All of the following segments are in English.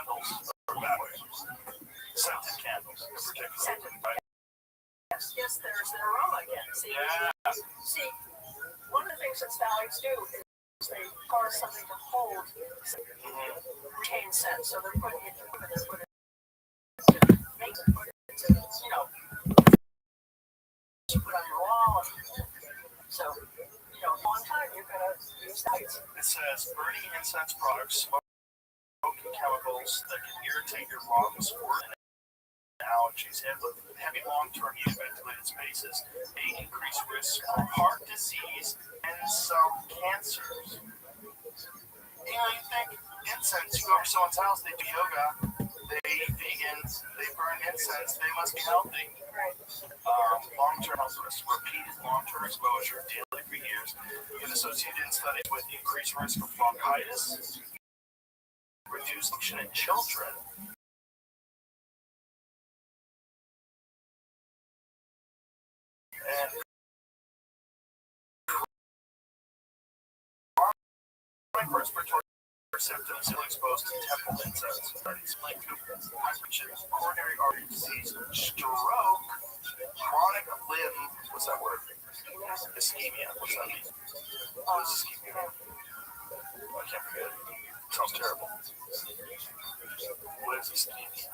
candles are that way. Scented candles in particular. Right? Yes, there's an aroma again. See, one of the things that phthalates do is they cause something to hold, retain scent. So they're putting it, make it, put on your wall. So, a long time you're going to use phthalates. It says burning incense products, smoking chemicals that can irritate your lungs or allergies, and with heavy long-term use of ventilated spaces may increase risk of heart disease and some cancers. You think incense, you go over someone's house, they do yoga, they eat vegan, they burn incense, they must be healthy. Long-term health risks, repeated long-term exposure daily for years, been associated in studies with increased risk of bronchitis, reduced function in children, and chronic respiratory symptoms still exposed to temple incense. Studies linked to hypertension, coronary artery disease, stroke, chronic limb, what's that word? Ischemia. What's that mean? What is ischemia? I can't forget it. Sounds terrible. What is ischemia?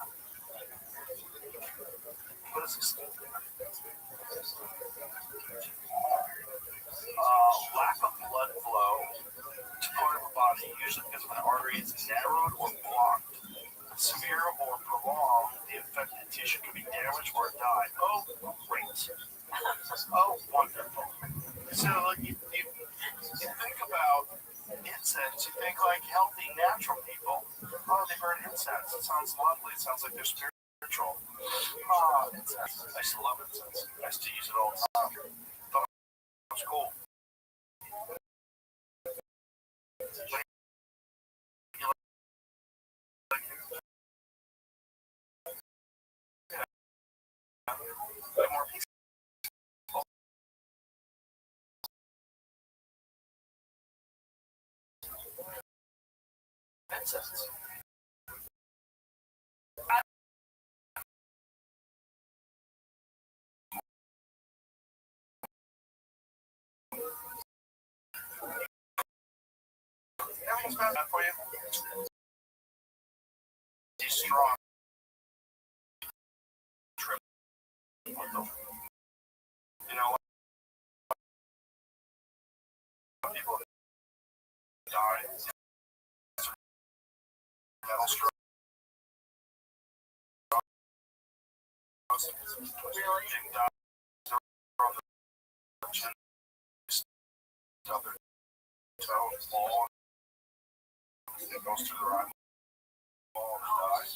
What is ischemia? Lack of blood flow to part of the body, usually because of an artery is narrowed or blocked. Severe or prolonged, the affected tissue can be damaged or die. Oh, great. Oh, wonderful. So you think about incense, you think like healthy, natural people. Oh, they burn incense. It sounds lovely. It sounds like they're spiritual. Incense. I used to love incense. I used to use it all the time. Thought it was cool. Incense. Everything's bad for you. He's strong. You know what? People die. Metal stroke. Really? From the chin, stub their toe, fall. It goes through the right ball and dies.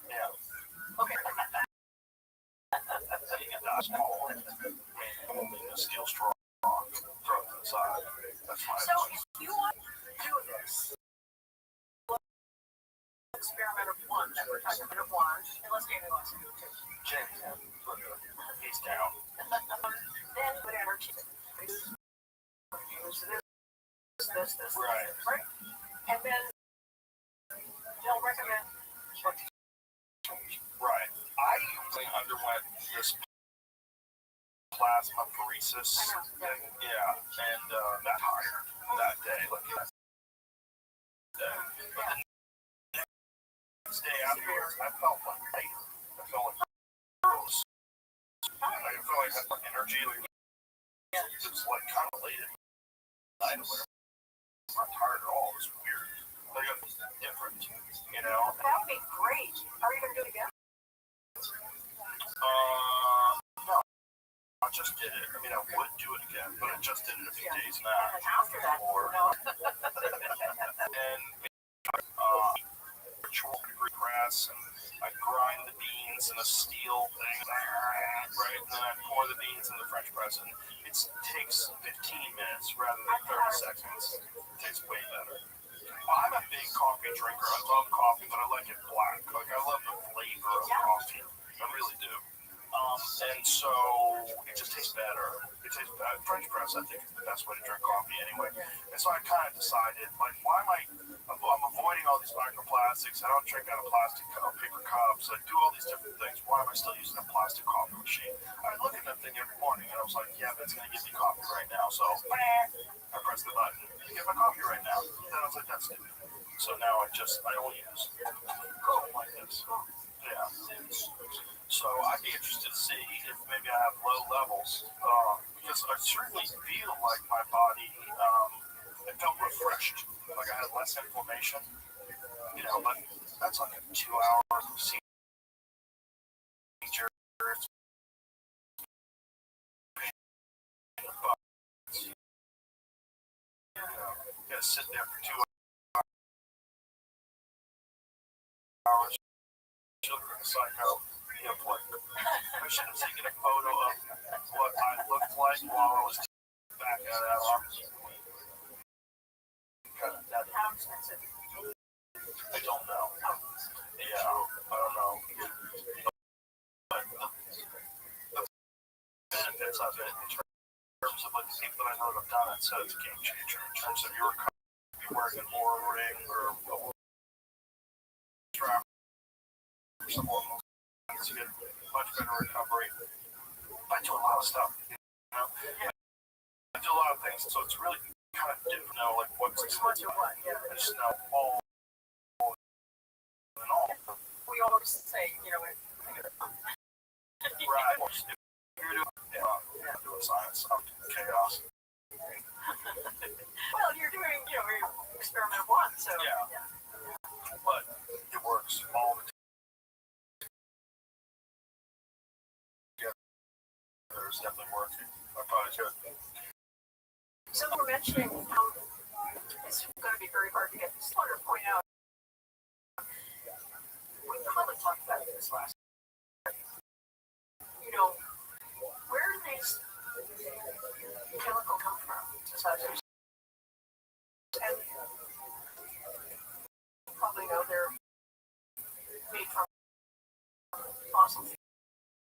Yeah. Okay. You can dodge the ball. The steel strong. Throw it to the side. That's fine. So if you want to do this, experiment of one that we're talking about one, unless Jamie wants to do it too. Jamie, he's down. Then put energy. Use this. Right. And then they'll recommend. Right. I usually underwent this plasma pheresis thing. Yeah, and got tired that day. Like that day. But the next day afterwards, I felt like lighter. I felt like gross. I felt like I had more energy. It was like kind of late at night. I'm not tired at all. It was weird. Like it was different, you know? That would be great. Are you going to do it again? No. I just did it. I mean, I would do it again, but I just did it a few days back. And after that, and ritual press, and I grind the beans in a steel thing, right? And then I pour the beans in the French press, and it takes 15 minutes rather than 30 seconds. It tastes way better. Well, I'm a big coffee drinker. I love coffee, but I like it black. Like, I love the flavor of coffee. I really do. And so it just tastes better. It tastes better. French press, I think, is the best way to drink coffee anyway. And so I kind of decided, like, why am I'm avoiding all these microplastics. I don't drink out of plastic paper cups. I do all these different things. Why am I still using a plastic coffee machine? I look at that thing every morning and I was like, yeah, but it's going to give me coffee right now. So I press the button to get my coffee right now. And I was like, that's stupid. So now I only use something like this. Yeah. So I'd be interested to see if maybe I have low levels, because I certainly feel like my body, it felt refreshed, like I had less inflammation, but that's like a 2-hour procedure. You gotta sit there for 2 hours, children psycho. Like, I should have taken a photo of what I looked like while I was back at that office. How expensive? I don't know. Yeah, I don't know. But the benefits of it in terms of like the people that I know that have done it, so it's a game changer in terms of your recovery, wearing an Oura ring or a strap or something along those lines. You get much better recovery. I do a lot of stuff, I do a lot of things, so it's really kind of different now, like what's expensive. I just know all in all. We always say, right. If you're doing science, I'm doing chaos. well, you're doing, experiment one, so. Yeah. But it works all the time. It's definitely working. I probably should. So we're mentioning how it's going to be very hard to get this. I want to point out, we probably talked about this last time. Where do these chemicals come from? And you probably know they're made from fossil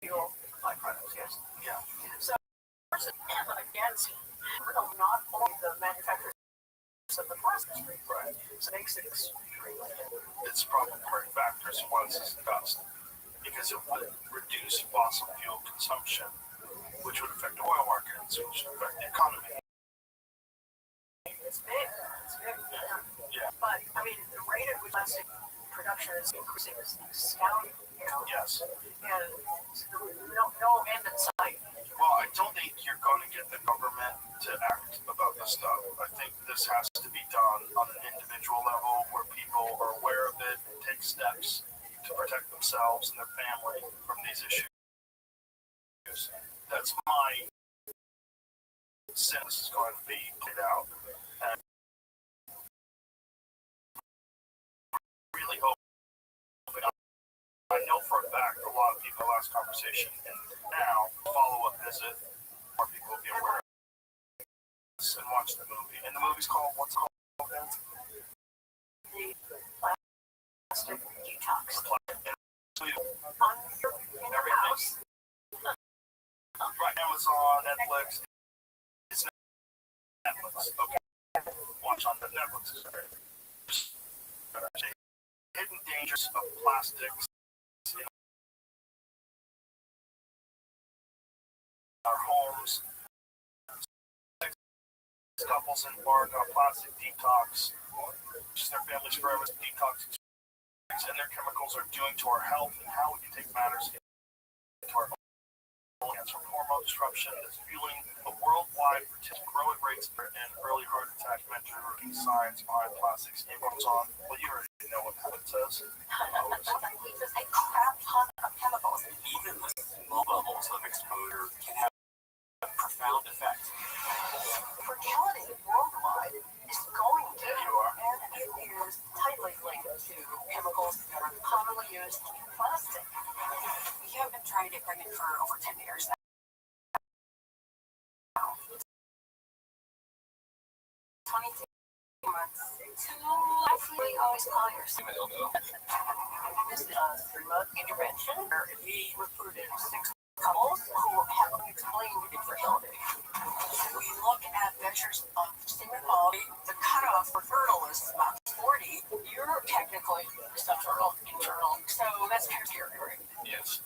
fuel byproducts, yes? Yeah. So, against not only the manufacturers of the plastic stream, Right. so it makes it extremely difficult. It's probably part factors once it's discussed, because it would reduce fossil fuel consumption, which would affect oil markets, which would affect the economy. It's big. Yeah. But, the rate at which plastic production is increasing is astounding, Yes. And no end in sight. Well, I don't think you're going to get the government to act about this stuff. I think this has to be done on an individual level where people are aware of it and take steps to protect themselves and their family from these issues. That's my sense is going to be played out. And I really hope. I know for a fact a lot of people last conversation and now follow-up visit, more people will be aware of this and watch the movie. And the movie's called, what's it called again? The plastic detox. In your house. Right, Amazon, Netflix. It's Netflix. Okay. Watch on the Netflix. Hidden dangers of plastics in our homes. Couples embark on plastic detox, which is their family's forever detox, and their chemicals are doing to our health, and how we can take matters into our own hands. From hormone disruption that's fueling a worldwide growing rates and early heart attack, measuring science behind plastics. It goes on. Well, you already know what it says. There's a crap ton of chemicals. Even with low levels of exposure can have a profound effect. Fertility worldwide is going to, Yeah, you are. and it is tightly linked to chemicals that are commonly used in plastic. We have been trying to get pregnant for over 10 years now. 22 months. We always call yourself. This is a 3-month intervention where we recruited 6 couples who have unexplained infertility. we look at measures of semen quality, the cutoff for fertile is about 40. You're technically subfertile, infertile, so that's territory. Yes.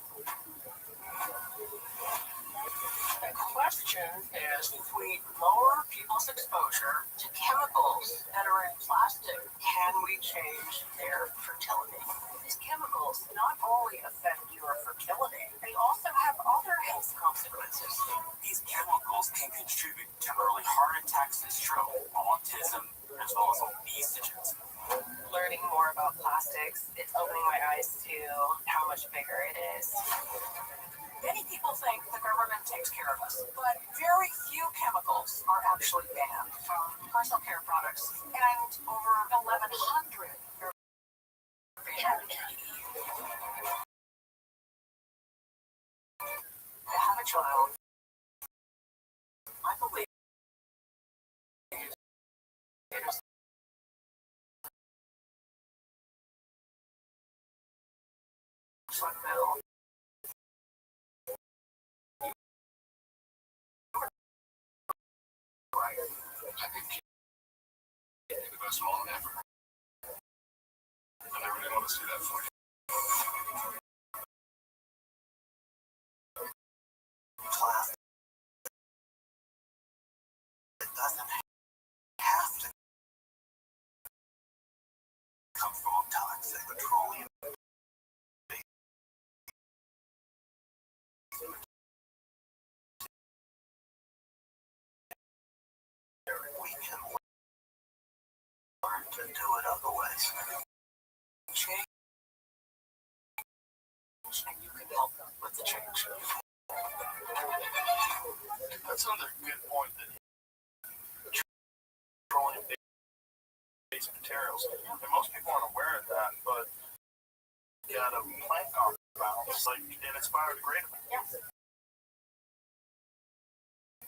The question is, if we lower people's exposure to chemicals that are in plastic, can we change their fertility? These chemicals not only affect your fertility, they also have other health consequences. These chemicals can contribute to early heart attacks and stroke, autism, as well as obesogens. Learning more about plastics, it's opening my eyes to how much bigger it is. Many people think the government takes care of us, but very few chemicals are actually banned from personal care products, and over 1,100 are banned. To have a child, I believe, it is fundamental. I think getting the best mom ever. And I really want to see that for you. Plastic. It doesn't have to come from toxic petroleum. We can learn to do it other ways. Change, and you can help them with the change. That's another good point that petroleum-based materials, and most people aren't aware of that, but you got a plant compounds, like, and it's biodegradable. Yes.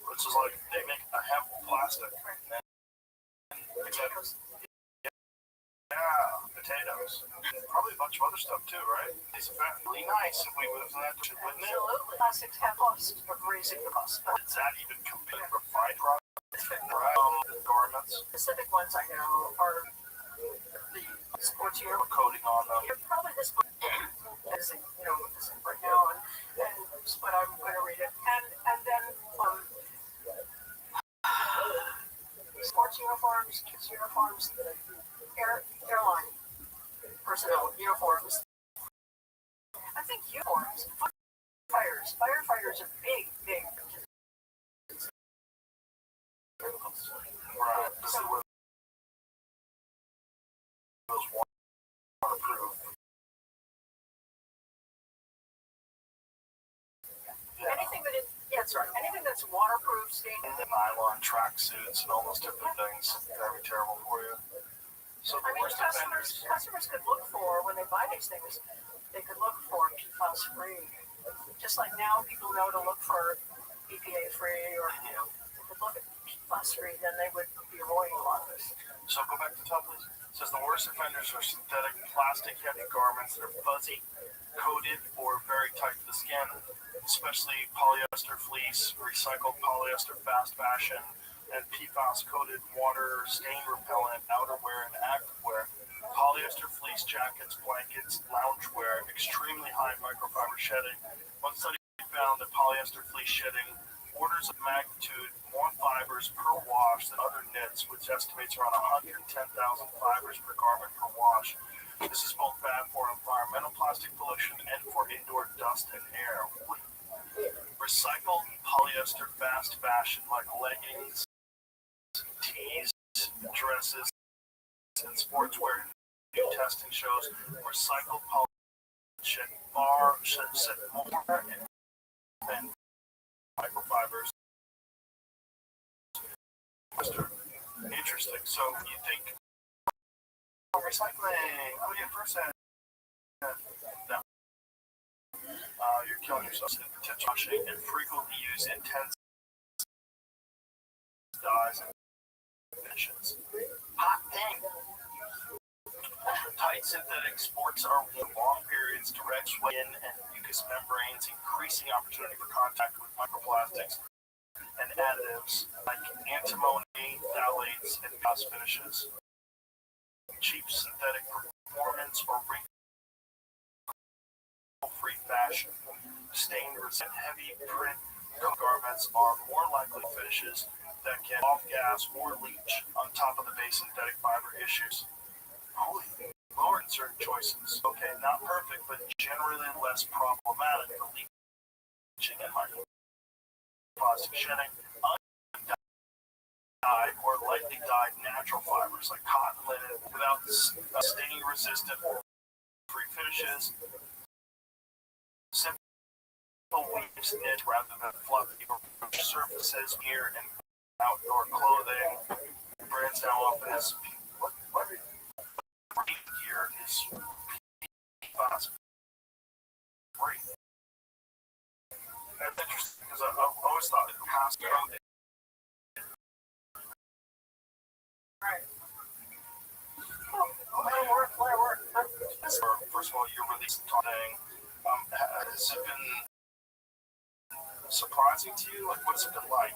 Which is like, they make a hemp plastic. And potatoes. Yeah, potatoes. Probably a bunch of other stuff too, right? It's really nice if we moved that, wouldn't it? Absolutely. Plastics have cost of raising the cost. Does that even compete with refined products? Garments? Specific ones I know are the sportier Coating on them. You're probably this book is right now, and but I'm going to read it, and then sports uniforms, kids uniforms, airline personnel uniforms. I think uniforms, firefighters are big. Right. This is where those waterproof. Anything that is, yeah, that's right. Anything that's waterproof, And the nylon track suits and all those different things. That'd be terrible for you. So the worst offenders. customers could look for, when they buy these things, they could look for PFAS free. Just like now people know to look for EPA free, or, they could look at PFAS free, then they would be avoiding a lot of this. So go back to the top, please. It says the worst offenders are synthetic plastic heavy garments that are fuzzy, coated, or very tight to the skin, especially polyester fleece, recycled polyester fast fashion, and PFAS-coated water, stain repellent, outerwear, and activewear. Polyester fleece jackets, blankets, loungewear, extremely high microfiber shedding. One study found that polyester fleece shedding orders of magnitude more fibers per wash than other knits, which estimates around 110,000 fibers per garment per wash. This is both bad for environmental plastic pollution and for indoor dust and air. Recycled polyester fast fashion like leggings, tees, dresses, and sportswear. New testing shows recycled polyester shed more than microfibers. Interesting. So you think recycling 100%? No. You're killing yourself in potential washing and frequently use intense dyes and finishes. Hot dang. Tight synthetic sports are long periods, direct sweat in and mucous membranes, increasing opportunity for contact with microplastics and additives like antimony, phthalates, and gloss finishes. Cheap synthetic performance or wrinkle-free fashion. Stained resistant heavy print garments are more likely finishes that can off-gas or leach on top of the base synthetic fiber issues. Holy Lord, certain choices. Okay, not perfect, but generally less problematic for leaching and microplastic shedding. Undyed or lightly dyed natural fibers like cotton, linen, without stain resistant or free finishes. Simple weaves knit rather than fluffy surfaces here and outdoor clothing. Brands now often has what here is PFAS free. That's interesting because I always thought it passed coding. Right. That'll work. First of all, your release thing, has it been surprising to you? Like, what's it been like?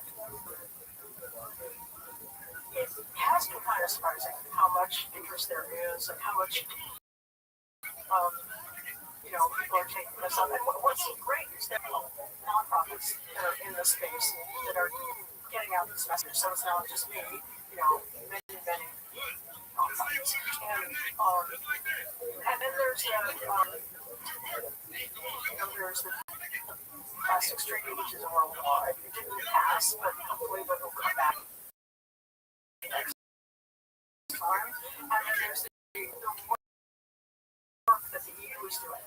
It has been kind of surprising how much interest there is and how much, people are taking this up. And what's great is there are nonprofits that are in this space that are getting out this message. So it's not just me, many nonprofits. And then there's there's the plastics treaty, which is a worldwide. It didn't pass, but hopefully it will come back next time. And then there's the work that the EU is doing,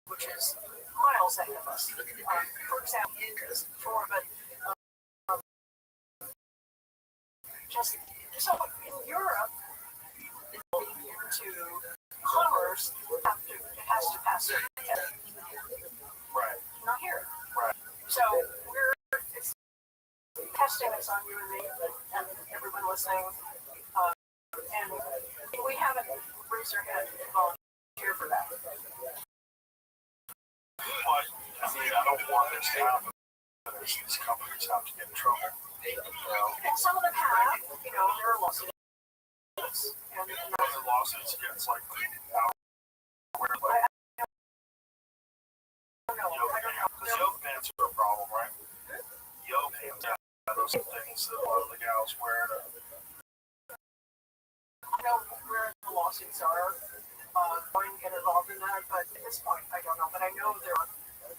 which is miles ahead of us. For example, before, but just so in Europe, into commerce, it has to pass certain tests. Right. Not here. Right. So it's testing is on you and me and everyone listening. And we haven't raised our hand and volunteer for that. But, I don't want this to happen. These companies have to get in trouble. And some of them have, there are lawsuits. And the lawsuits against, like, where, like, I don't know. because yoga pants are a problem, right? Yoga pants, those are things that a lot of the gals wear to... I know where the lawsuits are. Going to get involved in that, but at this point, I don't know. But I know there are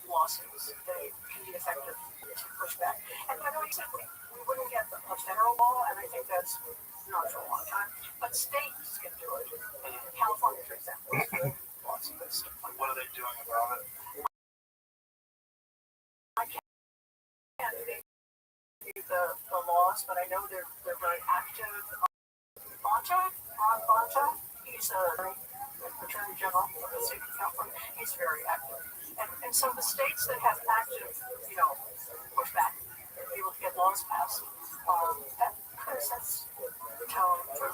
lawsuits. They can be effective to push back. And by the way, we wouldn't get a federal law, and I think that's not for a long time. But states can do it. California, for example, lots of this. What are they doing about it? I can't read the laws, but I know they're very active. Ron Bonta, he's a Attorney General of the state of California. He's very active. And so the states that have active, pushback, able to get laws passed, that kind of sets the tone for,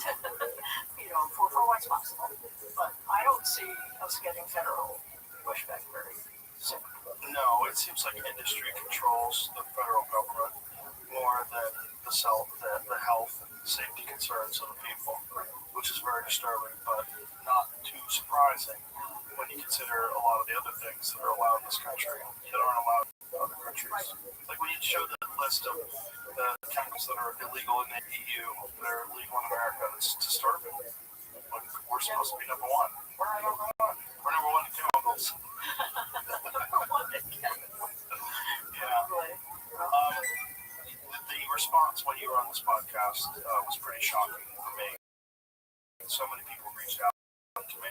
for what's possible. But I don't see us getting federal pushback very soon. No, it seems like industry controls the federal government more than the health and safety concerns of the people, which is very disturbing, but not too surprising when you consider a lot of the other things that are allowed in this country that aren't allowed in other countries. Like when you show the list of the chemicals that are illegal in the EU, that are legal in America, it's disturbing. Like, we're supposed to be number one. We're number one. We're number one in chemicals. The response when you were on this podcast was pretty shocking for me. So many people reached out to me.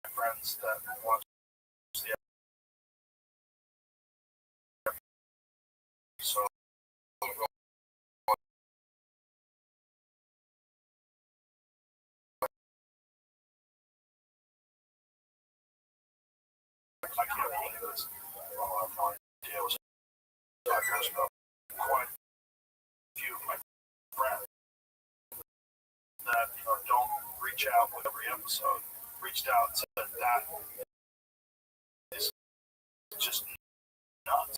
My friends that watch the so I can't believe this. Well, I have no idea. It was about quite a few of my friends that don't every episode, reached out and said that is just nuts.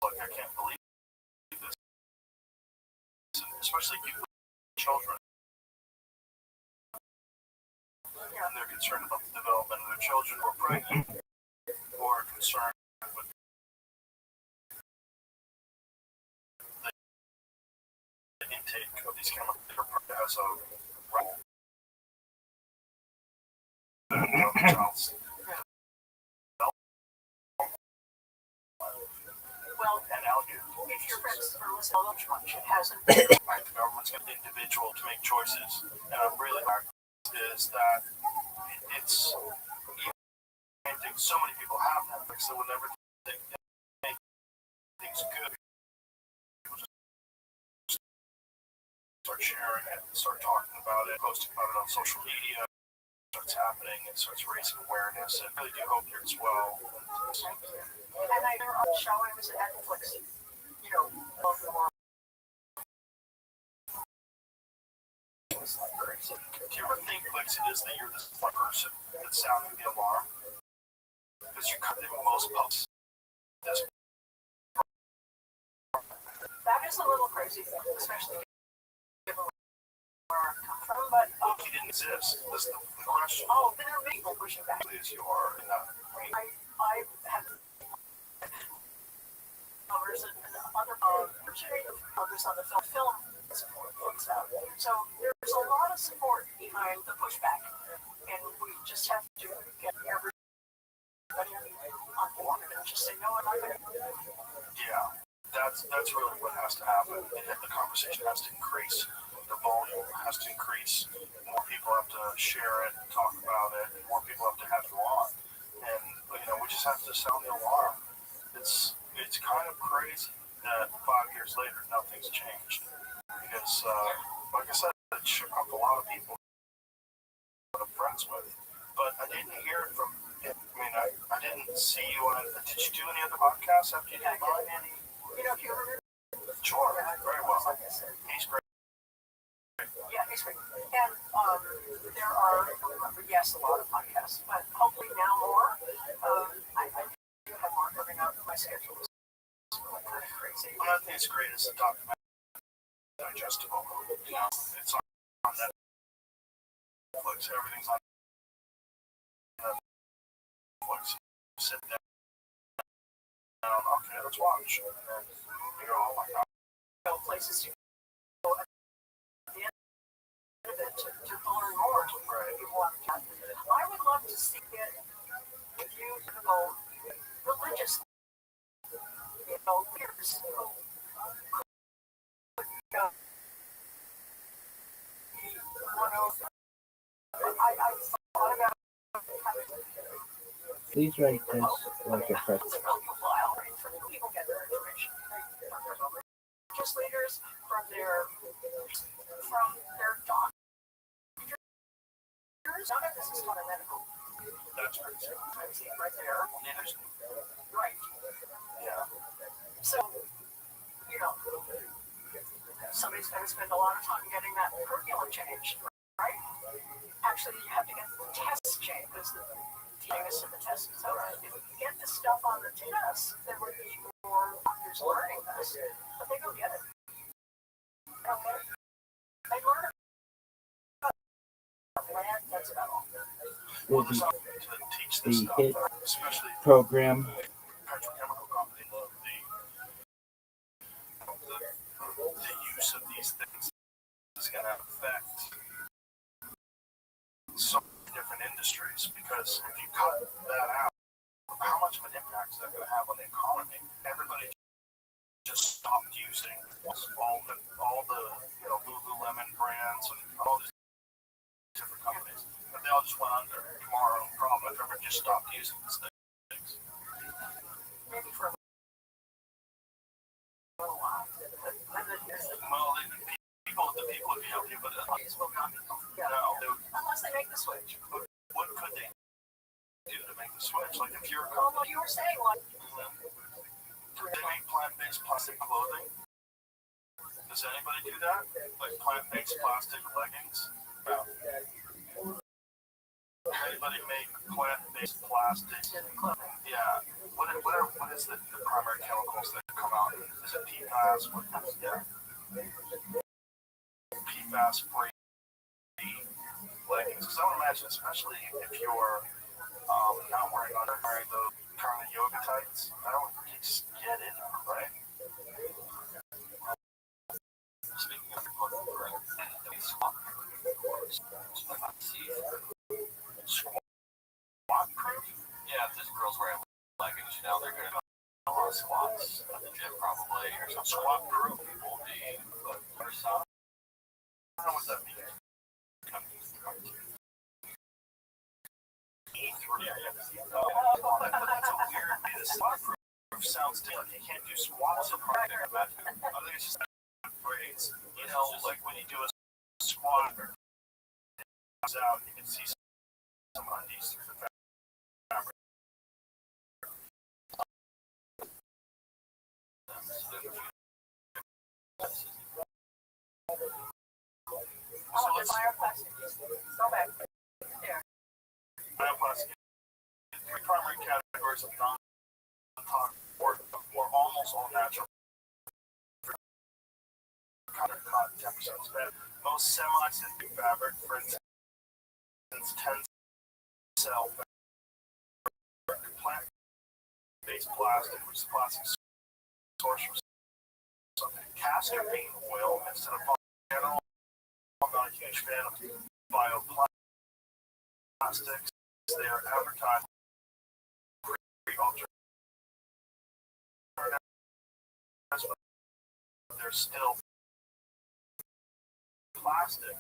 Like, I can't believe this. Especially people with children. And they're concerned about the development of their children who are pregnant, or concerned with the intake of these chemicals as a role of the child's Well, and algae. if your friends are listening to much, it hasn't. Right, the government's got the individual to make choices, and I'm really hard is that it's I think so many people have Netflix that will never make things good. People just start sharing it, start talking about it, posting about it on social media. It starts happening, it starts raising awareness, and I really do hope here as well. And I know on the show I was at Netflix, you know, both the world. Do you ever think, like, it is that you're this one person that's sounding the alarm? Because you're cutting most posts. That is a little crazy, especially given where I come from. But Look, he didn't exist. That's the question. oh, there are people pushing back. As you are, and I have others and other others on the film support folks out. So there's a lot of support behind the pushback, and we just have to get everybody on board and just say no, I'm not going to. yeah, that's really what has to happen. And the conversation has to increase. The volume has to increase. More people have to share it, talk about it, and more people have to have you on. And we just have to sound the alarm. It's kind of crazy that 5 years later nothing's changed. Because, like I said, it shook up a lot of people that I'm friends with. But I didn't hear it from. I mean, I didn't see you on. Did you do any other podcasts after you did mine? You know, if you remember, Sure, very well. like I said. He's great. Yeah, it's great. And there are, yes, a lot of podcasts, but hopefully now more. I do have more coming up. My schedule is really kind of crazy. One of the things great is the documentary digestible. It's on Netflix. Everything's on Netflix. Sit down. Okay, let's watch. And then you go, oh my god. Places to go at the end of it to learn more. Right. I would love to see it if you go religious, leaders who I thought about Please write this like a press. People get their information from their religious leaders, from their doctors. None of this is fundamental. That's crazy. Right there. Right. Yeah. So, somebody's going to spend a lot of time getting that curriculum changed, right? Actually, you have to get the test changed because the teaching is in the test. So, if you get this stuff on the test, there would be more doctors learning this, but they don't get it. Okay. They learn about land, that's about all. Will To teach the this stuff, HIT especially program petrochemical company, the use of these things is going to affect so many different industries, because if you cut that out, how much of an impact is that going to have on the economy? Everybody just stopped using all the Lululemon brands and all these different companies, but they all just went under tomorrow. Problem if everyone just stopped using these things. Maybe for a little while. Well, the people would be helping you, but Will not be unless they make the switch. what could they do to make the switch? Like if you're Well, what you were saying, like, do they make plant-based plastic clothing? Does anybody do that? Like plant-based plastic leggings? No. Anybody make plant-based plastic? Yeah. What is the primary chemicals that come out? Is it PFAS? Yeah. PFAS-free leggings. Because I would imagine, especially if you're not wearing those kind of yoga tights, I don't think you just get in them, right? Speaking of squat proof. Yeah, if this girl's wearing leggings, you know, they're going to go a lot of squats at the gym probably, or some Squat proof will be, or some. I don't know what that means. That's a weird bit of squat proof sounds like you can't do squats in front of there. I think it's just a phrase. You know, like when you do a squat, it comes out, you can see some undies through the fabric. So let's bioplastic. Go back. There. bioplastic. Three primary categories of non-toxic or almost all natural. Cotton 10% bad. Most semi-synthetic fabric, for instance, 10-cell fabric, plant-based plastic, which is plastic source from castor bean oil instead of polyethylene. I'm not a huge fan of bioplastics. They are advertised they're still plastic,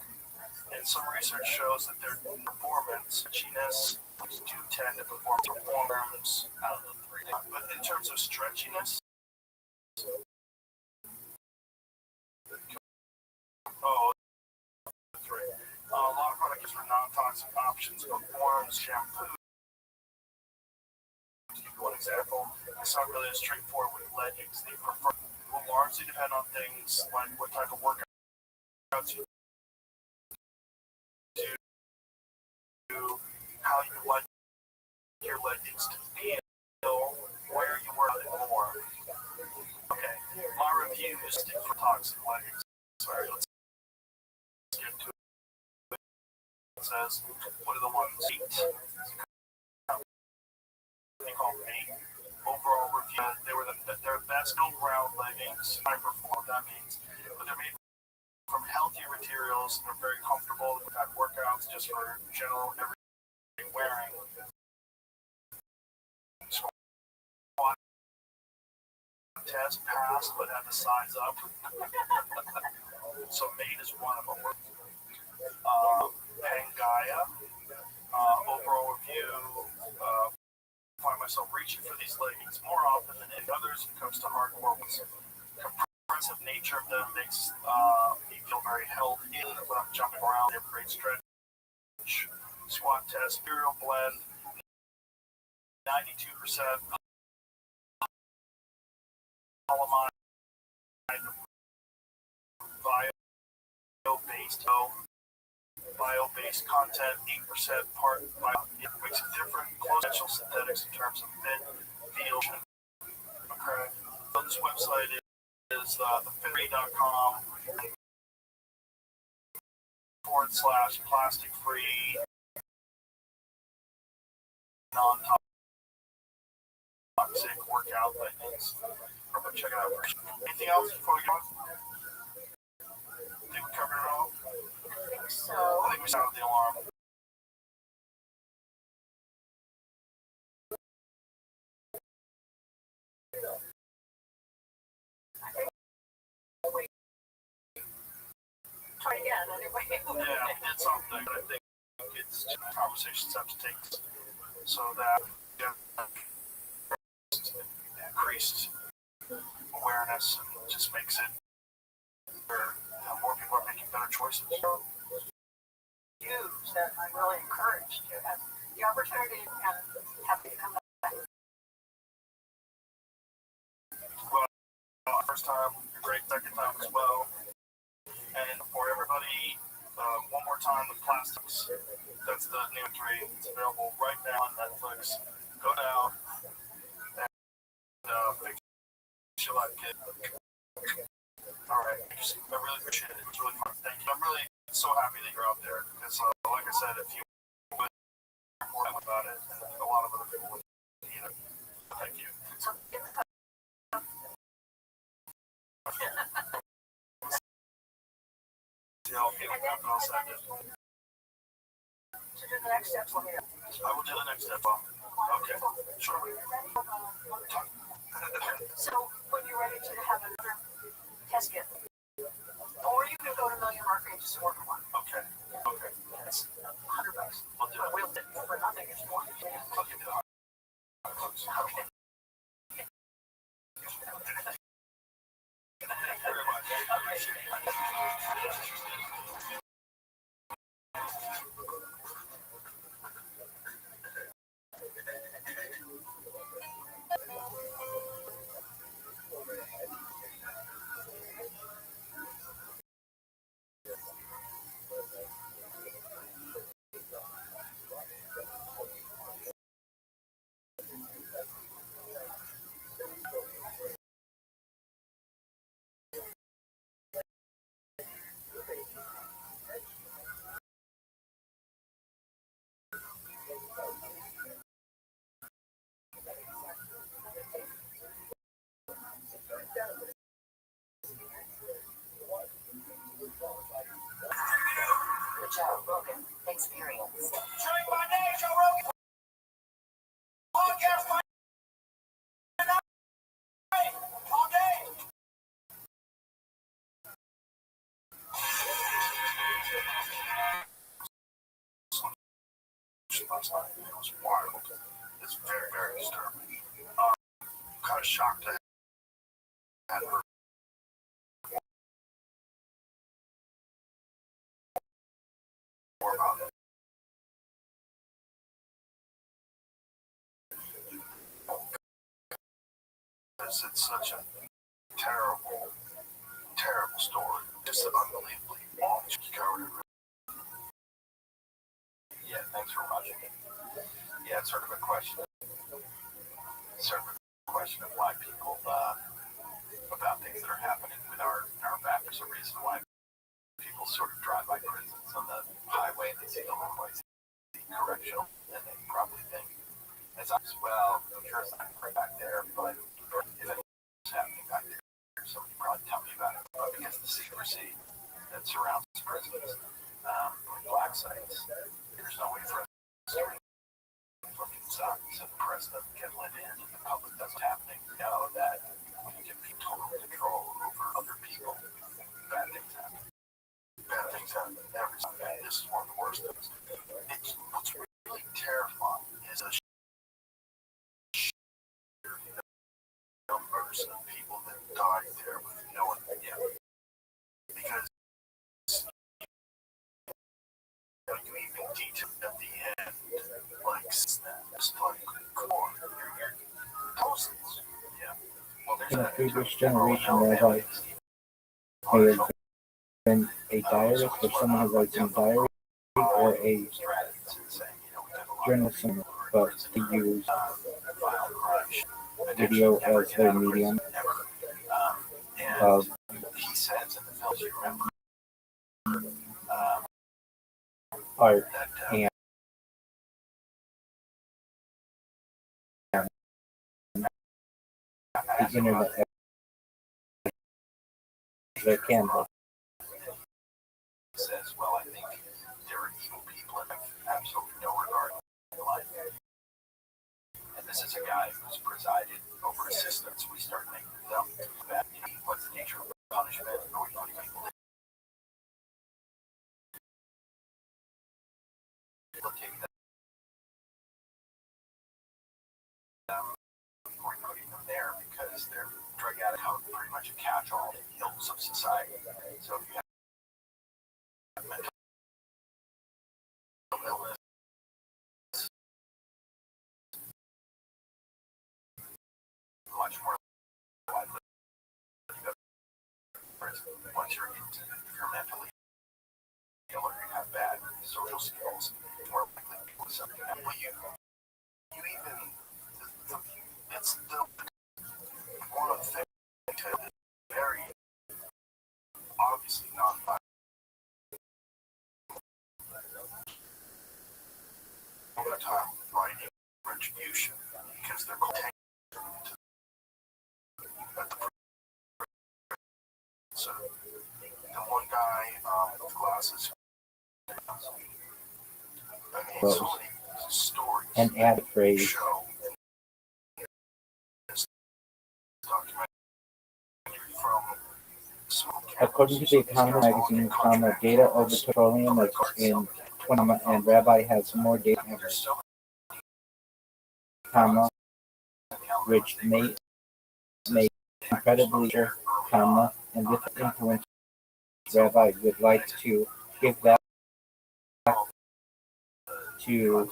and some research shows that their performance, stretchiness, do tend to performance out of the three. But in terms of stretchiness, three. A lot of products for non-toxic options, but forms, shampoo. To give you one example, it's not really as straightforward with leggings. They prefer will largely depend on things like what type of workouts you do, how you like your leggings to feel, where you wear it more. Okay, my review is for toxic leggings. Sorry, let's get to it. It says, what are the ones? 8. They call me. Overall review, they're best ground leggings. I perform, that means. But they're made from healthier materials. They're very comfortable. They've got workouts just for general everyday wearing. Squat test passed, but had to size up. So made is one of them. Pangaya. Overall review. Find myself reaching for these leggings more often than any others when it comes to hardcore ones. Compressive nature of them makes me feel very held in when I'm jumping around. They have great stretch. Squat test, material blend, 92% polyamide, bio-based content, 8% part bio. It makes it different. Close synthetics in terms of fit, feel. Okay. So this website is thefitfree.com /plastic free non-toxic workout leggings. Check it out first. Anything else before we go on? I think we covered it all. So, I think we sounded the alarm. try again anyway. Yeah, it's something that I think it's conversations have to take so that increased awareness and just makes it where more people are making better choices. Huge that I'm really encouraged to have the opportunity and happy to come back. Well, first time, great second time as well. Plastics. That's the new trade. It's available right now on Netflix. Go down and fix your life, kid. All right. I really appreciate it. It was really fun. Thank you. I'm really so happy that you're out there because, like I said, if you would more about it, and a lot of other people would either. Thank you. So in the I'll send it. to do the next steps, let me know. I will do the next step. Okay. Sure. So when you're ready to have another test kit, or you can go to Million Market and just order one. Okay. Okay. It's $100. We'll do it. We'll do it for nothing if you want. I'll give you the Okay. very much. I appreciate it. The Joe Rogan Experience. Drink my name, Joe Rogan. Podcast my name all day. Last night it was wild. It's very, very disturbing. Kind of shocked to have heard more about it. It's such a terrible, terrible story. Just unbelievably long. Yeah, thanks for watching it. Yeah, it's sort of a question. Of why people about things that are happening with our back. There's a reason why people sort of drive by prisons on the highway and they see the roadways correctional, and they probably think it's well, I'm sure it's not right back there, but if it's happening back there, somebody probably tell me about it. But because of the secrecy that surrounds prisons, with black sites, there's no way for us to look inside. So the president can let in, and the public doesn't happening. You know that when you give people total control over other people, bad things happen. Bad things happen every time. This is one of the worst things. What's really terrifying is a sheer numbers of people that died there with no idea. Because you even detail at the end, like snap, just like, come on, you're thousands. Yeah. Well, there's In a that previous generation, there has been a diarist or someone who writes in a diary or a journalist, but they use video as their medium of he says in the films, you remember, art that and the internet as their canvas. says, well, I think there are evil people and have absolutely no regard for life. And this is a guy who's presided over a system, so we start making them bad. What's the nature of punishment? Are we putting people in? We'll take them. We're putting them there because they're drug addict, pretty much a catch-all in the ills of society. So if you have mental illness, much more likely to go to prison. Once you're mentally ill or you have bad social skills, more likely people to something. But you even, it's the one of the things that is very obviously non-violent over time, writing retribution, because they're called at the so the one guy with glasses, I mean, so many stories an ad phrase. show this documentary from According to The Economist magazine, data over petroleum in and Rabbi has more data ever, which may make incredibly sure, and with influence, Rabbi would like to give back to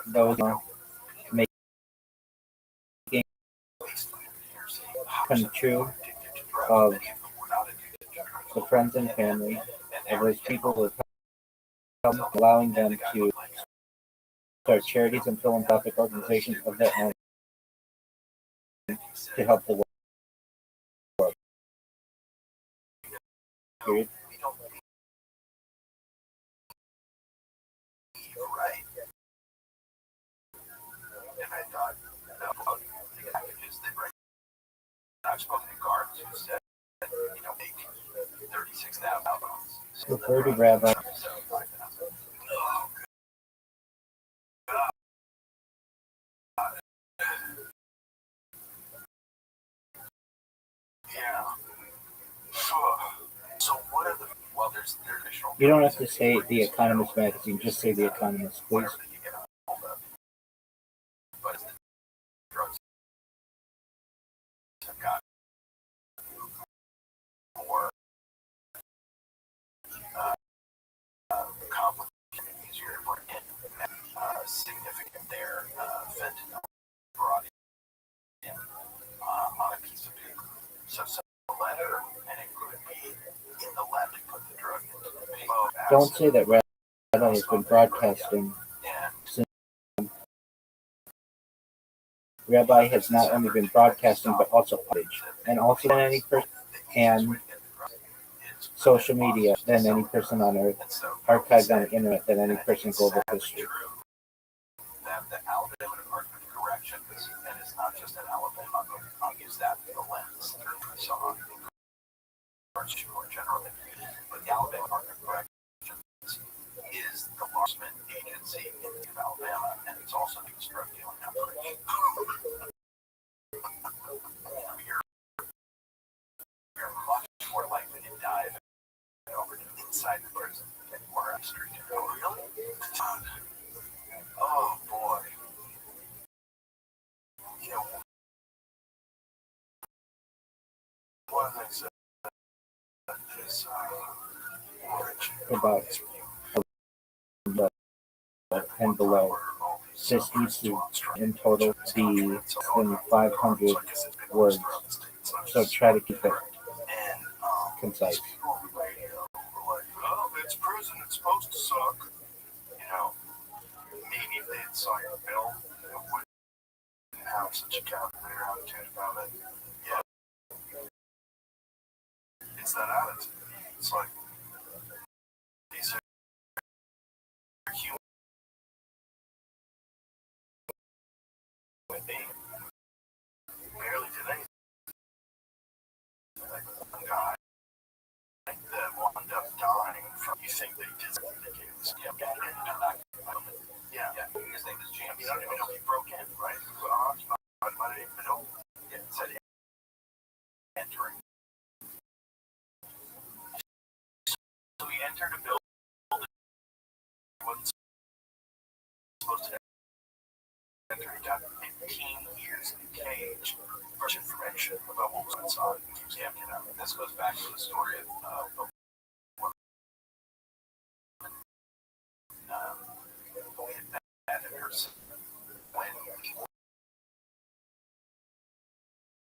those making come true of the friends and family of those people who have allowing them to start charities and philanthropic organizations of their own to help the world. Period. Right. And I thought about the packages they bring. I've spoken to guards who said, make 36,000 albums. Refer to Rabbi. Oh, God. Yeah. So what are the, well, there's additional. You don't have to say The Economist magazine, just say The Economist, please. Whatever that you get a hold of. But it's the drugs have got more complicated, easier to bring in, significant there, fentanyl brought in on a piece of paper. So a letter, and it could be in the lab to put the drug into the paper. Don't say that Rabbi has been broadcasting. Rabbi has not only been broadcasting but also footage, and also than any person and social media than any person on earth, archived on the internet than any person in global history. That the Alabama Department of Corrections, and it's not just in Alabama, I'll use that as the lens through I saw more generally. But the Alabama Department of Corrections is the law enforcement agency in Alabama, and it's also the drug dealing operation. You're much more likely to dive over to inside the prison than you are on the street. Oh, really? Oh, boy. One of the things that is About and below. This needs to, in total, be in 500 words, so try to keep it concise. Oh, it's prison, it's supposed to suck. Maybe if they had signed a bill, it wouldn't have such a calculator attitude about it. Yeah. It's that attitude. It's like, these are human beings. Barely did anything. Like one guy that wound up dying from, you think they did something to get this guy in. Yeah, his name is James. You don't even know he broke in, right? But I didn't even know. Yeah, it said entering. So he entered a building. He wasn't supposed to enter. He got 15 years in a cage for information about what was inside. Yeah, this goes back to the story of who had met in her when we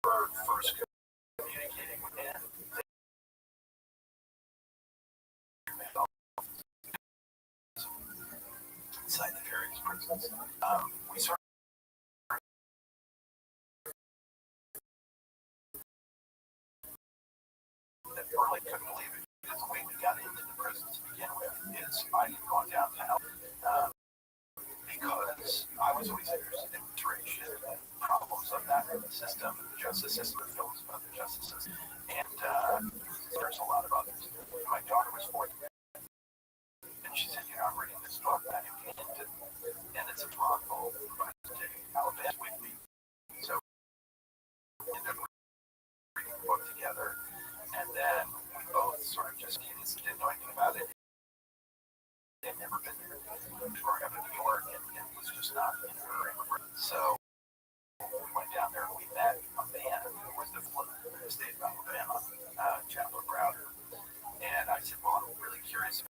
were first communicating with him. prisons. We sort of really couldn't believe it because the way we got into the prison to begin with is I had gone downtown because I was always interested in immigration and problems of that in the system, the justice system, films about the justice system, and there's a lot of others. My daughter was 4, and she said, I'm reading this book that and it's a brothel by Alabama with me. So we ended up reading the book together, and then we both sort of just didn't know anything about it. They'd never been there. Growing up in New York, and it was just not in her immigrant. So we went down there and we met a man who was the state of Alabama, Chancellor Browder. And I said, well, I'm really curious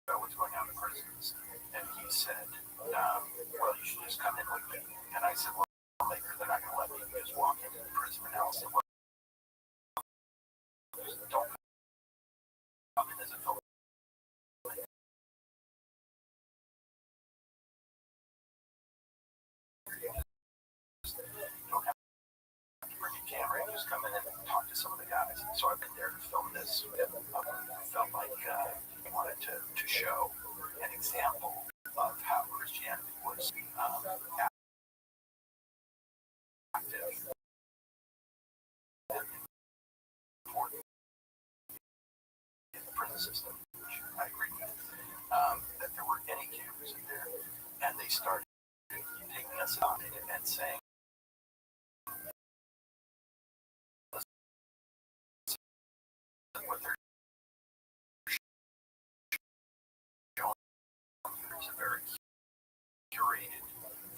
about what's going on in prisons. And he said, well, you should just come in with me. And I said, well, later they're not going to let me just walk into the prison. And Al said, well, don't come in as a filmmaker. Don't have to bring a camera and just come in and talk to some of the guys. So I've been there to film this. I felt like I wanted to show an example of how Christianity was active and important in the prison system, which I agree with, that there were any cameras in there, and they started taking us on it and saying, what they're showing you is a very curated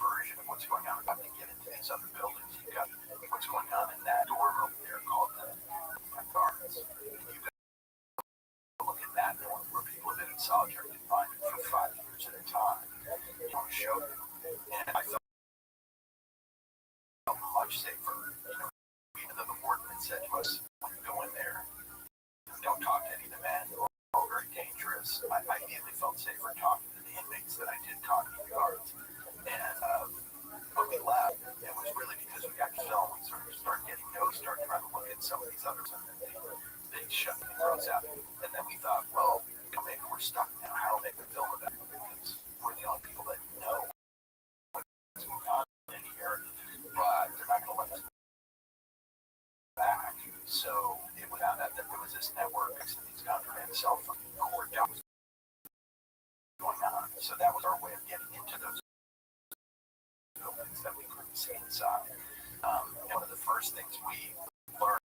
version of what's going on. About to get into these other buildings, you've got what's going on in that dorm over there called the guards. You can look at that dorm where people have been in solitary confinement for 5 years at a time. You want to show them, and I felt much safer. Even though the warden had said to us, when you go in there, don't talk to any of the men. They're all very dangerous. I immediately felt safer talking to the inmates than I did talking to the guards. And when we left, it was really because we got film. We sort of started getting notes, started trying to look at some of these others, and they shut the throats out. And then we thought, well, maybe we're stuck now. How will they film about it? Because we're the only people that know what's going on in here, but they're not going to let us back. So it was out that there was this network of these contraband cell phone cord jobs going on. So that was our way of getting into those buildings that we couldn't see inside. And one of the first things we learned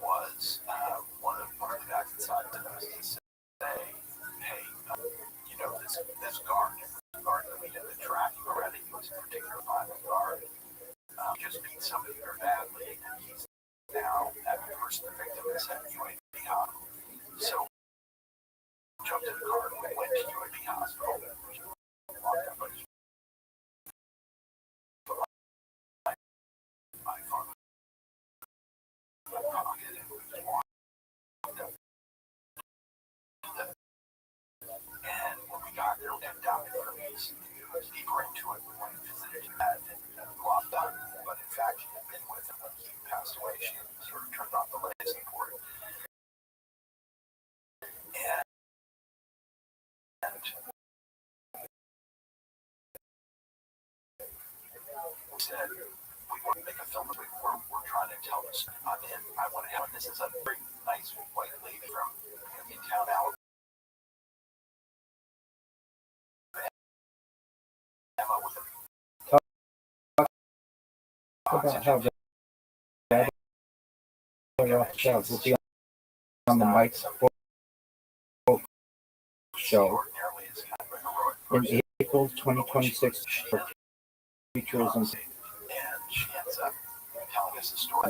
was one of the guys inside of us to say, hey, this guard that we did the tracking already, he was a particular violent guard. Just beat somebody very badly, and he's now that person, the victim, is at UAB hospital. So we jumped in the car and we went to UAB hospital. Walked up my phone in my pocket and walked up. And when we got there, we had documentaries. It was deeper into it. We went and visited that and walked on. But in fact, she had been with him when he passed away. She had sort of turned off the lights for it. And we said, we want to make a film. We're trying to tell this. I'm in. I want to have. This is a very nice white lady from in town, Alabama. About how Rabbbi Rothschild will be on the Mike show in April 2026 for Futurism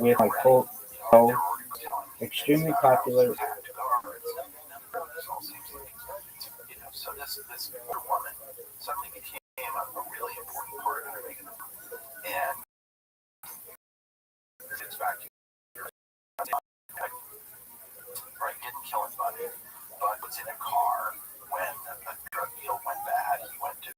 with my extremely popular. So this woman suddenly became a really important part of it, and it's back to right, didn't kill anybody, but was in a car when a drug deal went bad. He went to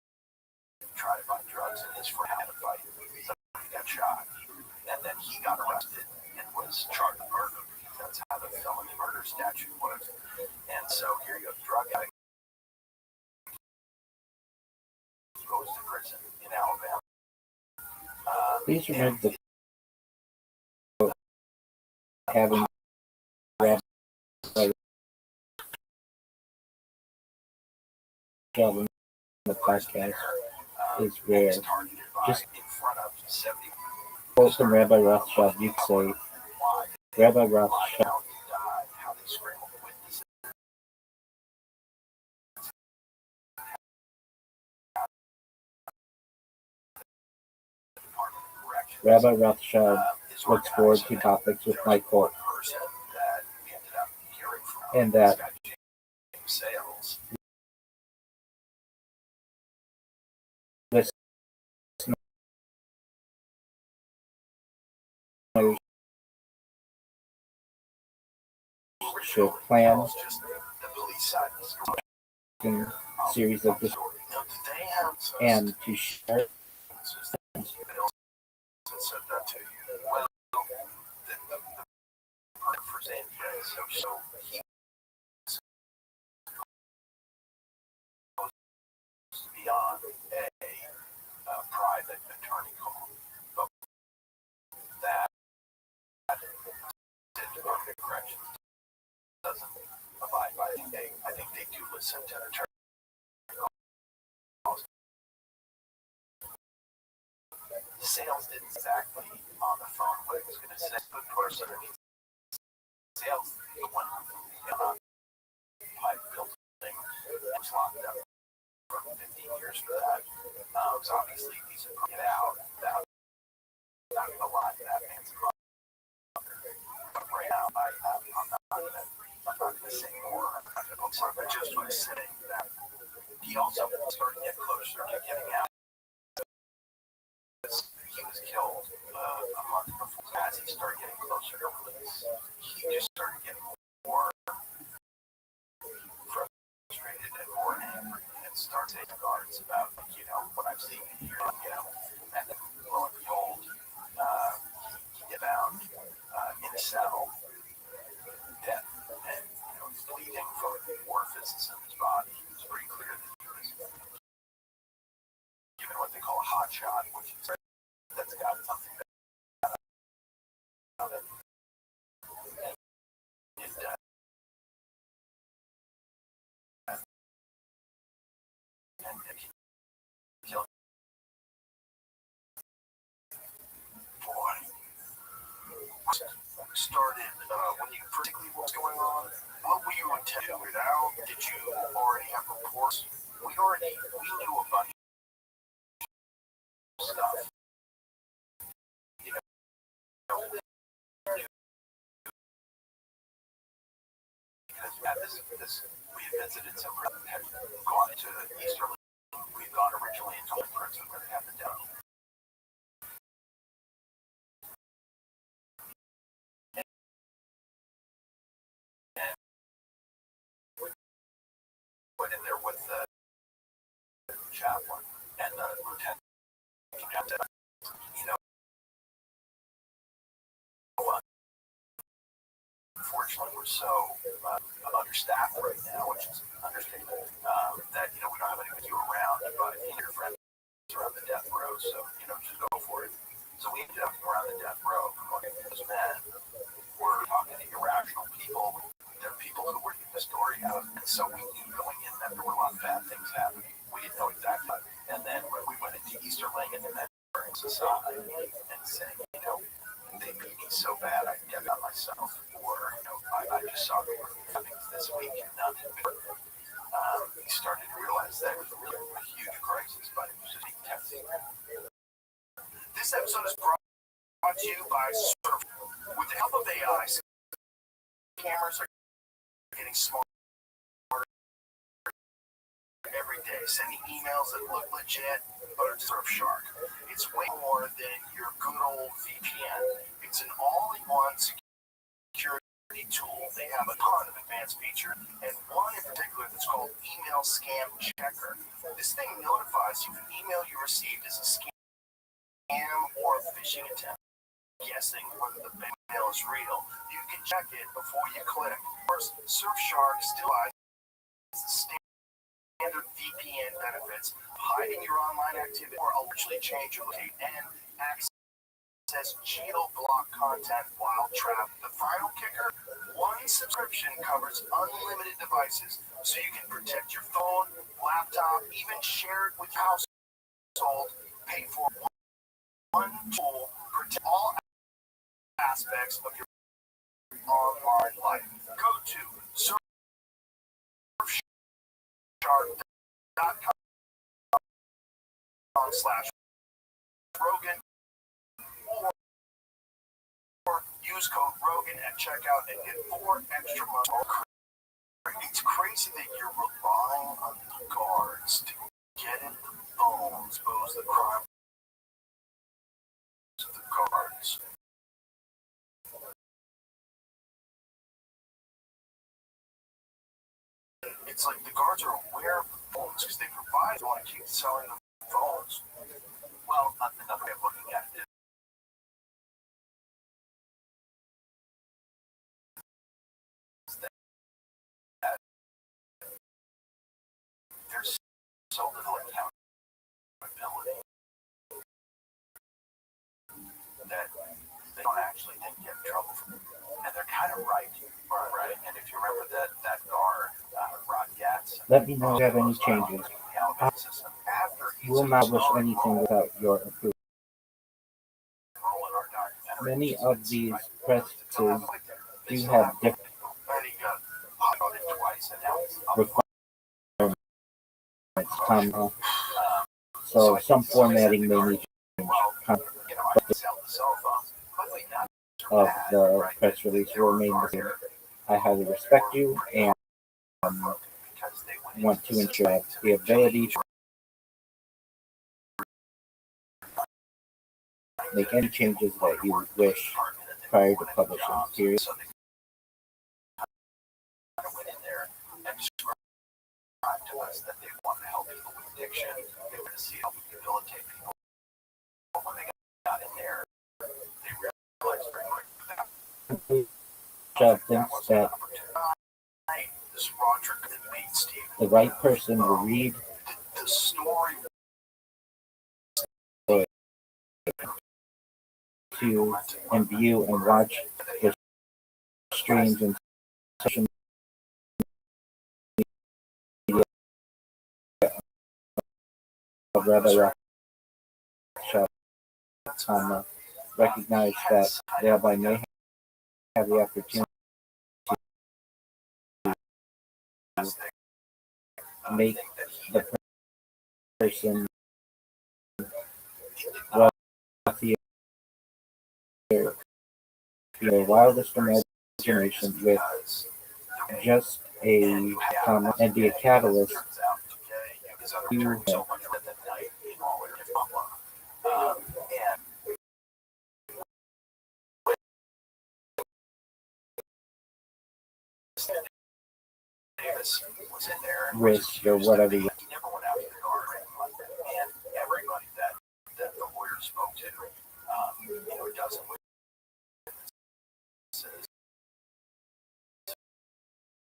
Please remove the quote having Rabbi Rothschild in the podcast is rare. Just quote from Rabbi Rothschild. You say, Rabbi Rothschild Rabbi Rothschild looks forward to topics with my quote, and that listeners should plan a series of this and to share. Beyond a private attorney call, but that Department of Corrections doesn't abide by it. I think they do listen to attorney calls. Sales didn't exactly on the phone what it was going to say. Good person. Sales, the one pipe building was locked up for 15 years for that. Because obviously these are put out without a lot of that man's right now. I'm not going to say more. But just was saying that he also started to get closer to getting out. He was killed a month before. As he started getting closer to release, he just started getting more frustrated and more angry and started taking guards about, what I've seen here, and then lo and behold, he get out in a cell, dead, and, bleeding from orifices in his body. It's pretty clear that he was given what they call a hot shot, which is that's got something about it. And killed. Boy, started when you particularly what's going on. What were you intending it out? Did you already have reports? We knew a bunch of stuff. Because we had this we had visited some had gone to Easter. We'd gone originally into the prison where they had the demo. Went in there with the chaplain and the lieutenant. Unfortunately, we're so understaffed right now, which is understandable. That we don't have anybody around, but your friends are on the death row, so just go for it. So we ended up around the death row. Those men were talking to irrational people. They're people who were getting the story out, and so we knew going in that there were a lot of bad things happening. We didn't know exactly. And then when we went into Easterling and then burning society and saying, they beat me so bad I get on myself, or I just saw the happening this week and none had been. We started to realize that it was really a huge crisis, but it was just being kept secret. This episode is brought to you by Surf. With the help of AI, cameras are getting smarter every day, sending emails that look legit, but are Surfshark. It's way more than your good old VPN. It's an all-in-one security tool. They have a ton of advanced features, and one in particular that's called Email Scam Checker. This thing notifies you if an email you received is a scam or a phishing attempt. Guessing whether the mail is real, you can check it before you click. Of course, Surfshark still has the standard VPN benefits, hiding your online activity, or allegedly change your location and access says geo-block content while traveling. The final kicker, one subscription covers unlimited devices, so you can protect your phone, laptop, even share it with your household. Pay for one tool, protect all aspects of your online life. Go to surfshark.com/Rogan or use code Rogan at checkout and get 4 extra months. It's crazy that you're relying on the guards to get in the phone, expose the crime to the guards. It's like the guards are aware of the phones because they provide. They want to keep selling the phones. Well, another way of looking at it is that there's so little accountability that they don't actually get in trouble for it. And they're kind of right. And if you remember that guard, Rothschild, Let me know if you have any changes. I will not publish anything without your approval. Many of these practices do have different requirements, so some formatting may need to change. Of the press release will remain the same. I highly respect you and want to ensure I have the ability to make any changes that you wish prior to publishing. Period. To us that they want to help people with addiction. They want to see how we rehabilitate people. But when they got in there, they realized very quickly Job thinks that the right person will read the story to and view and watch the streams and social media of Rabbi Rothschild. Recognize that Rabbi may have the opportunity to make the person wealthier, your wildest imagination with just a comment and be a catalyst to Davis was in there and risk or whatever. he never went out to the guard and everybody that the lawyer spoke to, doesn't witnesses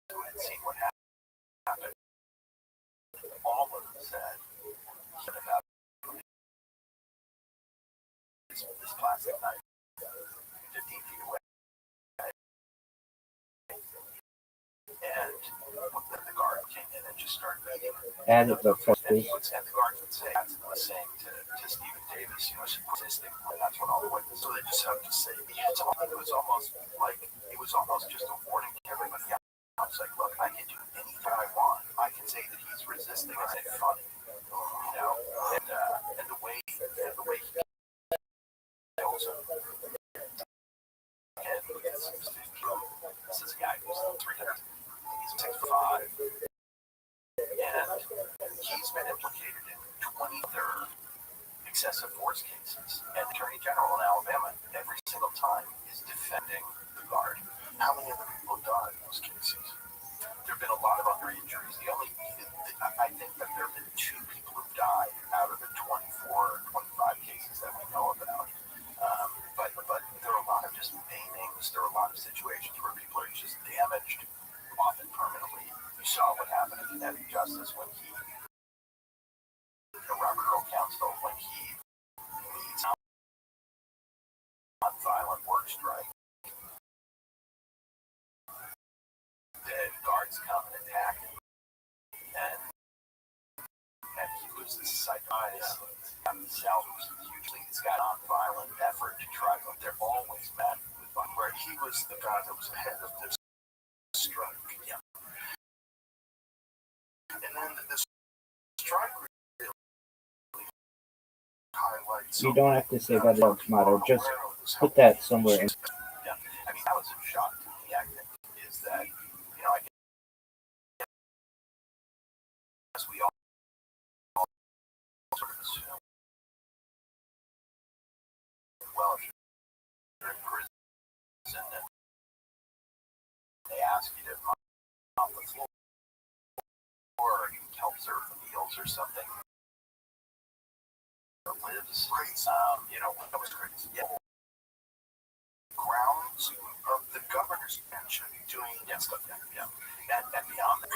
who had seen what happened. All of them said about this plastic knife 15 feet away. And the guard came in and just started begging. Added the press And the guards would say that's the same to Stephen Davis, statistic, and that's what all the witnesses. So they just have to say, it was almost just a warning to everybody. I was like, look, I can do anything I want. I can say that he's resisting and say funny, and the way he kills him. And this is a guy who's 300. He's 6'5", and he's been implicated in 23 excessive force cases. And the Attorney General in Alabama, every single time, is defending the guard. How many other people died in those cases? There have been a lot of other injuries. I think that there have been 2 people who died out of the 24, 25 cases that we know about. But there are a lot of just maimings. There are a lot of situations where people are just damaged, often permanently. You saw what happened at Connecticut Justice when Robert Earl Counsel, when he leads behind the scenes himself. Usually he's got a nonviolent effort to try, but they're always met with violence. Where he was the guy that was ahead of this strike. Yeah. And then this strike really highlights. You don't have to say that as motto. Just put that somewhere. Yeah. I mean, that was a shock to me, I think, is that, I guess we all sort of assume, well, if you're in prison and they ask you to mop the floor or you help serve the meals or something, or lives, that was crazy. Yeah. Grounds of the governor's mansion doing Stuff, yeah. And beyond that,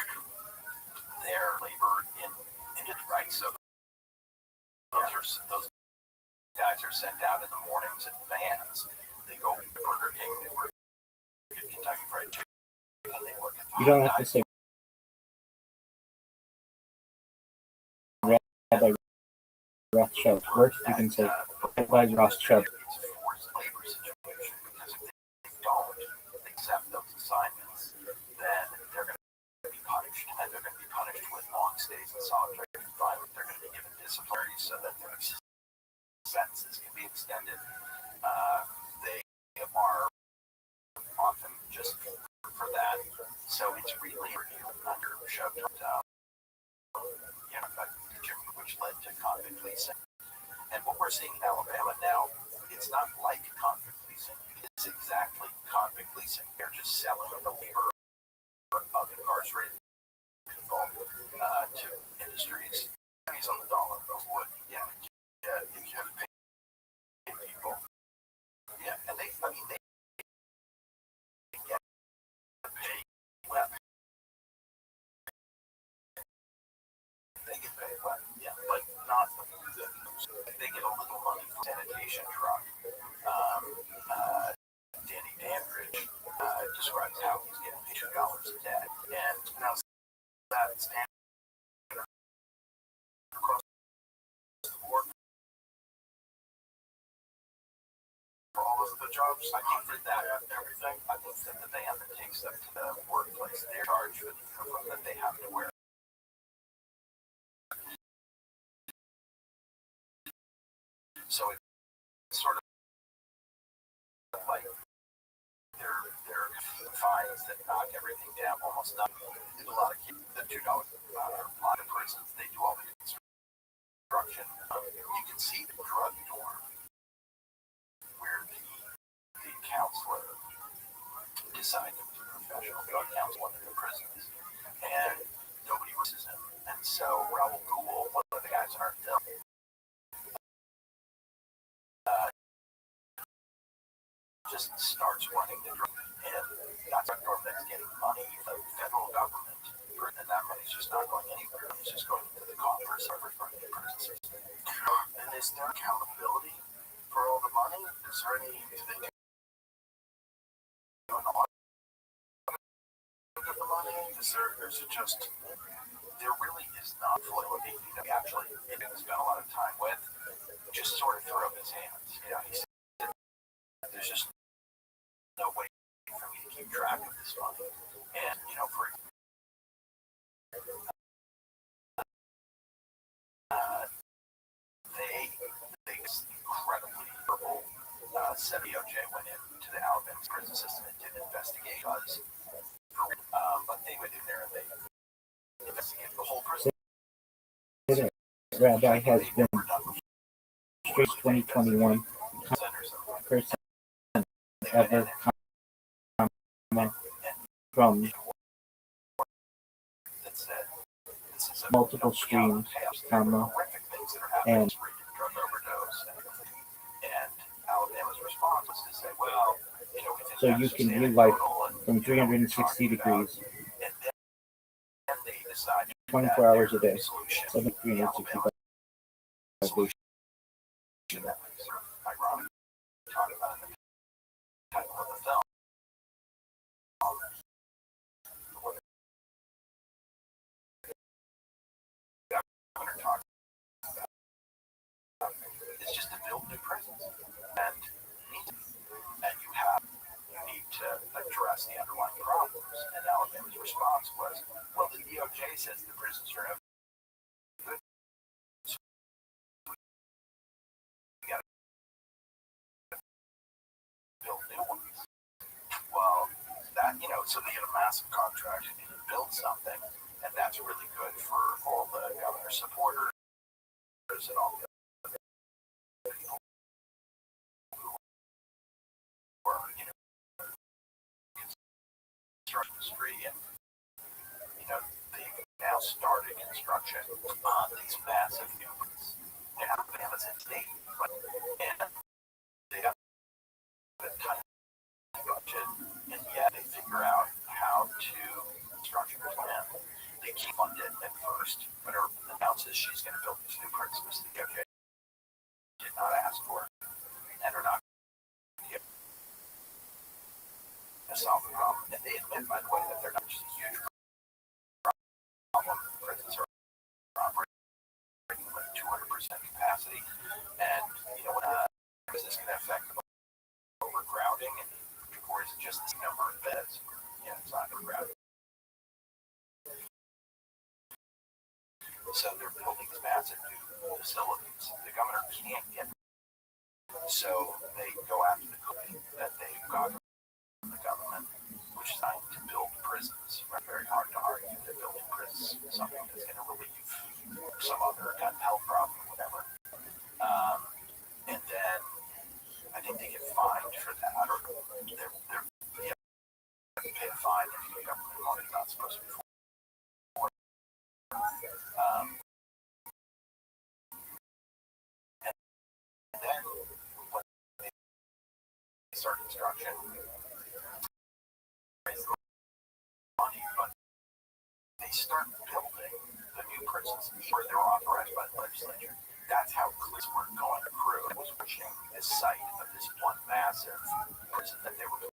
their labor in it, right? So those guys are sent out in the mornings in vans. They go to Burger King, they work at Kentucky Fried Chicken, they work at You don't have to say Rabbi Rothschild. Worse, you can say Rabbi Rothschild. It's a forced labor situation because if they don't accept those assignments, then they're going to be punished, and they're going to be punished with long stays in solitary confinement. They're going to be given disciplinary so that their sentences can be extended. They are often just for that. So it's really under shoved which led to convict leasing. And what we're seeing in Alabama now, it's not like convict leasing. It's exactly convict leasing. They're just selling the labor of incarcerated people to industries. pennies on the dollar of what Yeah, if you have to pay people. yeah, and they get paid well. They get paid well, yeah, but not they get a little money for sanitation truck. Danny Dandridge describes how he's getting $2 a day, and Now that's across the board for all of the jobs. I think for that, everything. I think that the van that takes them to the workplace, they're charged for the uniform that they have to wear. So it's sort of like they're fines that knock everything down, almost nothing. A lot of kids, the $2 a lot of prisons, they do all the construction. You can see the drug dorm where the counselor decided to be a professional drug counselor in the prisons, and nobody versus him. And so Raul Cool, one of the guys in our film, just starts running the drug, and that's a drug that's getting money from the federal government, and that money's just not going anywhere. It's just going into the coffers of the prison system. And is there accountability for all the money? Is there any? Do they do an audit of the money? Is it just? There really is not fluidity. Actually, it has spent a lot of time with, just sort of threw up his hands. He said, there's just no way for me to keep track of this money. And, for they incredibly purple OJ went into the Alabama prison system and did an investigation. But they went in there and they investigated the whole prison. Rabbi has been straight 2021 person ever comment from multiple streams, and so you can view life from 360 degrees, 24 hours a day, 365 days. to address the underlying problems. And Alabama's response was, well, the DOJ says the prisons are no good, so we got to build new ones. Well, that, so they get a massive contract to build something, and that's really good for all the governor's supporters and all the other people who were, construction industry, and they've now started construction on these massive new ones. And Alabama's a state, and they have a tiny budget, and yet they figure out how to structure their plan. They can't fund it at first, but her announces she's going to build these new prisons. The DOJ did not ask for it, and are not going to solve the problem. And they admit, by the way, that they're not just a huge problem. Prisons are operating with 200% capacity, and is this going to affect overcrowding, or is it just the number of beds? It's not overcrowding. So they're building these massive new facilities. The governor can't get them. So they go after the company that they got from the government, which is trying to build prisons. Very hard to argue that building prisons is something that's going to relieve some other kind of health problem or whatever. And then I think they get fined for that. Or they pay a fine if the government money is not supposed to be for. And then when they start construction, raise the money, but they start building the new prisons where they're authorized by the legislature. That's how police were going to crew. It was pushing this site of this one massive prison that they were building,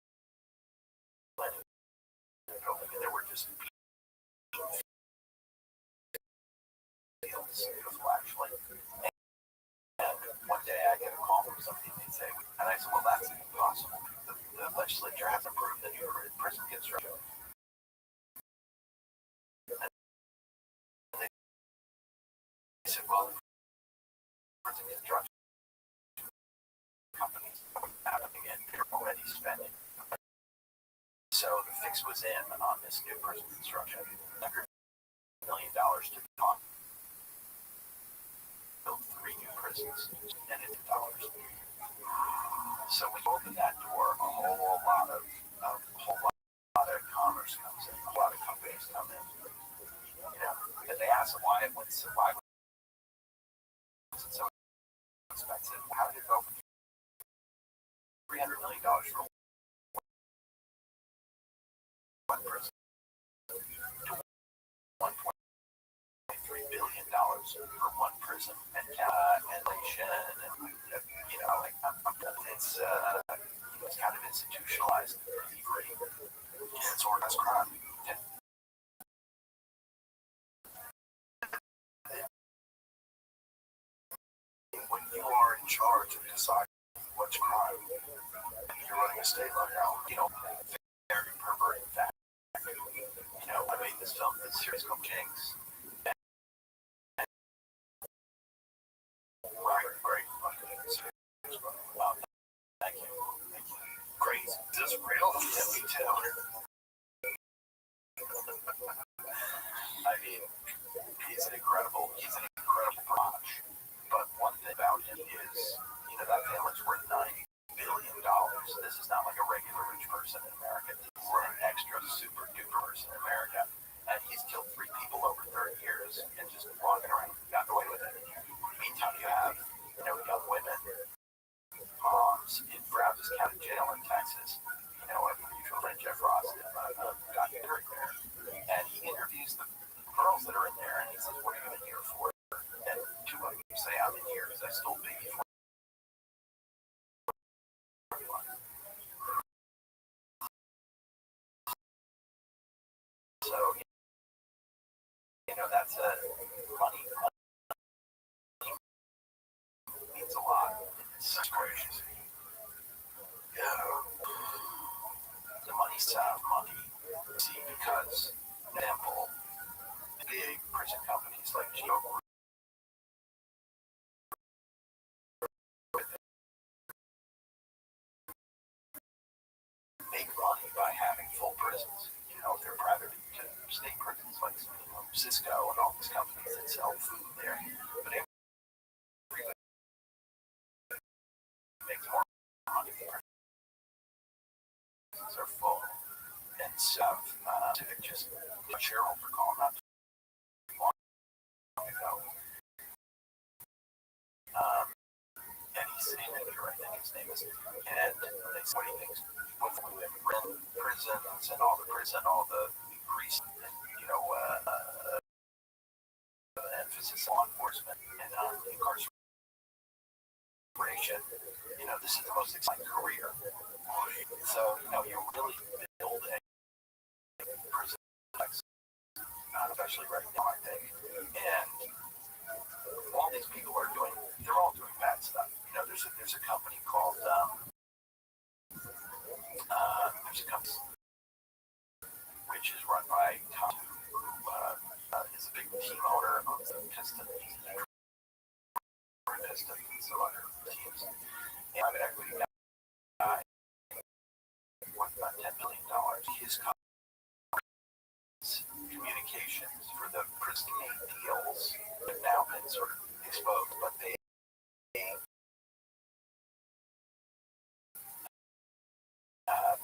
and there were just fields, beautiful actually. And one day I get a call from somebody and they say, and I said, well, that's impossible. The legislature hasn't approved the new prison construction. And they said, well, prison construction companies happening and they're already spending. So the fix was in on this new prison construction, $100 million to talk. Build 3 new prisons, and it's dollars. So we open that door, a whole lot of commerce comes in, a lot of companies come in. And they ask them why was it so expensive? How did it go from $300 million for one prison to $1.3 billion for one prison, and inflation, and it's kind of institutionalized thievery. It's organized crime. When you are in charge of deciding what's crime, and you're running a state like now, very perverted fact. I made this film, this series called Kings. Great. Wow, thank you. Great. Is this real? Yeah, me too. I mean, he's an incredible proj. But one thing about him is, that family's worth $90 billion. This is not like a regular rich person in America. This is an extra super duper person in America. And he's killed 3 people over 30 years and just walking around, got away with it. Meantime, you have, young women, moms in Brazos County Jail in Texas. Our mutual friend Jeff Ross did a documentary there. And he interviews the girls that are in there, and he says, what are you in here for? And 2 of them say, I'm in here because I stole baby formula. So, that's money means a lot. It's gracious. Yeah. prisons. They're private state prisons like Cisco and all these companies that sell food there. But everybody makes more money. Prisons are full. And so, just a shareholder call not too long ago. And he's sitting in here, I think his name is, and they say, what do you think? What we have prisons and all the increase, emphasis on law enforcement and incarceration. This is the most exciting career. So, you really build a prison, especially right now, I think. And all these people are they're all doing bad stuff. There's a company called, there's a company which is run by Tom, who is a big team owner of the Pistons, and some other teams. And private equity guy, worth about $10 million. His communications for the pristine deals have now been sort of exposed, but they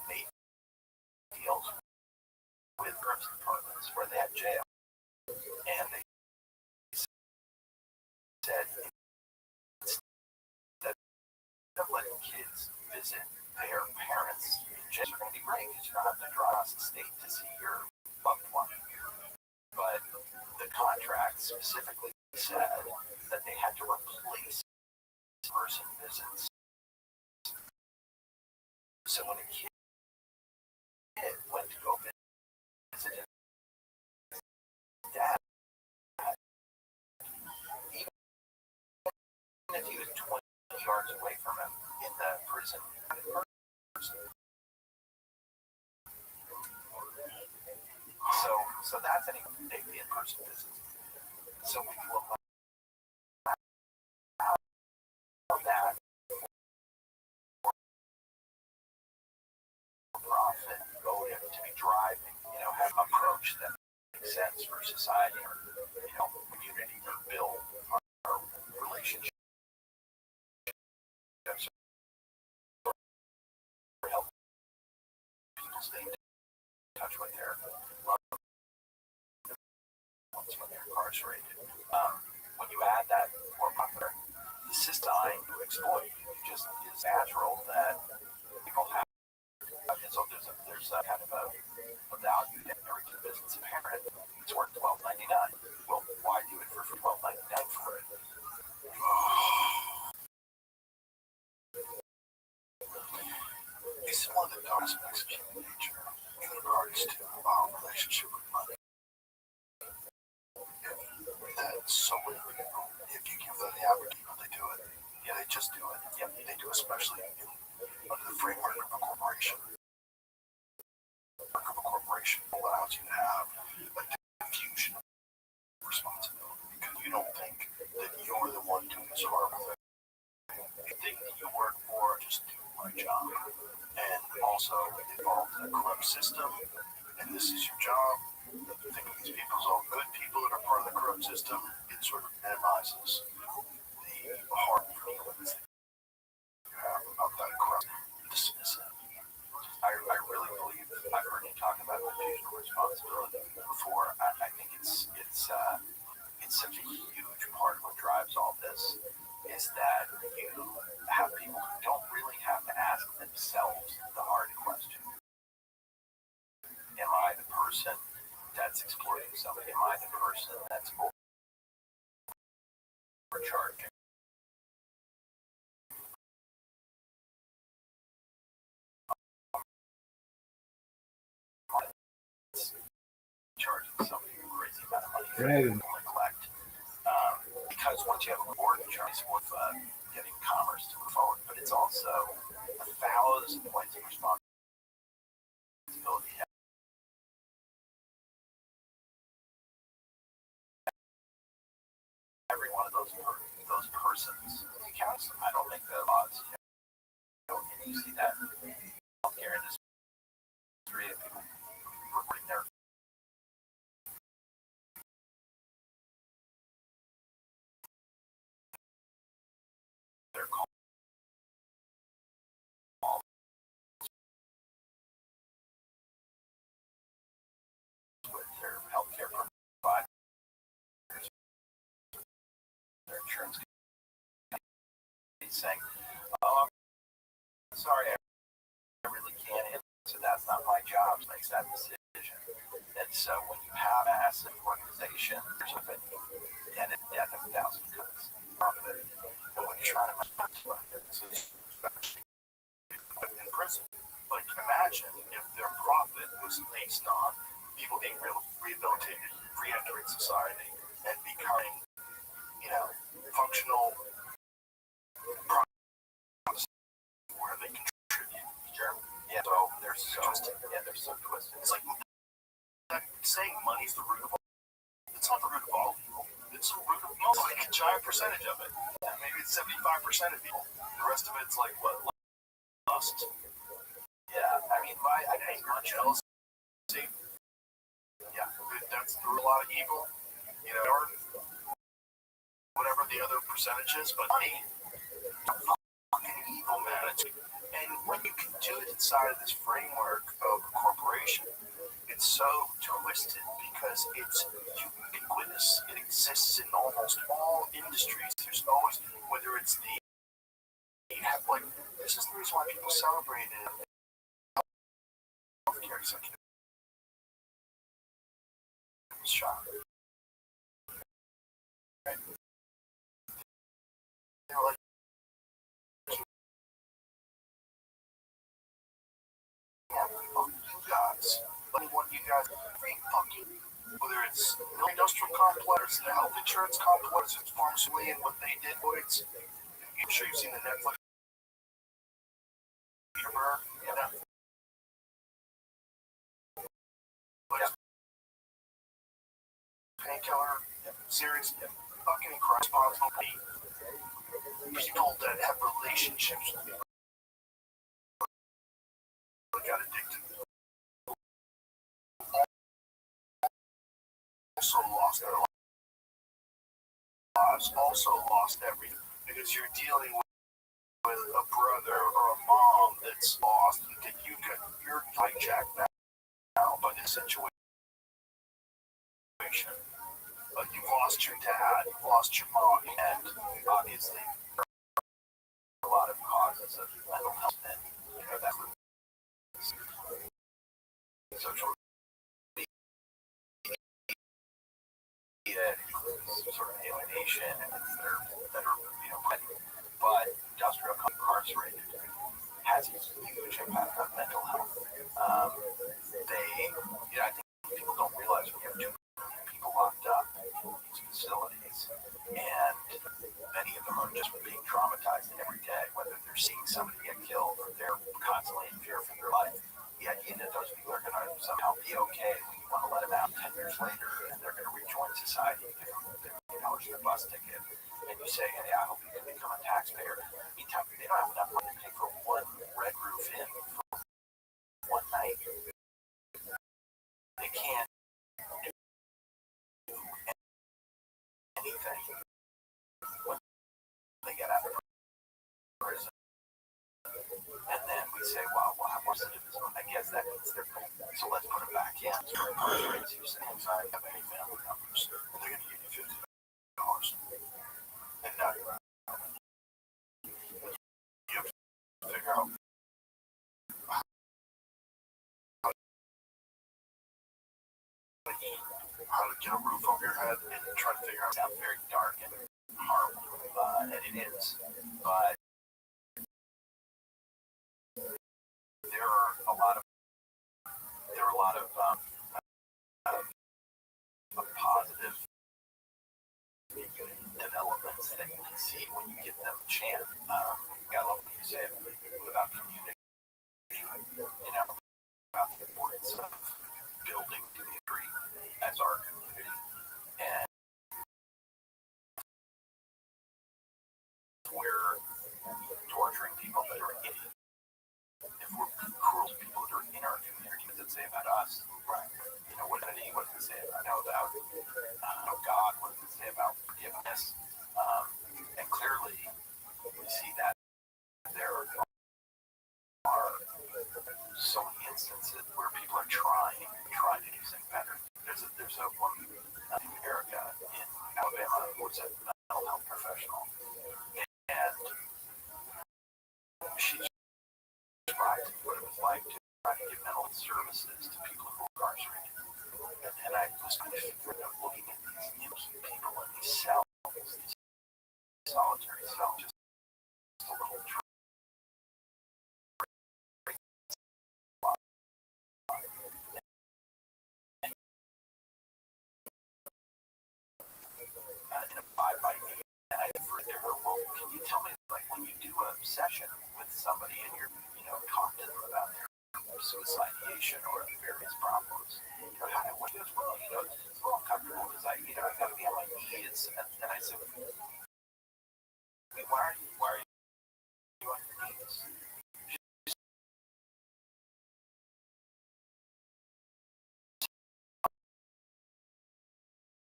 made deals with groups departments where they had jail, and they said that of letting kids visit their parents in jail are going to be great because you don't have to drive across the state to see your loved one. But the contract specifically said that they had to replace person visits. So when a kid went to go visit his dad, even if he was 20 yards away from him in the prison, so that's any in-person visits. So when you allow that profit motive to be driving, have an approach that makes sense for society or community or build our relationships or help people stay in touch with their loved ones when they're incarcerated. When you add that more popular, the system to exploit just is natural that people have. So there's a kind of a value in every business parent. It's worth $12.99. Well, why do it for $12.99 for it? This is one of the aspects of human nature in regards to our relationship with money. That so many people, if you give them the opportunity, they do it. Yeah, they just do it. Yeah, they do, especially under the framework of a corporation. A corporation allows you to have a diffusion of responsibility because you don't think that you're the one doing this horrible thing. You think that you work for, just do my job. And also, it involves a corrupt system, and this is your job. You think of these people as all good people that are part of the corrupt system, it sort of minimizes the hard feelings that you have about that corrupt dismissive. I really believe that I've heard you talk about diffusion of responsibility before. I think it's such a huge part of what drives all this is that you have people who don't really have to ask themselves the hard question. Am I the person that's exploiting somebody? Am I the person that's overcharging? Charging somebody a crazy amount of money for neglect. Because once you have a board, it's worth getting commerce to move forward, but it's also 1,000 points of responsibility. Every one of those persons counts. I don't think the odds. You see that in the healthcare industry, people he's saying, "Oh, I'm sorry, I really can't answer. That's not my job to make that decision." And so when you have a massive organization, there's a and a death of 1,000 cuts from it. And when you're trying to in prison. Like, imagine if their profit was based on people being rehabilitated, re-entering society, and becoming, functional products where they contribute. yeah, so they're so twisted. It's like saying money's the root of all. It's not the root of all evil. It's the root of like a giant percentage of it. Maybe it's 75% of people. The rest of it's like what? Lust. Yeah, I mean, Anger, jealousy. Yeah, that's the root of a lot of evil. Or whatever the other percentage is, but money, fucking evil, man. And when you can do it inside of this framework of a corporation, it's so twisted because it's ubiquitous. It exists in almost all industries. There's always, whether it's like, this is the reason why people celebrate it. Healthcare executive shop. Right? They're like, you guys, anyone you guys, every fucking, whether it's the industrial complex, the health insurance complex, it's pharmacy and what they did, I'm sure you've seen the Netflix painkiller series, fucking responsibility. People that have relationships with people that got addicted also lost their lives, also lost everything because you're dealing with a brother or a mom that's lost that you're hijacked now by this situation. You've lost your dad, you've lost your mom, and obviously a lot of causes of mental health, and that social media includes sort of alienation and things that are but industrial incarcerated has a huge impact on mental health. I think people don't realize when you have 2 million people locked up in these facilities, and many of them are just being traumatized every day, whether they're seeing somebody get killed or they're constantly in fear for their life. The idea that those people are going to somehow be okay when you want to let them out 10 years later and they're going to rejoin society, give them $50 a bus ticket, and you say, hey, I hope you can become a taxpayer. Meantime, they don't have enough money to pay for one Red Roof Inn for one night. They can't do anything when they get out of prison. And then we say, well, what's the difference? I guess that means they're paying. So let's put them back in. So incarcerates you say, I have any family members, and they're going to give you $50. And now you have to figure out how to get a roof over your head and try to figure out. It sounds very dark and horrible, and it is. But there are a lot of positive developments that you can see when you give them a chance. I love what you said about community. About the importance of building community as our community, and we're torturing people that are idiots. If we're cruel to people that are in our community, what does it say about us? Right. What does it say about God? What does it say about forgiveness? And clearly, we see that there are so many instances where people are trying to do things better. There's a woman in America, in Alabama, who was a mental health professional, and trying to give mental health services to people who are incarcerated. And I was kind of looking at these people in these cells, these solitary cells, just a little in a 5 by 8. And I heard there were, well, can you tell me, like, when you do a session with somebody and you're, talk to them about their suicide ideation or various problems, how do you as well, it's a little uncomfortable because I've got to be on my knees. And I said, why are you on your knees?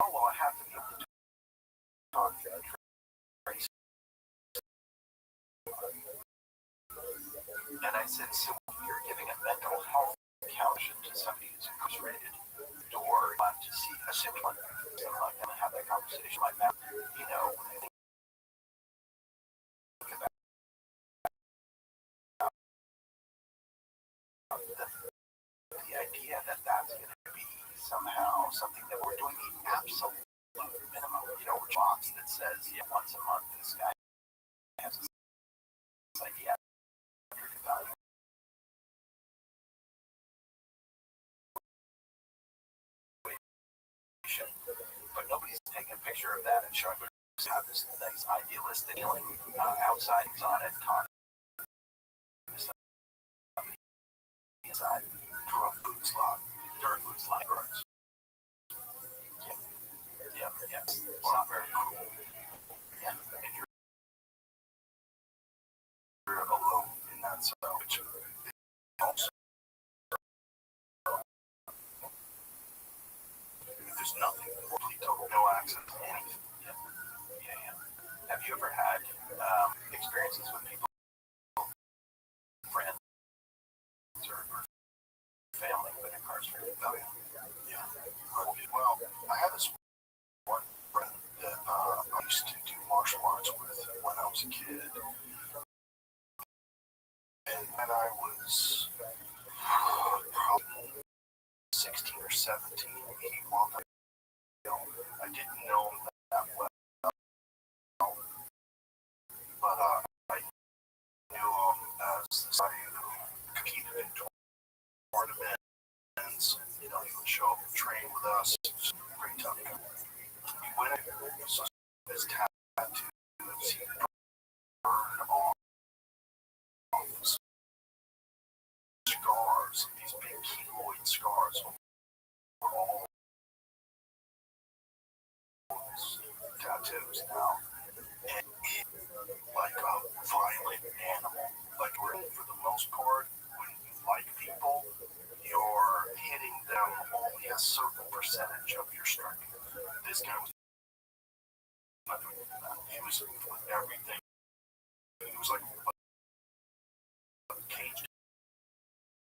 Oh, well, I have to be able to talk to Tracy. And I said, so you're giving a mental health couch to somebody who's incarcerated, or to see a similar, I'm going to have that conversation like that, when I think about the idea that that's going to be somehow something that we're doing the absolute minimum, which box that says, once a month this guy has a psychiatric evaluation. But nobody's taking a picture of that and showing have this nice idealistic feeling outside on it, talking inside through a food slot during food slot burns. Yeah. It's not very cool. Yeah. And you're alone in that cell, which also there's nothing, total no access to anything. Yeah. Have you ever had experiences with people, friends, or family with incarcerated? Oh, yeah. Well, I had this one friend that I used to do martial arts with when I was a kid. And when I was probably 16 or 17, he walked up. I didn't know him that well, but I knew him as somebody who competed in tournaments. He would show up and train with us. He was a pretty tough guy. He went in, so his tattoos, he burned all his scars, these big keloid scars were all his tattoos now. And he, like a violent animal, like for the most part, when you like people, you're hitting them only a certain percentage of your strength. This guy was not doing that. He was with everything. He was like a caged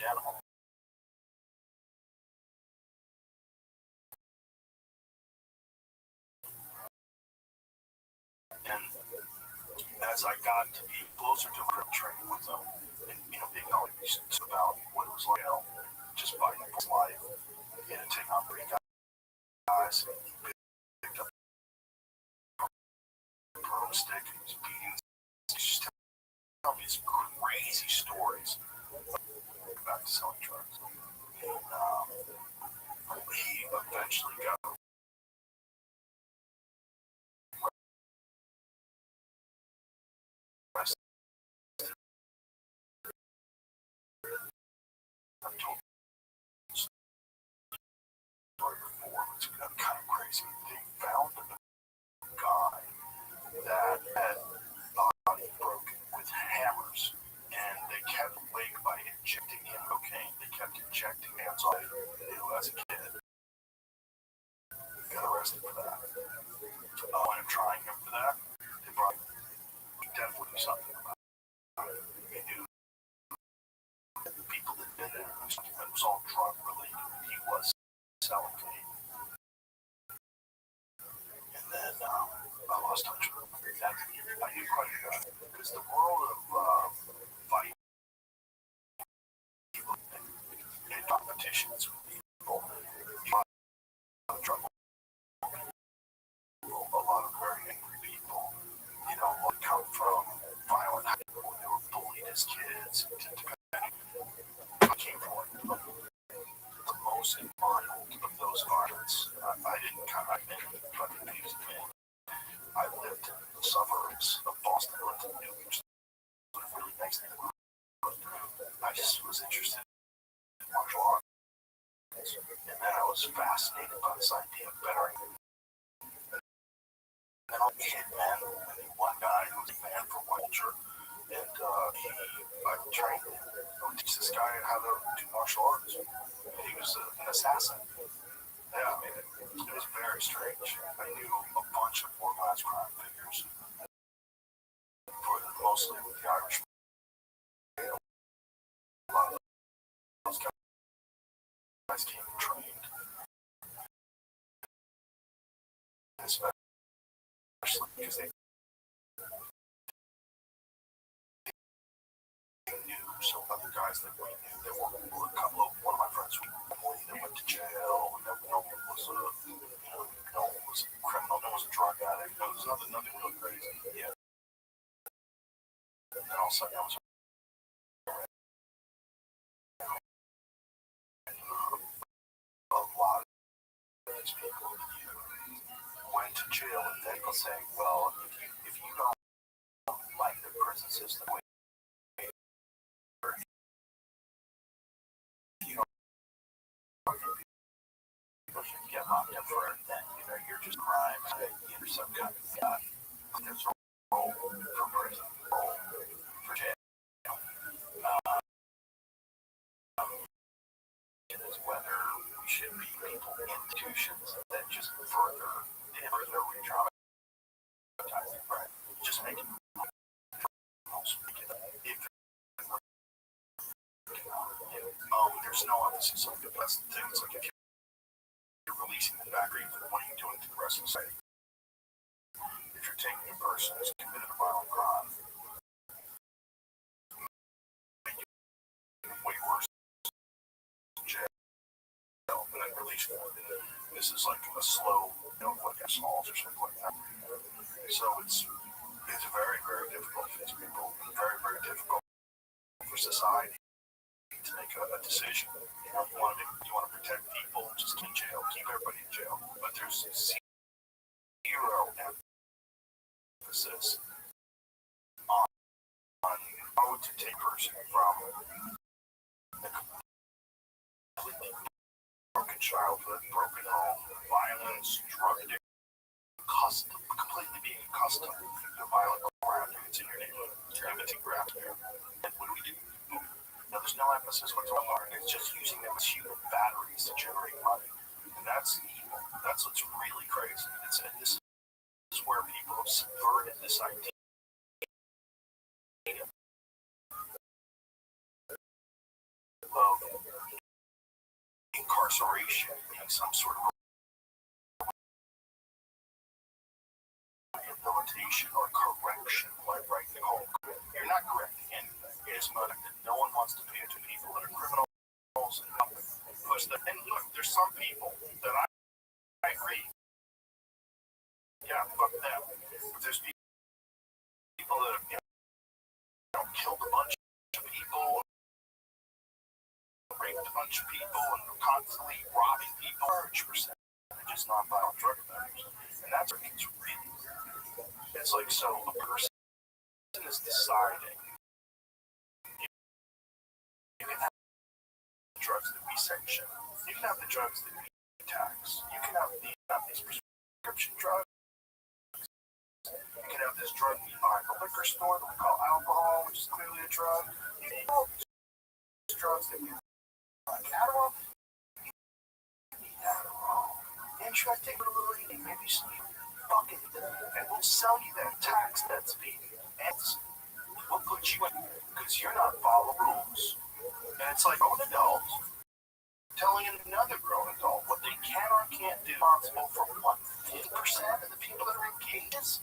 animal. And as I got to be closer to him, training with him, and being all these about what it was like, just fighting his life, he had to take on 3 guys. He picked up a broomstick and he was beating. He's just telling me these crazy stories about selling drugs. And he eventually got arrested. I've told the story before. It's kind of crazy. They found a guy that had body broken with hammers, and they kept awake by injecting him cocaine. They kept injecting hands off him as a kid. Got arrested for that. And trying him for that, they probably definitely do something about it. They knew the people that did it. It was all drug related. He was selling cocaine. And then I lost touch with him. I knew quite a bit because the world of fighting people conversations with people. You have a lot of trouble. A lot of very angry people, like come from violent people when they were bullied as kids. I came from the most mild of those violence. I didn't come out in fucking abused men. I lived in the suburbs of Boston. I lived in New York, really next to the ground. I just was interested in martial arts. And then I was fascinated by this idea of bettering. And I hit men, and one guy who was a fan for culture, and I trained him. I would teach this guy how to do martial arts. And he was an assassin. Yeah, I mean, it was very strange. I knew a bunch of organized crime figures, mostly with the Irish. A lot of those guys came and trained, especially because they knew some other guys that we knew that were a couple of one of my friends that went to jail, and that no one was a criminal, no one was a drug addict, there was nothing really crazy. Yeah. And then all of a sudden I was a lot of these people went to jail, and then they'll say, well, if you don't like the prison system, you don't people should get locked up for it, then you're just crime, you're some kind of guy. There's a role for prison, role for jail. It is whether we should be people institutions that just further re-traumatizing, right? Just make it there's no emphasis on the best thing. It's like if you're releasing the back, what are you doing to the rest of society? If you're taking a person who's committed a violent crime, way worse than jail, and then release them. This is like a slow, like assault or something like that. So it's very, very difficult for these people. Very, very difficult for society to make a decision. You want to protect people, just keep jail, keep everybody in jail. But there's zero emphasis on how to take a person from a completely broken childhood, broken home, violence, drug addiction, completely being accustomed to violent crime in your neighborhood. You're empty crap there. And what do? No, there's no emphasis whatsoever. It's just using them as human batteries to generate money. And that's evil. That's what's really crazy. This is where people have subverted this idea of incarceration being some sort of rehabilitation or correction, like right home. You're not correcting anything. It's not that no one wants to pay to people that are criminals and push them. And look, there's some people that I agree. Yeah, fuck them. But there's people that have killed a bunch of people, raped a bunch of people, and constantly robbing people. Large percentages non-violent drug offenders, and that's what it's really. It's like, so a person is deciding. You can have the drugs that we sanction. You can have the drugs that we tax. You can have these prescription drugs. You can have this drug we buy in the liquor store that we call alcohol, which is clearly a drug. You can have these drugs that we like Adderall. You need Adderall. And should I take a little eating? Maybe some fucking, and we'll sell you that tax that's being, and we'll put you in, because you're not following rules. And it's like an adult telling another grown adult what they can or can't do, responsible for what, 50% of the people that are engaged?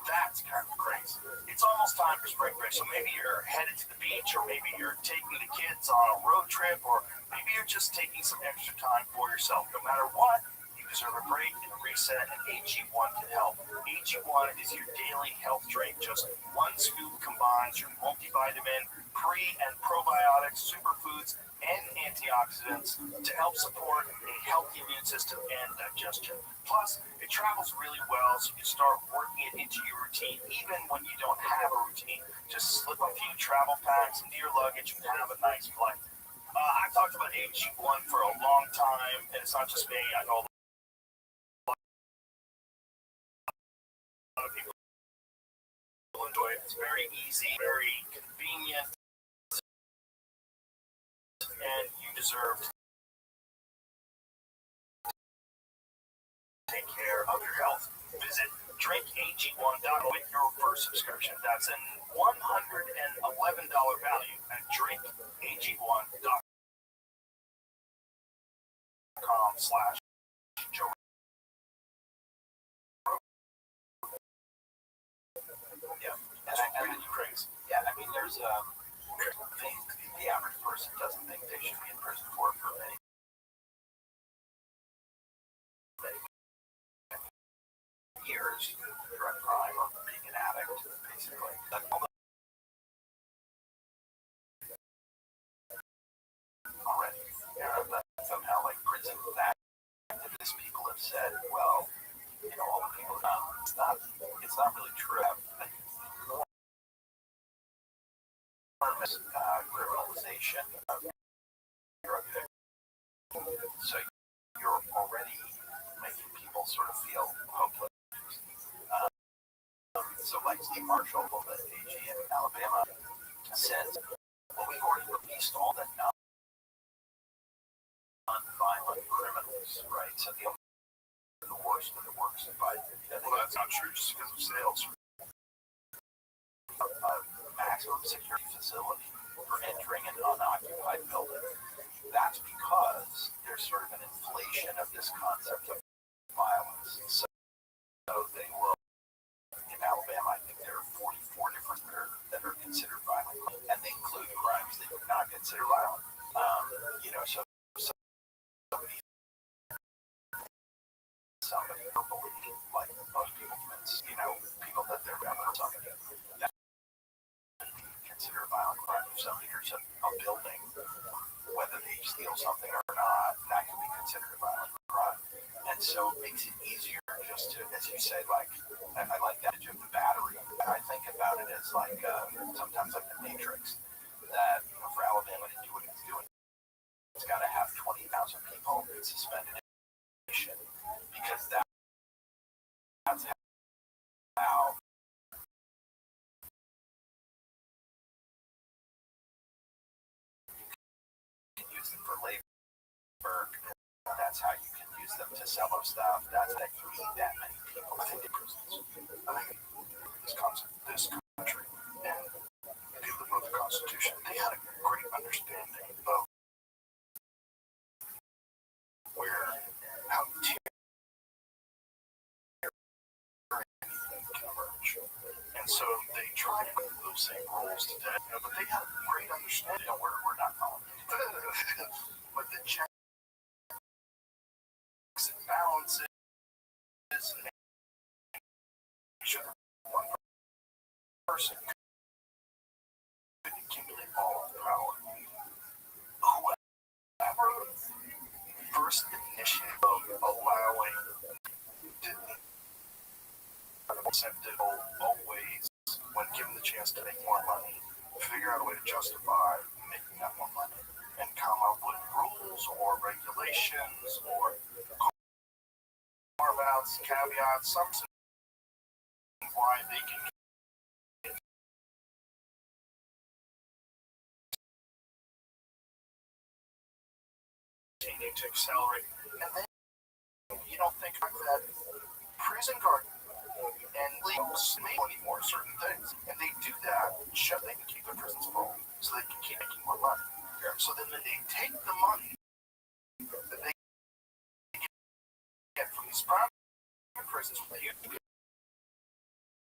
That's kind of crazy. It's almost time for spring break, so maybe you're headed to the beach, or maybe you're taking the kids on a road trip, or maybe you're just taking some extra time for yourself. No matter what, you deserve a break and a reset, and AG1 can help. AG1 is your daily health drink. Just one scoop combines your multivitamin, pre- and probiotics, superfoods, and antioxidants to help support a healthy immune system and digestion. Plus, it travels really well, so you can start working it into your routine even when you don't have a routine. Just slip a few travel packs into your luggage and have a nice flight. I've talked about AG1 for a long time, and it's not just me. I know a lot of people enjoy it. It's very easy, very convenient, and you deserve to take care of your health. Visit drinkag1.com with your first subscription. That's an $111 value at drinkag1.com/Joe. Yeah, that's really crazy. Yeah, I mean, there's thing the average person doesn't think they should be in prison for many years, drug crime or being an addict, basically. Already, that somehow like prison that activists people have said, well, all the people it's not really true. Criminalization of drug addiction. So you're already making people sort of feel hopeless. So like Steve Marshall, the AG in Alabama, says, well, we've already released all the non-violent criminals, right? So the worst of the worst. But Well, that's not true just because of sales. a maximum security facility for entering an unoccupied building. That's because there's sort of an inflation of this concept of violence. So they will, in Alabama, I think there are 44 different that are considered violent, and they include crimes they would not consider violent. So somebody verbally, like most people commits, people that they're ever something that consider a violent crime. If somebody enters a building, whether they steal something or not, that can be considered a violent crime. And so it makes it easier just to, as you say, like, I like that of the battery. I think about it as like, sometimes like the Matrix, that, for Alabama to do what it's doing, it's got to have 20,000 people suspended in nation, because that's how you can use them for labor. That's how you can use them to sell up stuff. That's that you need that many people. I think this country and people that wrote the Constitution, they had a great understanding of how tyranny can emerge. And so they try to put those same rules today, but they had a great understanding. We're not following it. But the checks and balances and make sure that one person could accumulate all of the power. Whoever first initiative of allowing incentive always, when given the chance to make more money, figure out a way to justify making that more money and come up with rules or regulations or carve-outs, caveats, something why they can continue to accelerate. And then you don't think about that prison guard and legals may anymore certain things. And they do that so they can keep their prisons full, so they can keep making more money. So then when they take the money that they get from these private prisons, with the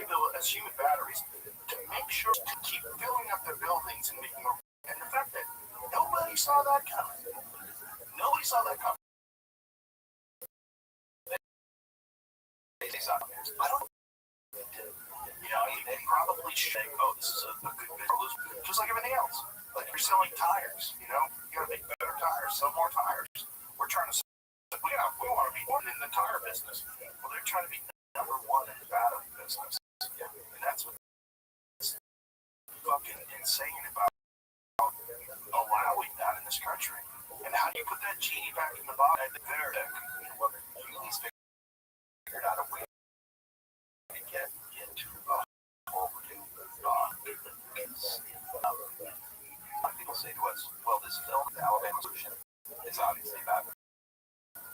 ability as human batteries to make sure to keep filling up their buildings and making more. And the fact that nobody saw that coming. Nobody saw that coming. They saw it. I don't. They probably should think, oh, this is a good business, just like everything else. Like you're selling tires, you gotta make better tires, sell more tires. We're trying to, we want to be one in the tire business. Well, they're trying to be number one in the battery business. Yeah. And that's what's fucking insane about allowing that in this country. And how do you put that genie back in the bottle? There, you at least figured out a way to get into overdue bond. A lot of people say to us, well, this film, The Alabama Solution, is obviously about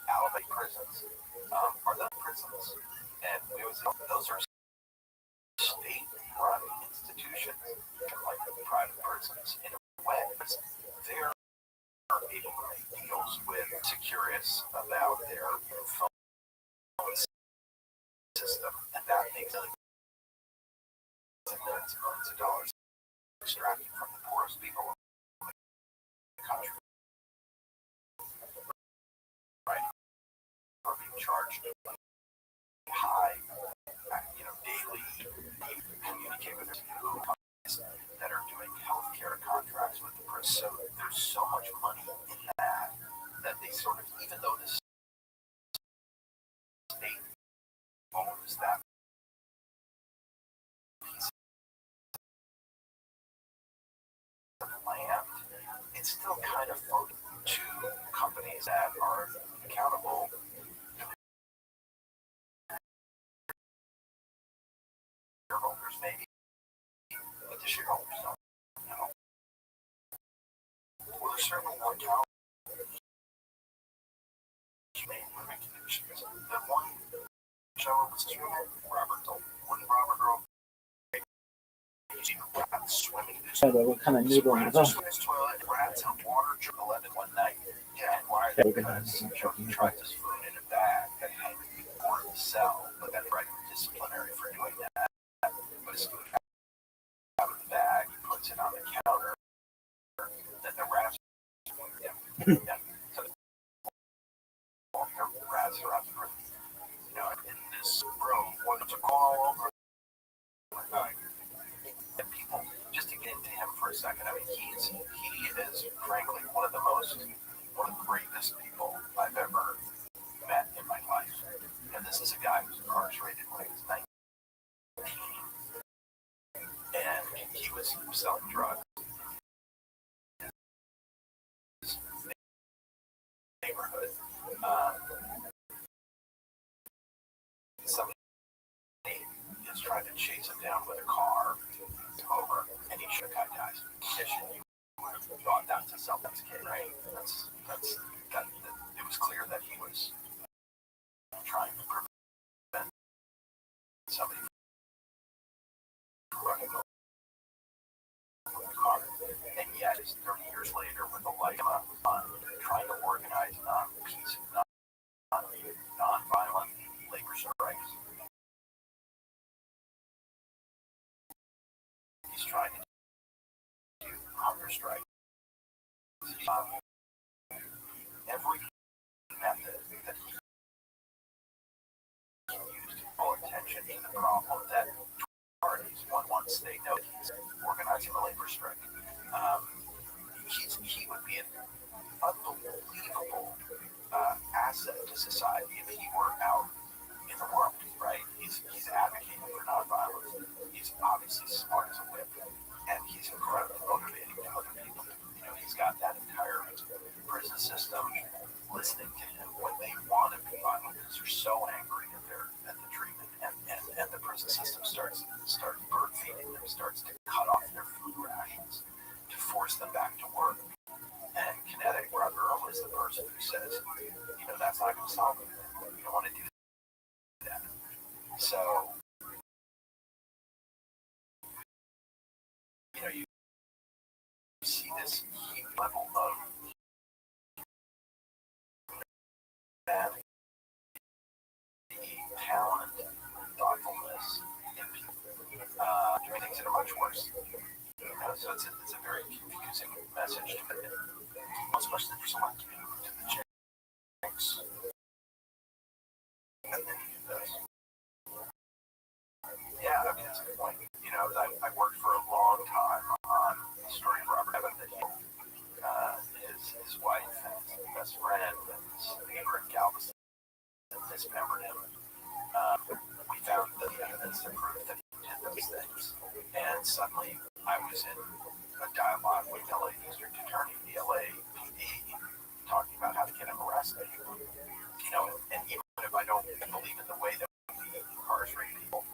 Alabama prisons. Are those prisons? And we always say, those are state-run institutions, like private prisons, in a way. They're able to make deals with Securious about their phone system, and that makes millions and millions of dollars extracted from the poorest people in the country, right? Are being charged high, daily. You communicate with companies that are doing healthcare contracts with the prison. So there's so much money in that they sort of, even though the state owns that piece of land, it's still kind of floating to companies that are accountable to shareholders, maybe, but the shareholders don't know. Well, there's certainly more accountable living conditions. The one show was Robert, wouldn't Robert Earl swimming in his what kind of noodle is that? toilet, rats and water 11 one night. Yeah, and why? Because he tried this food in a bag that had to be poured to sell, but that's right, disciplinary for doing that. But his food out of the bag, he puts it on the counter, then the rats yeah. So the rats are out the in this room, one of them all over and people, just to get into him for a second, I mean, he is frankly one of the greatest people I've ever met in my life. And this is a guy who's incarcerated when he was 19. And he was selling drugs in his neighborhood. Somebody is trying to chase him down with a car over, and he should have dies. You would have thought that's a self-kid, right? It was clear that he was trying to prevent somebody from running over the car. And yet, 30 years later, with the light on trying to organize non-violent labor strikes, he's trying to do hunger strikes. Every method that he used to call attention to the problem that parties, once they know that he's organizing a labor strike, he would be an unbelievable asset to society if he were out in the world, right? He's advocating for nonviolence. He's obviously smart as a whip, and he's incredibly motivating to other people. He's got that entire prison system listening to him when they want to be violent because they're so angry at the treatment, and the prison system starts bird feeding them, starts to cut off their food rations to force them back to work. And Kinetic Brother Earl is the person who says, that's not going to solve it. We don't want to do that. So, you see this heat level of that, the talent, thoughtfulness in people. doing things that are much worse. So it's a very confusing message to put in. Especially for someone to the chicks. And then you do this. Yeah, I mean, that's a good point. I worked for a long time on the story of Robert Evan, that his wife and his best friend and his neighbor in Galveston dismembered him. We found the evidence that proved that he did those things. And suddenly I was in a dialogue with LA District Attorney, the LA PD, talking about how to get him arrested. And even if I don't believe in the way that we incarcerate people,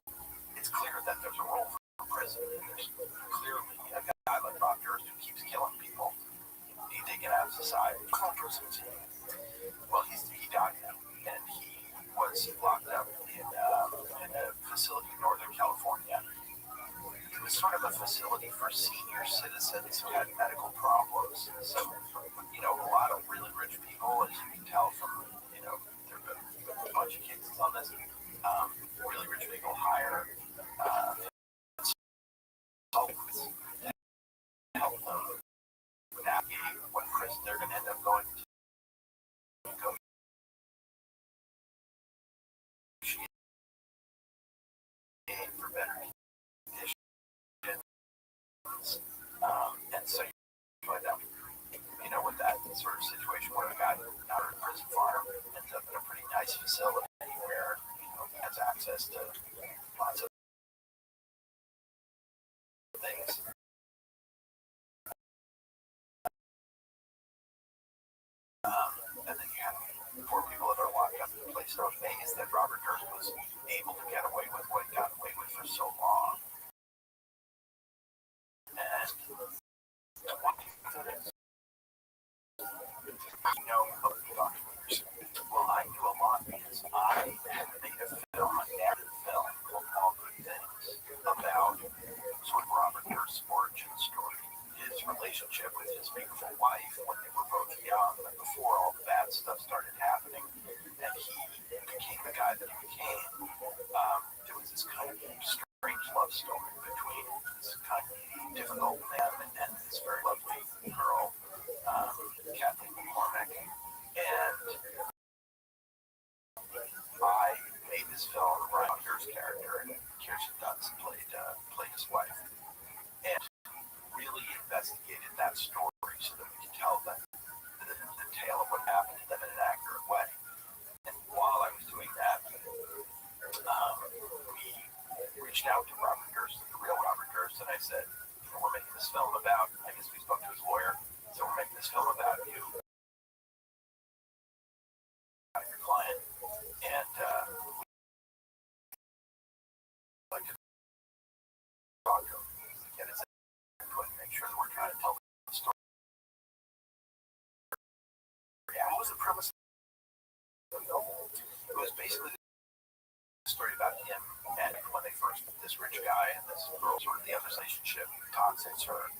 it's clear that there's a role for prison. And there's clearly a guy like Bob Durst who keeps killing people. Need to get out of society. Well, he died now, and he was locked up in a facility in Northern California. It was sort of a facility for senior citizens who had medical problems. So, a lot of really rich people, as you can tell from, there have been a bunch of cases on this, really rich people hire consultants to help them navigate what prison they're going to end up going to. For better conditions. And so you find out, with that sort of situation where a guy out of a prison farm ends up in a pretty nice facility where, he has access to lots of things. And then you have poor people that are locked up in a place. So amazed that Robert Durst was able to get away with what he got away with for so long. And well, I knew a lot because I had made a narrative film called All Good Things about sort of Robert Durst's origin story, his relationship with his beautiful wife when they were both young, and before all the bad stuff started happening, and he became the guy that he became. There was this kind of strange love story between this kind of difficult man and this very lovely girl, Kathleen McCormick, and I made this film around Durst's character, and Kirsten Dunst played his wife, and really investigated that story so that we could tell the tale of what happened to them in an accurate way. And while I was doing that, we reached out to Robert Durst, the real Robert Durst, and I said, we're making this film about, I guess we spoke to his lawyer, so we're making this film about you, your client, and like to talk to him, get his input, and make sure that we're trying to tell the story. Yeah, what was the premise of the film? It was basically the story about him and when they first met this rich guy and this girl, sort of the other relationship, toxic her,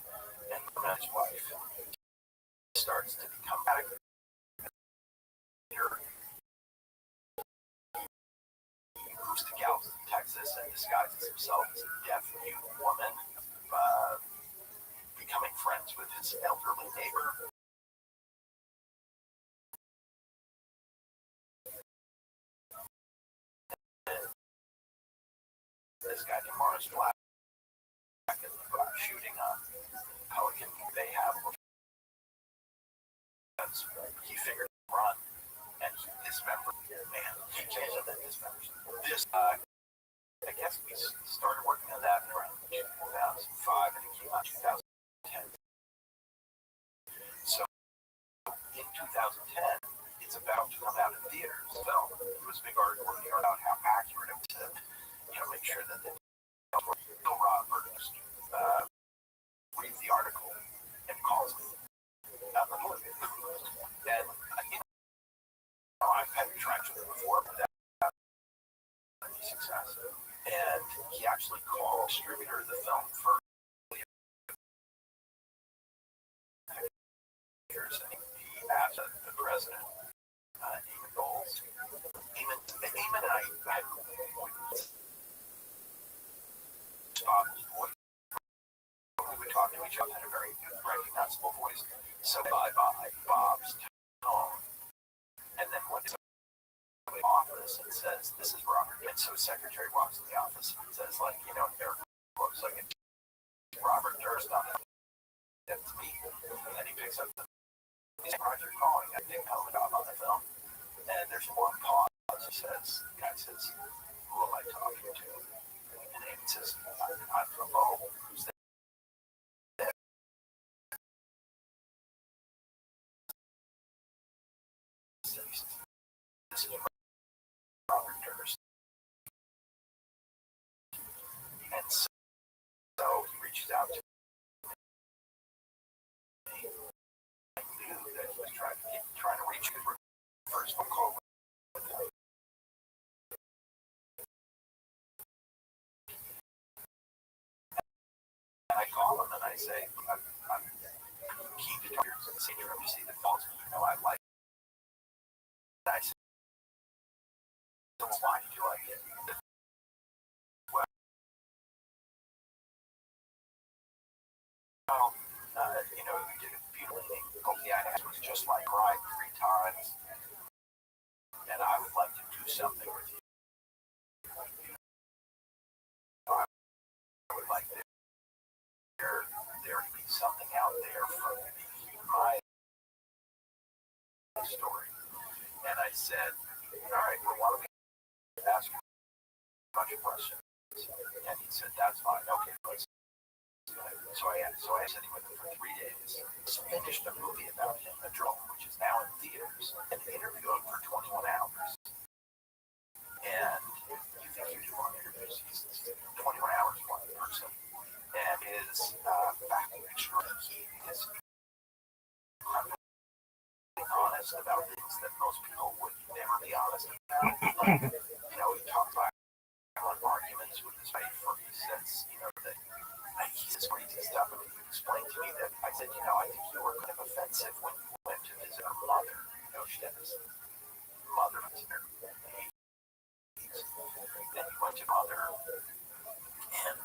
and his wife starts to become active. He moves to Galveston, Texas, and disguises himself as a deaf mute woman, becoming friends with his elderly neighbor. This guy named Morris Black is shooting a Pelican they have because he figured to run, and he dismembered man. He kills him and dismembers him. This, I guess we started working on that around 2005, and it came out 2010. So in 2010, it's about to come out in theaters. So it was a big article about how accurate it was to, make sure that the Bill Roberts reads the article and calls me. And I've had interactions with him before, but that was a success. And he actually called the distributor of the film for years, and he asked the president, Eamon Goals. Eamon and I had Bob was voice. We would talk to each other in a very recognizable voice. So by Bob's tone, and then went to the office and says, "This is Robert." And so secretary walks in the office and says, like, you know, air quotes, like, Robert Durst on it. That's me. And he picks up the Roger calling. I think hell of a job on the film. And there's one pause. He says, the guy says, "Who am I talking to?" And Amy says, "I'm from Bo." Who's that? This is Robert Durst. And so he reaches out to me. I knew that he was trying to reach me. First phone call with him. And I call him and I say, I'm keen to talk to the senior MC that calls me. You know, I like it. And I said, "Well, why did you like it?" Well, you know, you did it beautifully. The act was just like right 3 times. And I would like to do something with you. I would like there to be something out there from my story. And I said, "All right, well, why don't we ask you a bunch of questions?" And he said, "That's fine. Okay, let's." So I sat with him for 3 days. Just finished a movie about him, A Drone, which is now in theaters, and interviewed him for 21 hours. And you think you do long interviews? He's 21 hours one person. And his faculty extraordinary, he is incredibly honest about things that most people would never be honest about. You know, he talked about arguments with his wife, for he says, you know, that he says crazy stuff. And he explained to me that I said, you know, I think you were kind of offensive when you went to visit her mother. You know, she had this mother in her 80s. Then you went to mother, and,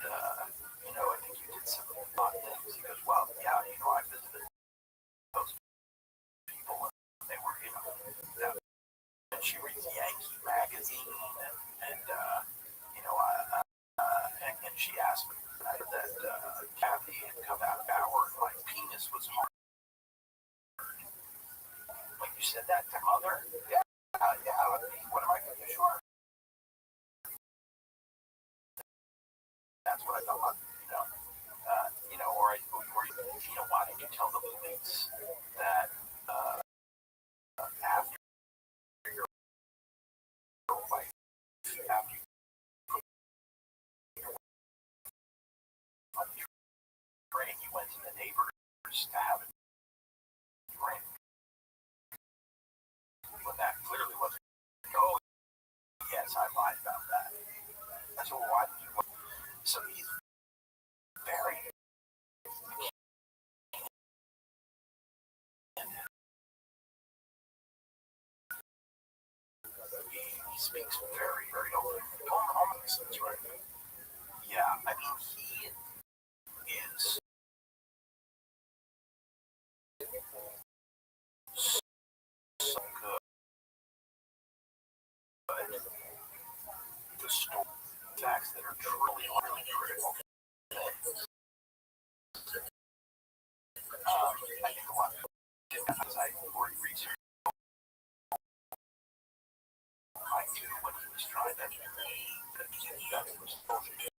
you know, I think you did some odd things. He goes, well, yeah, you know, I visited those people, and they were, you know, and she reads Yankee magazine, and you know, and she asked me that Kathy had come out of our, my penis was hard. Like, you said that to mother? Yeah, what am I going to do? Sure. That's what I thought, you know, or you know, why did you tell the police that after your wife, after you on the train, you went to the neighbors to have a drink? When that clearly wasn't. Oh, yes, I lied about that. That's what. Why did you? So he's very. He speaks very, very openly. All makes sense, right? Yeah, I mean, he is so good. The story, facts that are truly, really critical. I think a lot of people, as I already researched, I knew when he was trying that that was bullshit.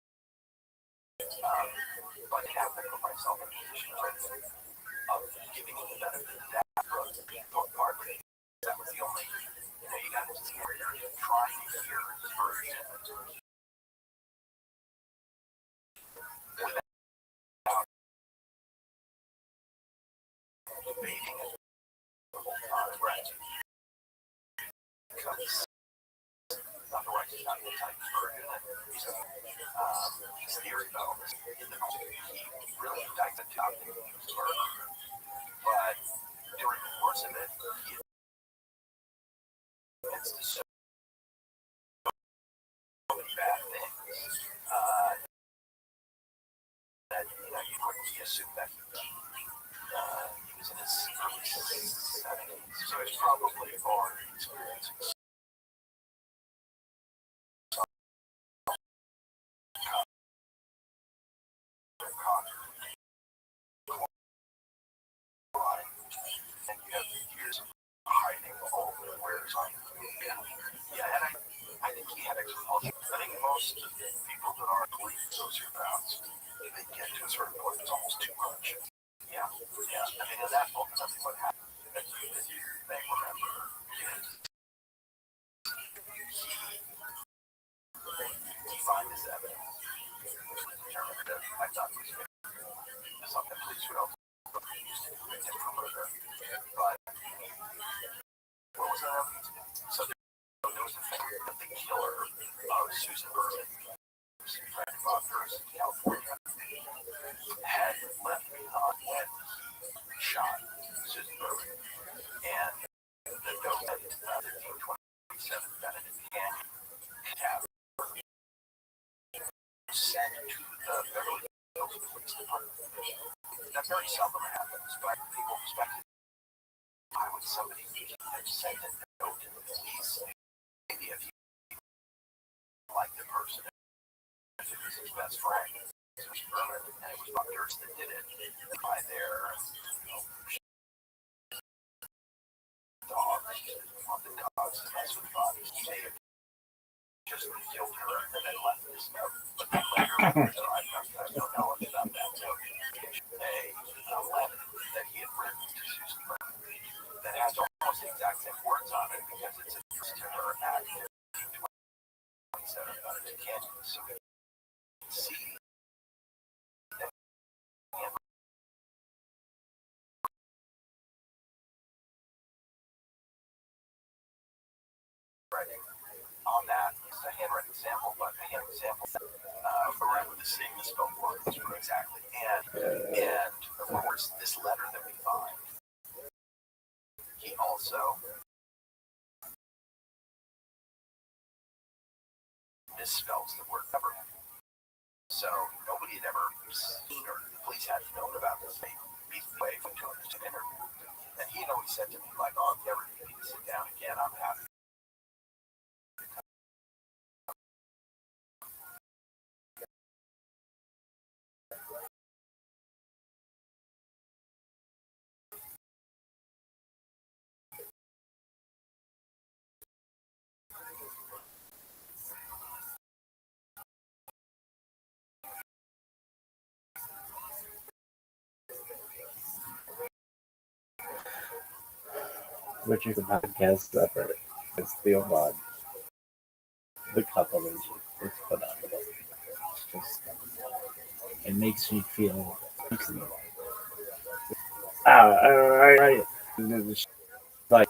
But I have to put myself in a position of giving him the benefit of that part of it. That was the only, you know, you got to see where you're trying to hear his version without debating it the whole time. Right. Because otherwise, he's not the type of version that his theory though, he really indicted the top but during the course of it, he admits to so many bad things. assumed that he was in his early 70s, so he's probably already experiencing and you have years of hiding all the wares on you. Yeah, and I think he had a compulsion. I think most people that are complete sociopaths, they get to a certain point it's almost too much. Yeah. I mean, at that point, something would happen that you may remember is he find this evidence. Determined that I thought was something police would also use to convict him for murder. But what was that? So there was the fact that the killer of Susan Berman, Frank Foster's California, had left behind when he shot Susan Berman. And the note that 1327 Benedict Canyon have sent to the Beverly Hills Police Department. That very seldom happens, but people expect it. Why would somebody send a note to the police? Maybe if you like the person, if it was his best friend, it was Berman, and it was doctors that did it by their dogs, on the dogs and mess with bodies. He may have just killed her and then left this note. But then later, I have no knowledge about that note. A letter that he had written to Susan Berman that has almost the exact same words on it because it's addressed to her at 1327 Benedict Canyon. So you can see that writing on that is a handwritten sample, but a handwritten sample around with the same misspelled words exactly. And of course, this letter that we find, he also misspells the word government. So nobody had ever seen, or the police hadn't known about this way from doing this interview. And he had always said to me, like, oh, if you ever need me to sit down again, I'm happy. Which is a podcast effort. It's the Oman. The couple is it's phenomenal. It's just it makes me feel like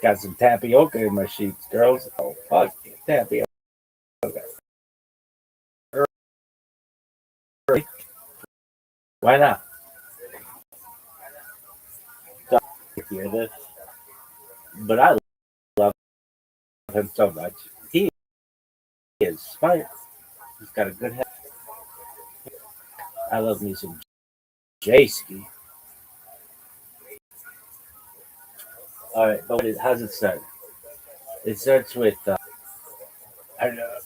got some tapioca in my sheets, girls. Oh fuck tapioca. Why not? Don't hear this. But I love him so much. He is smart. He's got a good head. I love me some J-Ski. Alright, but how's it start? It starts with I don't know.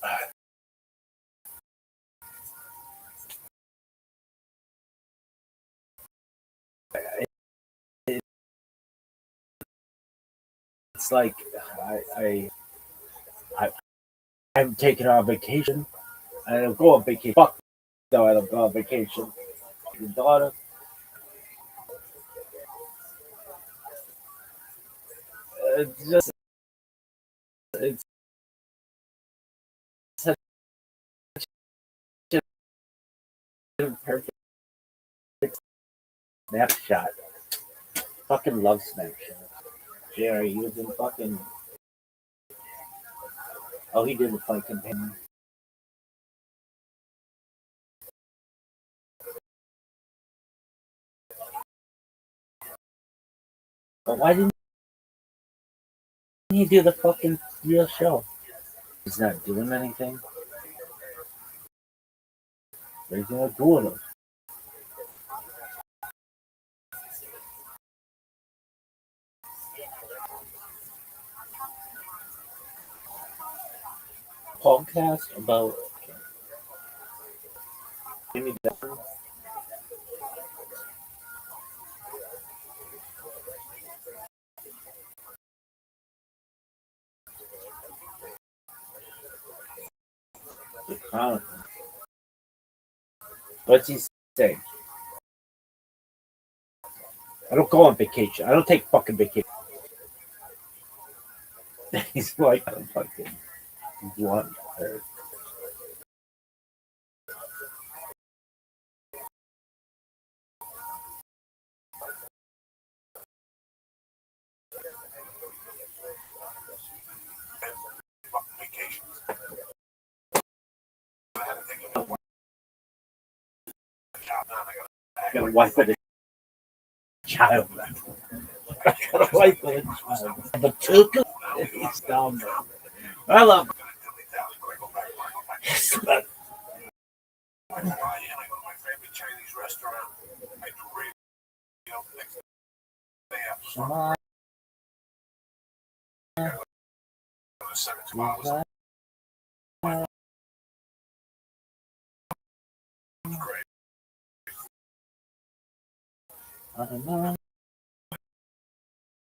It's like I'm taking on vacation. I don't go on vacation. Fuck no, I don't go on vacation. Your daughter. It's just it's such a perfect snapshot. Fucking love snapshot. Jerry, he was in fucking. Oh, he did the fight campaign. But why didn't he do the fucking real show? He's not doing anything. He's not doing it. podcast about Jimmy Devon. What's he say? I don't go on vacation. I don't take fucking vacation. He's like a fucking blunt. Vacations. I got a wife and a child. I got a wife and a child. But two, he's down there. I love him. But I go to my favorite Chinese restaurant. I do radio next day. They have Shema. the 72 hours. Great. I don't know.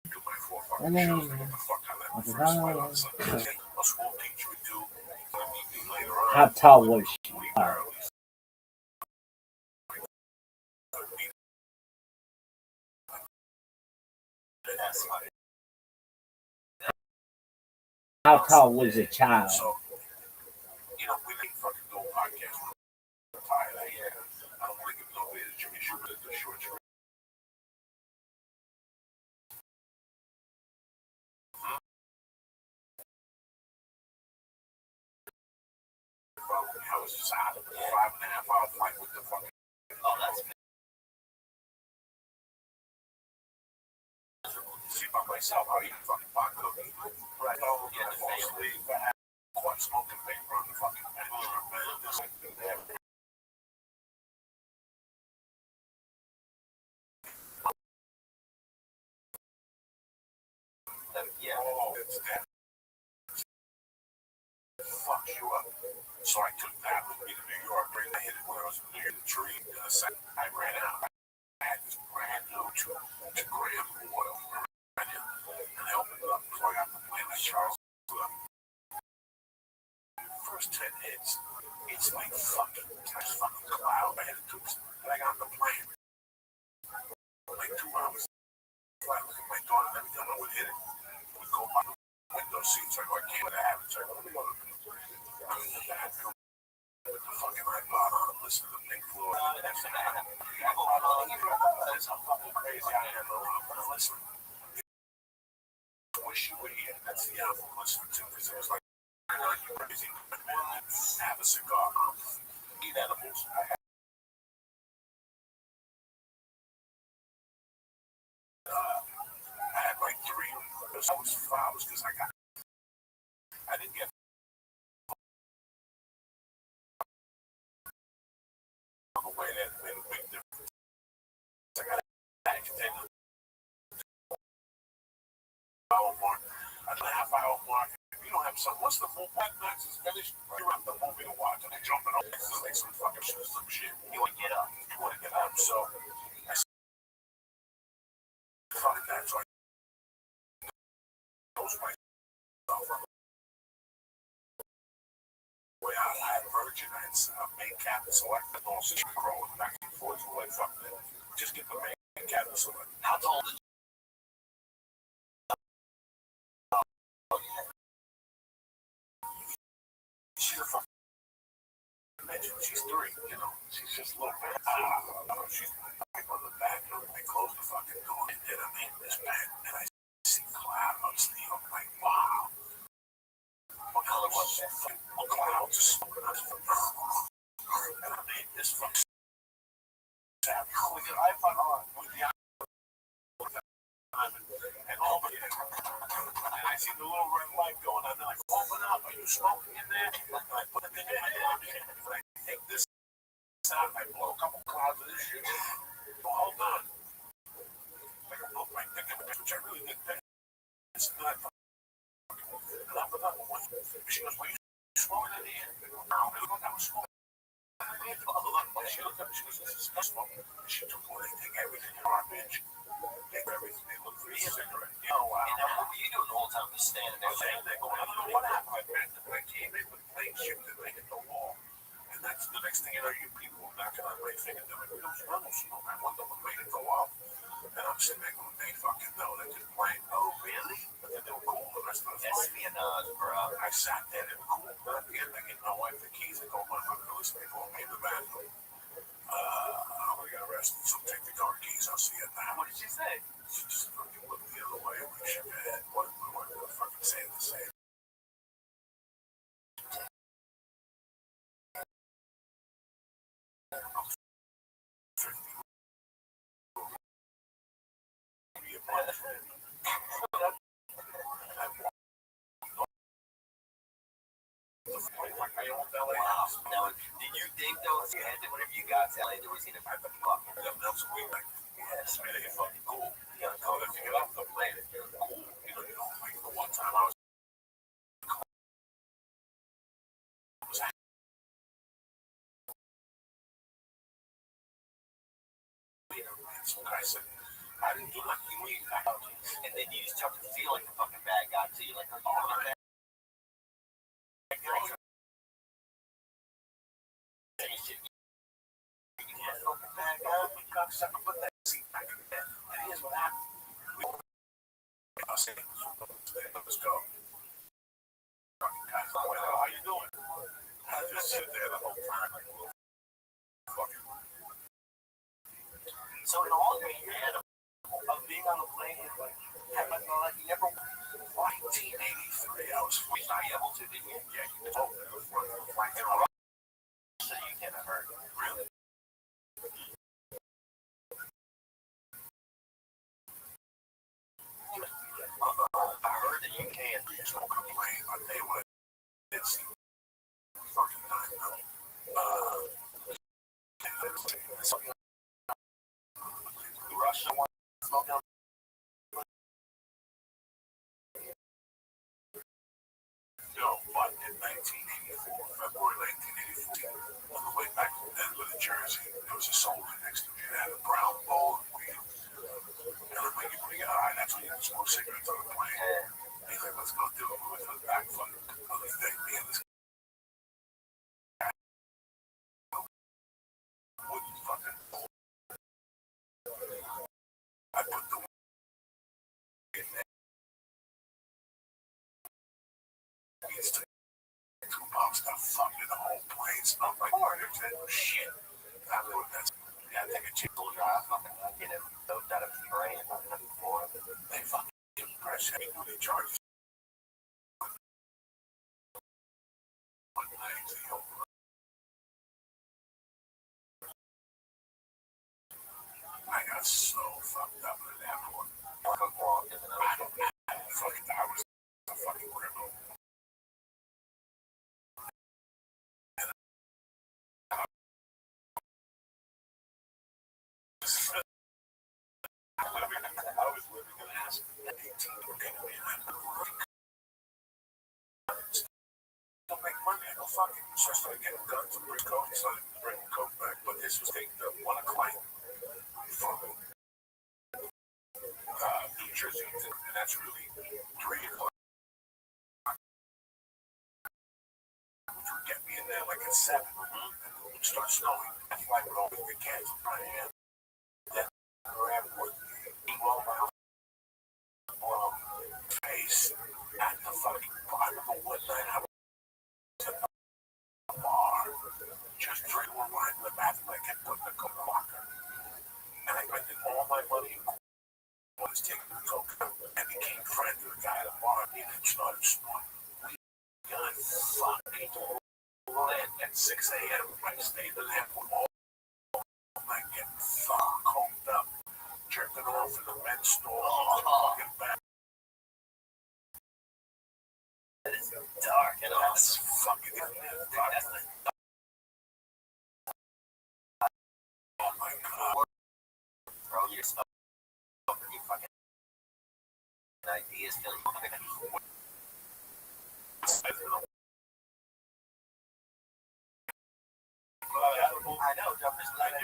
Do my 4 fucking shows. What the fuck I let the first fight on Sunday. A school teacher would do. Gonna meet me later on. How tall was she? How tall was the child? So, you know, we didn't fucking do a podcast. I don't want to give nobody the Jimmy Shooter the short story. I was just out of the 5.5 hour flight with the fucking. Oh, that's me. See by myself how you fucking pot cookie. Right. Oh, yeah, the face leave. I had quite smoking paper on the fucking bench. This I do there. Yeah. Oh, it's that. Fucks you up. So I took that with me to New York. Right, I hit it when I was near the tree. I ran out. I had this brand new 2 gram oil. And I opened it up before I got the plane. I charged it up. First 10 hits, it's like fucking cloud. I had to do this. And I got on the plane. Like 2 hours. I look at my daughter and every time I would hit it, we go by the window seats. I go, I can't have it. So I go, let me go to I'm in the bathroom with the fucking iPod on and listen to Pink Floyd. And that's the iPod on. That's how fucking crazy I am. I'm listening. Wish you were here. That's the album I'm listening to because it was like, you're crazy. Have a cigar. Eat edibles. I had like 3. I was 5 because I didn't get the way that made a big difference. I got an agitated hour mark. At the half-hour mark, if you don't have some, once the full Mad Max is finished, you're up the movie to watch and I jump it up. It's like some fucking shit. You want to get up. You want to get up. So I said, fuck that. So I closed myself up. Way out, I had Virgin, I had main cabin select, and also crawling back and forth. Like, fuck that. Just get the main cabin select. How old is she's a fucking mention. She's 3, you know. She's just a little bit. She's like on the back. I close the fucking door and then I'm in this bed and I see clouds. I'm like, wow. What color was that? What clouds? And I made this fucking sound. With your iPod on. With the iPod on. And all the and I see the little red light going on. They're like, open up. Are you smoking in there? And I put it in my hand. And I take this out. I blow a couple clouds of this shit. Well, hold on. Like I broke my dick in the which I really didn't think. It's not fucking. And I put that one. She goes, well, you smoking looked at me, she goes, this is smoke. She took one, they take everything in our bench. Take everything, they look for a cigarette. Oh, wow. And now, what were you doing the whole time? Just standing there? Standing there going, I don't know what happened. I ran to my team, they put plane shifted, they hit the wall. And that's the next thing you know, you people were knocking on my thing and doing, we don't smell no smoke. I wonder what made it go off. And I'm sitting there going, they fucking know, they just playing. Oh, really? But then they were cool the rest of the time. Espionage, bro. I sat there, they were cool. But at the end, I get my wife the keys and go, my mother, listen, they call me in the bathroom. We got arrested, so take the car keys, I'll see you at the house. What did she say? She just fucking looked the other way and we shook her head. What my wife was fucking saying the same. Wow. Now, did you think though, whenever you got to LA, there was gonna be fucking that's weird. Like, yes, man, it's fucking cool. You know, if you get off the plane, it's cool. You know, like the one time I was I said, I didn't do nothing. And then you just start to feel like a fucking bad guy too. You're like, oh, you put that seat back in the bed. And here's what happened. I'll say, let's go. Guys, how you doing? I just sit there the whole time. Fucking. So in all your years of being on the plane, like, you never. 1983, I was not able to, didn't you? Yeah, you told me before the flight. So you can't have heard. Really? I heard that you can't. There's no complaint. I tell you what, it's fucking time now. Russia wants to smoke out. No, but in 1984, February 1984, on the way back from Denver to Jersey, there was a soldier next to me that had a brown bowl of weed. And I'm like, what do you got? All right, that's when you can smoke cigarettes on the plane. He's like, let's go do it. We went to the back fucking other day. Me and this wooden fucking bowl. I put the weed in there. He's taking 2 pounds of fucking the whole plane. Smelled like shit. I don't know what that's. Yeah, I think a chick will drive fucking get him doped out of his brain before they fucking press him when they charge us. I got so fucked up in that one. I was a fucking criminal. I was living in ass. 18 were getting me. Don't make money. I go fucking. So I started getting guns and bring coke. So I bring coke back. But this was taking the one client from New Jersey. And that's really 3 o'clock. Which would get me in there like at 7. And it would start snowing. I fly with all the cans in my hand. Then I grabbed one. Blow my face at the fucking bar. I remember one night I was at the bar, just drinking one wine in the bathroom. I kept putting the coke locker. And I went in all my money and was taking the coke and became friends with the guy at the bar and then started snorting. We got fucking lit at 6 a.m. I stayed in there for all night getting fucking coked up, jerking off in the men's store. Fucking back. It's dark and that's fucking oh my god. Bro, you're stuck. You fucking ideas feeling I know, jumpers like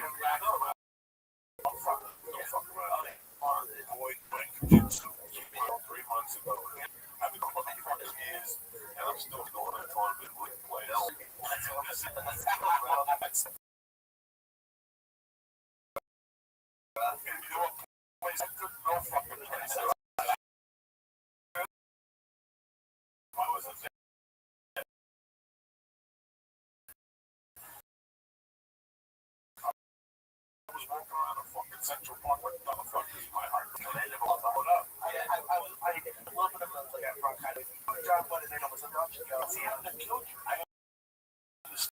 jujitsu 3 months ago. I've been going years, and I'm still going to tournament with players. Walking around a fucking Central Park with motherfuckers in my heart. And they never up. I did a little bit of a like bronchitis. Drop one and then I was a Rothschild. See, I'm the coach. I understand.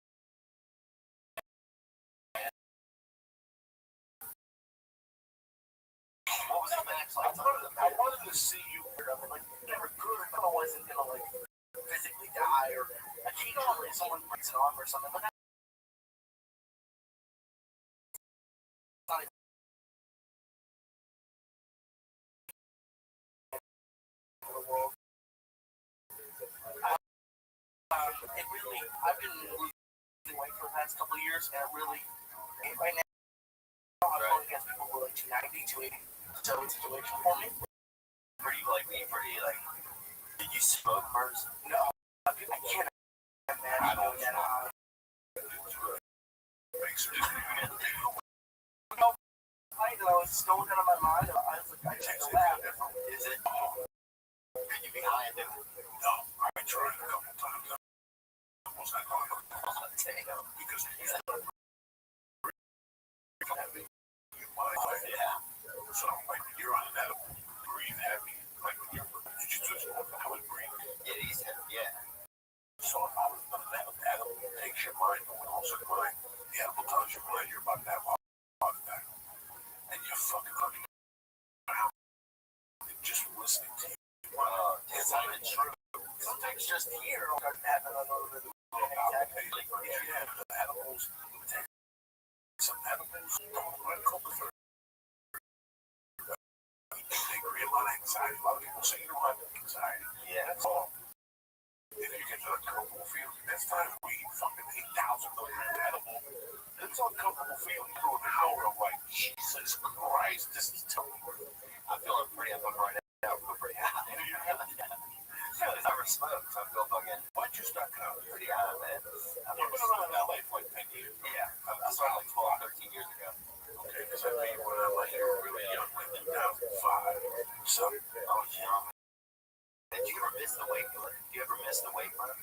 What was the next like? I wanted to see you. Like, never good. I wasn't gonna like physically die or occasionally someone breaks an arm or something. But it really, I've been losing weight for the past couple of years, and it really, right now, I'm going against people who are like 290, 280. So it's a situation for me. Pretty like, did you smoke first? No, I can't imagine doing that high. I was going out of my mind. I was like, I checked the lab. Is it? Can you be high in it? No, I tried a couple times. Almost not going to because he's yeah. So like you're on that breathe heavy, like when you're just how it breathes. It is heavy, yeah. So I was gonna that takes your mind, but also your mind. The animal tells your mind you're about to have a heart attack, and you're fucking running around just listening to you. It's not even true. Sometimes just here, it'll happen a little bit. Like animals, some animals don't run cold for. They create a lot of anxiety. A lot of people say you don't have anxiety. Yeah, that's all. And if you get to the uncomfortable feeling, next time we eat fucking 8,000 milligrams edible, it's uncomfortable feeling through an hour of like, Jesus Christ, this is terrible. I'm feeling pretty up right now. I'm pretty high. Yeah, I never smoked, so I feel fucking. Why'd you start coming? Pretty high, man. I've been around LA for like 10 years. Yeah, I started like 12, 13 years ago. Okay, because I met you when I was really young, like 2005. So, I was young. Did you ever miss the weight? Do you ever miss the weight run?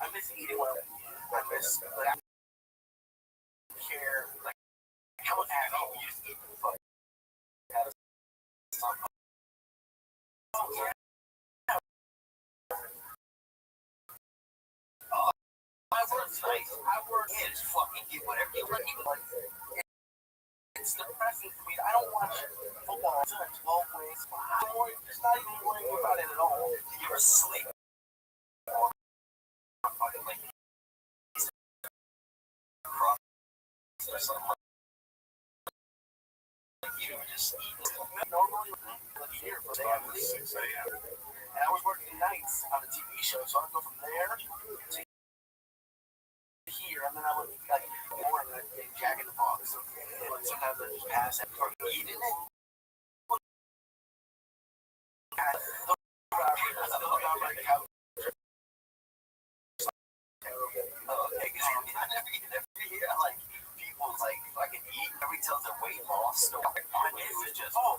I miss eating well. I miss, but I don't care, like, how much I used to fuck. Oh, yeah. I work nice. I work in fucking get whatever you want. It's depressing for me. I don't watch football until 12 ways. It's not even worrying about it at all. You're asleep. I'm fucking like or something like you just normally like here for 6 a.m. And I was working nights on a TV show, so I'd go from there to here, and then I would like more and I'd get Jack in the Box. And sometimes I'd just pass and start eating it. Like people's like fucking eat every tells their weight loss. So my name is just hot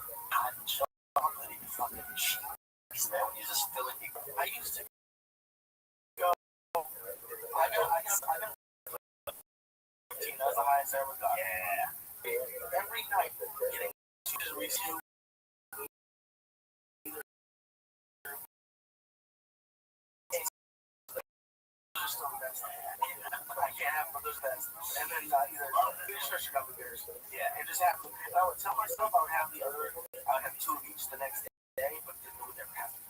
chocolate and fucking cheese, man. When you just fill it, I used to go. I got 15. That's the highest I ever got. Yeah. Every night, getting to receive. I can't have Mother's Best. And then either fish or gummy bears. Yeah, it just happened. I would tell myself I would have the other, I would have 2 of each the next day, but it would never happen.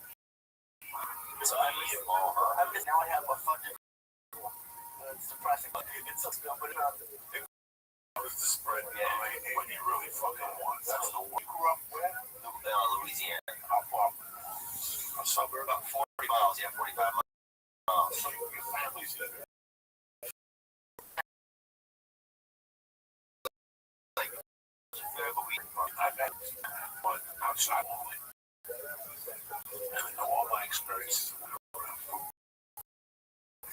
So I miss it all. I miss now I have a fucking. It's depressing. It's so still, but it was the spread. Yeah, what you really fucking want. That's the one you grew up with. Louisiana. How far? A suburb about 40 miles. Yeah, 45 miles. So your family's there. Like, I bet, but outside only. experiences around food.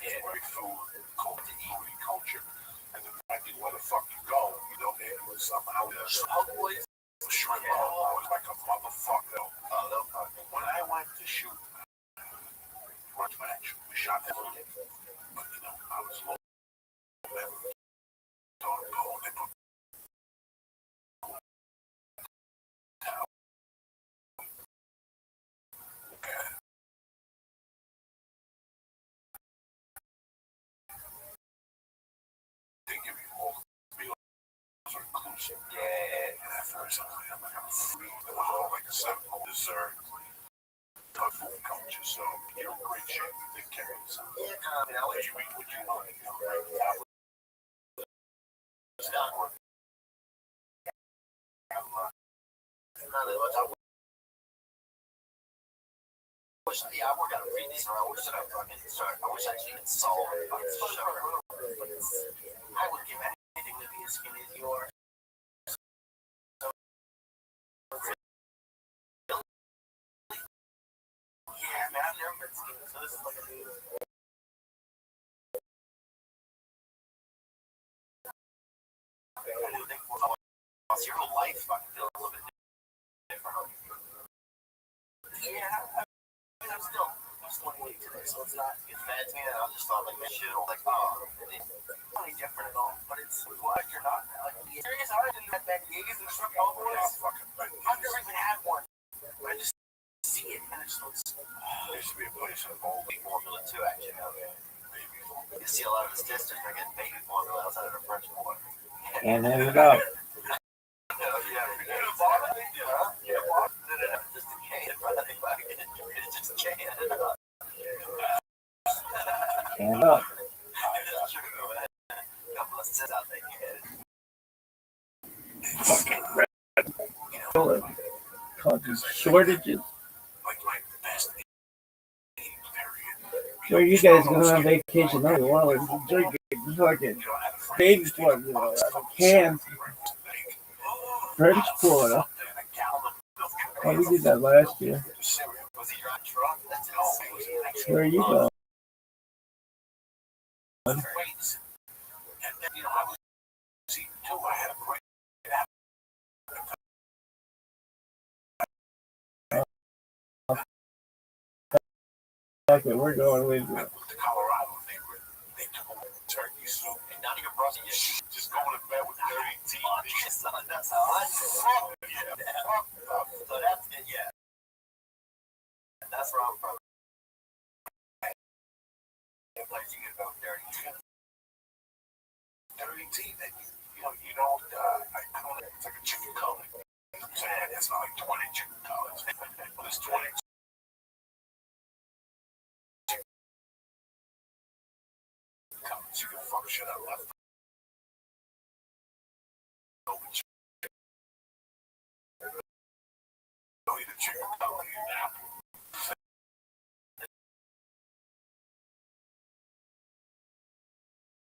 Yeah, food, culture, eating culture, and the fact that where the fuck you go, it was somehow always shrimp bowl. I was like a motherfucker. When I went to shoot Grudge Match, we shot that little but I was low. They put they give you all meals are inclusive. Yeah, and at first I'm like, I'm free. It was all like a 7 dessert. Tough food culture, so you're in great shape. You take care of yourself. Yeah, what you eat, what you want. It's not working. I work at a fitness or I wish that I wish I could solve it. I would give anything to be as skinny as you are. Yeah, man, I've never been skinny, so this is like a new. Your whole life, I feel a little bit different. Yeah, I'm still 28 today, so it's not as bad to me. I just thought like shit, like it's really different at all. But it's glad you're not like serious. I didn't have bad knees and stuff. I've never even had one. I just see it and it just looks. There used to be a place in Baby Formula too, actually. Baby Formula. You see a lot of this distance. They're getting baby formula outside of a French boy. And there you go. And up. Causes shortages. Where you guys going on vacation? No, well, it's drinking fucking baby formula, cans, French Quarter. Oh, we did that last year. Where are you going? Okay, we're going with you. Colorado, they took away turkey soup, and not even brushing your teeth, just going to bed with dirty teeth. That's how I feel. Yeah. So that's it, yeah. That's where I'm from. Place you can go dirty teeth. Dirty teeth, and you don't, I don't know, it's like a chicken color. I'm saying it's not like 20 chicken colors, but it's 20. You can fuck shit up left. Don't eat a chicken color, you apple.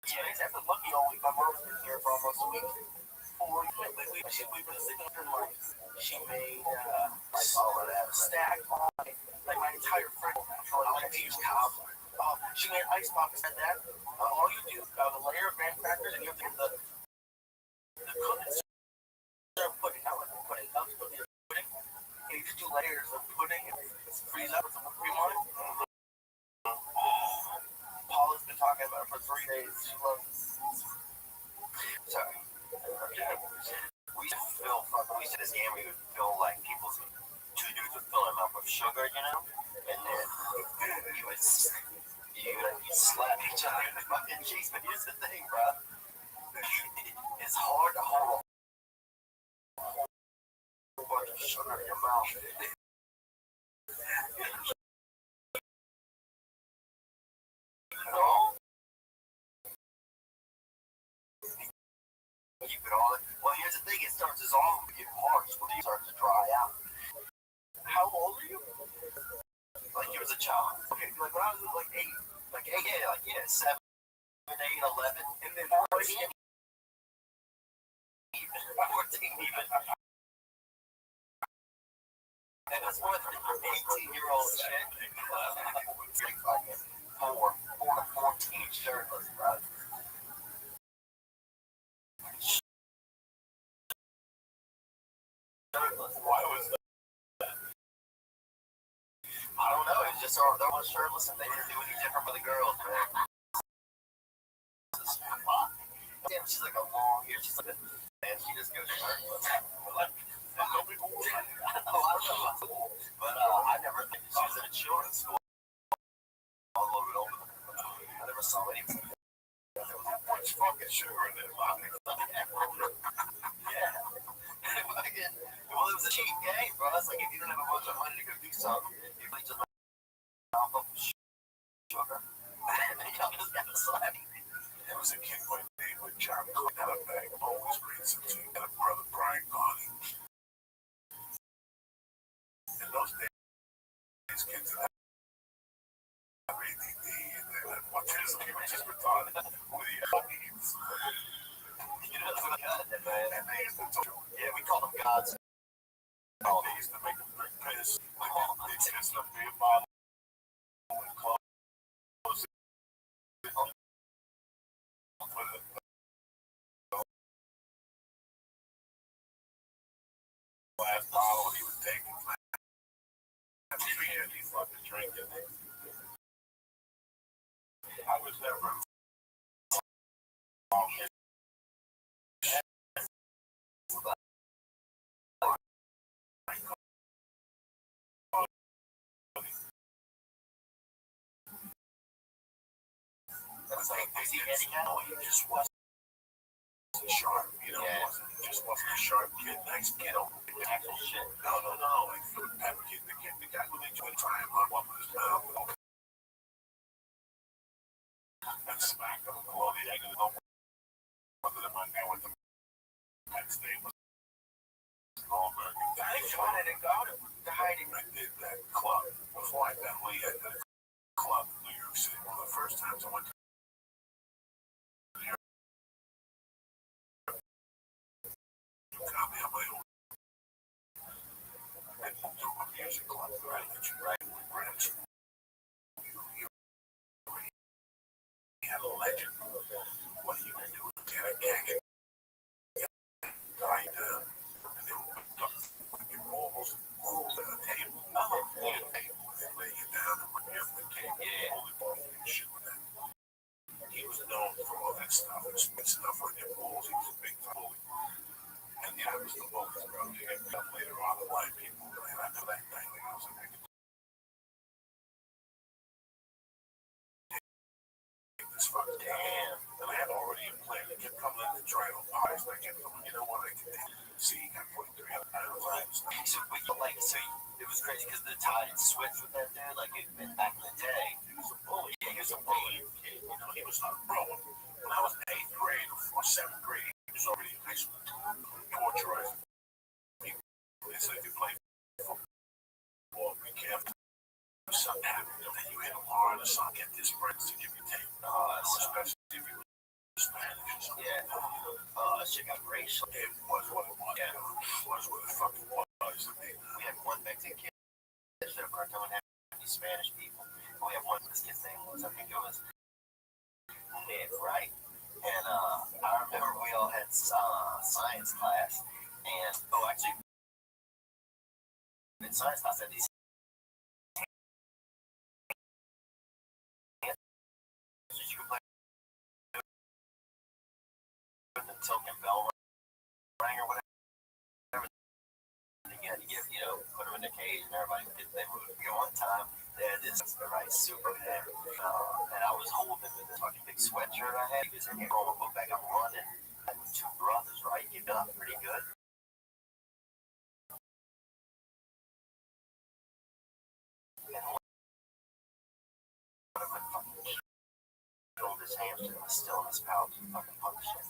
Yeah, exactly. Lucky all week. My mom was there for almost a week. We've been sitting here like she made stack on like my entire fridge. I use cobbler. She made ice pops and that. All you do is a layer of graham crackers and you have to get the cookies. Pudding. I like pudding. Pudding. And you just do layers of pudding and freeze up with some cream on it. Paula's been talking about it for 3 days. She loves it. Sorry. We used to this game we would fill like people's 2 dudes would fill them up with sugar, and then you would slap each other in the fucking cheeks. But here's the thing, bro. It's hard to hold a whole bunch of sugar in your mouth. Keep it all. Well, here's the thing. It starts as all to get harsh when it starts to dry out. How old are you? Like you was a child. Okay, like when I was like 8. Like 8, yeah, 7, 8, 11. And then 14 even. And it's more than an 18-year-old chick. Fucking 4 to 14 shirtless, bro. Shirtless. Why was that? I don't know. It was just they were shirtless and they didn't do any different for the girls, man. Damn, she's like a long hair. She's like a, and she just goes shirtless. Like, no people. Oh, I don't know. But I never. She was in a children's school. All over. I never saw anything. There was that much fucking sugar in there, Bobby. Yeah. Well, it was a cheap game, bro. It's like if you don't have a bunch of money to go do something, you might just off of sugar. And then y'all just got to slap. There was a kid by the name of John Cook had a bag of always green since he had a brother Brian Connie. In those days, kids that have ADD and they had autism, he was just retarded with the needs. You know, that's what I got, man. And they used to talk. Yeah, we call them gods. Oh, they used to make them drink piss. They pissed up beer bottle and clothes. Last bottle he was taking beer and he fucking drinking it. I was never he just wasn't sharp, you know, he just wasn't a sharp kid, nice kid over the actual shit. No, like the pep kid, the guy who they joined trying to run with his mouth and smack him below the egg of the whether the Monday with the next day was Goldberg. They tried to go to hiding. I did that club before I met Lee at the club in New York City. One of the first times I went to copy on my own. And do a music club, right? Right with British. You had a legend. What are you going to do? Get a gag and die down. And they would fucking almost move to the table. And lay you down and bring you up the cake. Yeah. Holy balls and shit with that. He was known for all that stuff. And spit stuff on your balls. He was a big bully. And yeah, I was the bullies, bro. You get up later on the white people. And I know that night, like, I was a big this fucking damn. And I had already a plan to get coming in the trial pies. Like, you know what I can do? See, he got 43 pounds. So, it was crazy because the tide had switched with that dude. Like, it had been back in the day. He was a bully. Yeah, he was a bully. You know, he was not a bro. When I was in 8th grade or 7th grade, he was already in high school. Torturizing people. They said if you play football, be careful. If something happened, then you hit a bar or something, get this friends to give you tape. Especially if you were Spanish or something. Yeah. That shit got racial. It was what it was. Yeah. It was what it fucking was. We had one Mexican kid that should have cartoon had these Spanish people. We had one, this kid's name was, I think it was Nick, right? And I remember we all had science class. And, actually, in science class, I had these you could play with the token bell rang or whatever. You had to give, put them in the cage and everybody they would go on time. They had this right super heavy. And I was holding him in this fucking big sweatshirt I had. He was in here rolling book back. I'm running. I had 2 brothers, right? You got pretty good. And one of them fucking killed his hamster and was still in his pouch and fucking punched him.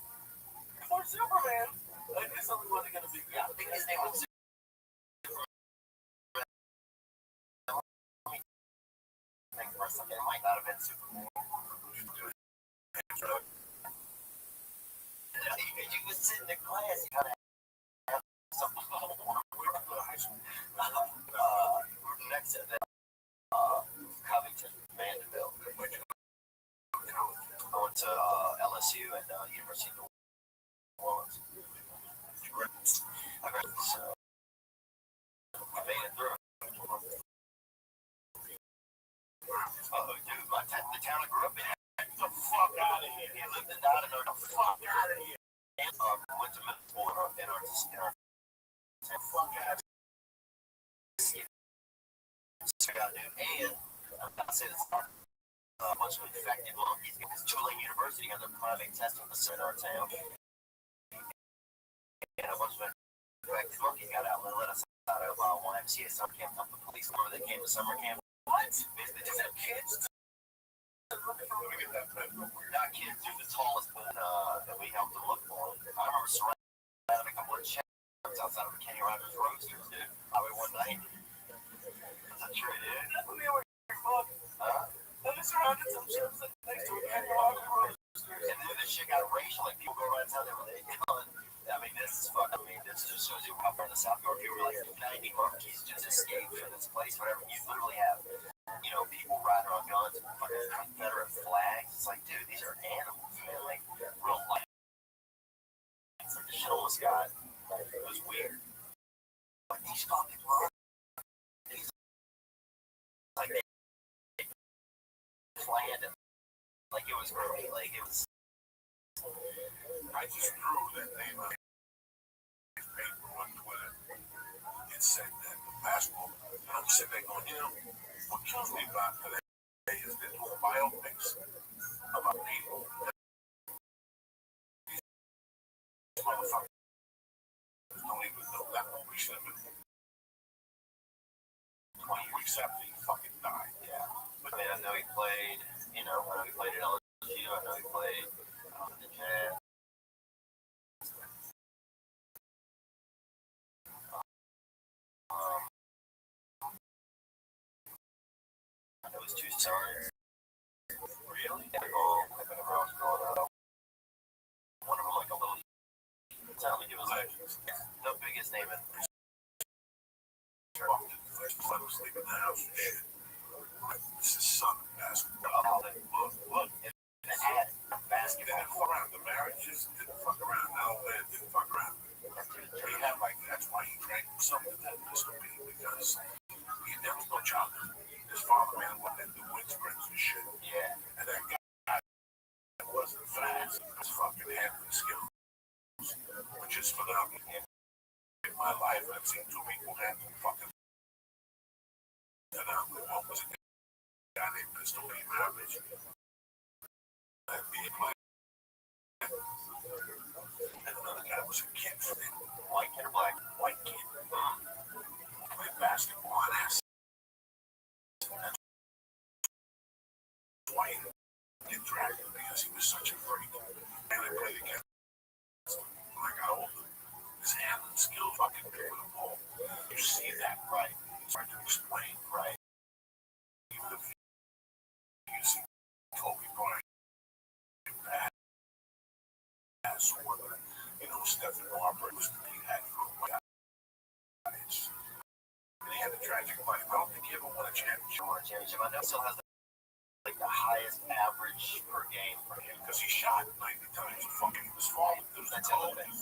For Superman, I knew something wasn't going to be good. Yeah, I think his name was Superman. For a second, it might not have been Superman. You would sit in the class, you gotta have some University of New Orleans. So we made it through. Oh, dude, the town I grew up in. Get the fuck out of here. He lived and died in the fuck out of here. And went to middle school in our fuck out of here. And I'm not saying it's not a bunch of infected monkeys because Tulane University has a private testing facility in our town. And a bunch of infected monkeys got out and let us out of YMCA summer camp. The police remember they came to summer camp. What? They just have kids. Not kids, they're the tallest one that we helped them look for. I remember surrounding a couple of checks outside of Kenny Rogers Roasters, dude. Probably one night. That's true, dude. We were they surrounded some chips next to a Kenny Rogers Roasters. And then this shit got racial, like people go around town there with it. I mean, this is fucking. I mean, this just shows you how far in the South York you were like 90 monkeys just escaped from this place, whatever. You literally have, people riding on guns and fucking Confederate flags. It's like, dude, these are animals, man. Like, real life. It's like the shit almost got. It was weird. But these fucking monkeys, like, they planned it. Like, it was great. Like, it was. I just drew that name on paper on Twitter. It said that basketball. And I'm sitting there going, what kills me about today is they're doing biopics about people. These motherfuckers don't even know that movie should have been 20 weeks after he fucking died. Yeah. But then I know he played, I know he played at LSU, I know he played the Jazz. It was 2 stars. Really? Oh, I think I was growing up. One of them like a little. Tell me, he was like the biggest name in. I was sleeping in the house and shit. This is son of basketball. Look. And the ad, basketball. Didn't fuck around. The marriages didn't fuck around. Now it didn't fuck around. He had that's why he drank something that Mr. B, because there was no childhood. His father man went into wind sprints and shit. Yeah. And that guy wasn't fast. He was fucking handling skills, which is phenomenal. In my life, I've seen 2 people handle fucking. And one was a guy named Mr. Lee Ravage. And me and my. And another guy was a kid from him. White kid or black? White kid. Played basketball and ass. White. Get dragged because he was such a freak. And I played against him when I got older. His handling skill fucking through the ball. You see that, right? It's hard to explain, right? Even if you see Kobe Bryant pass or whether, Stephen Marbury was he had for a while. And he had a tragic life. I don't think he ever won a championship. I know still has the highest average per game for him because he shot 90 times. He was falling. That's elevating.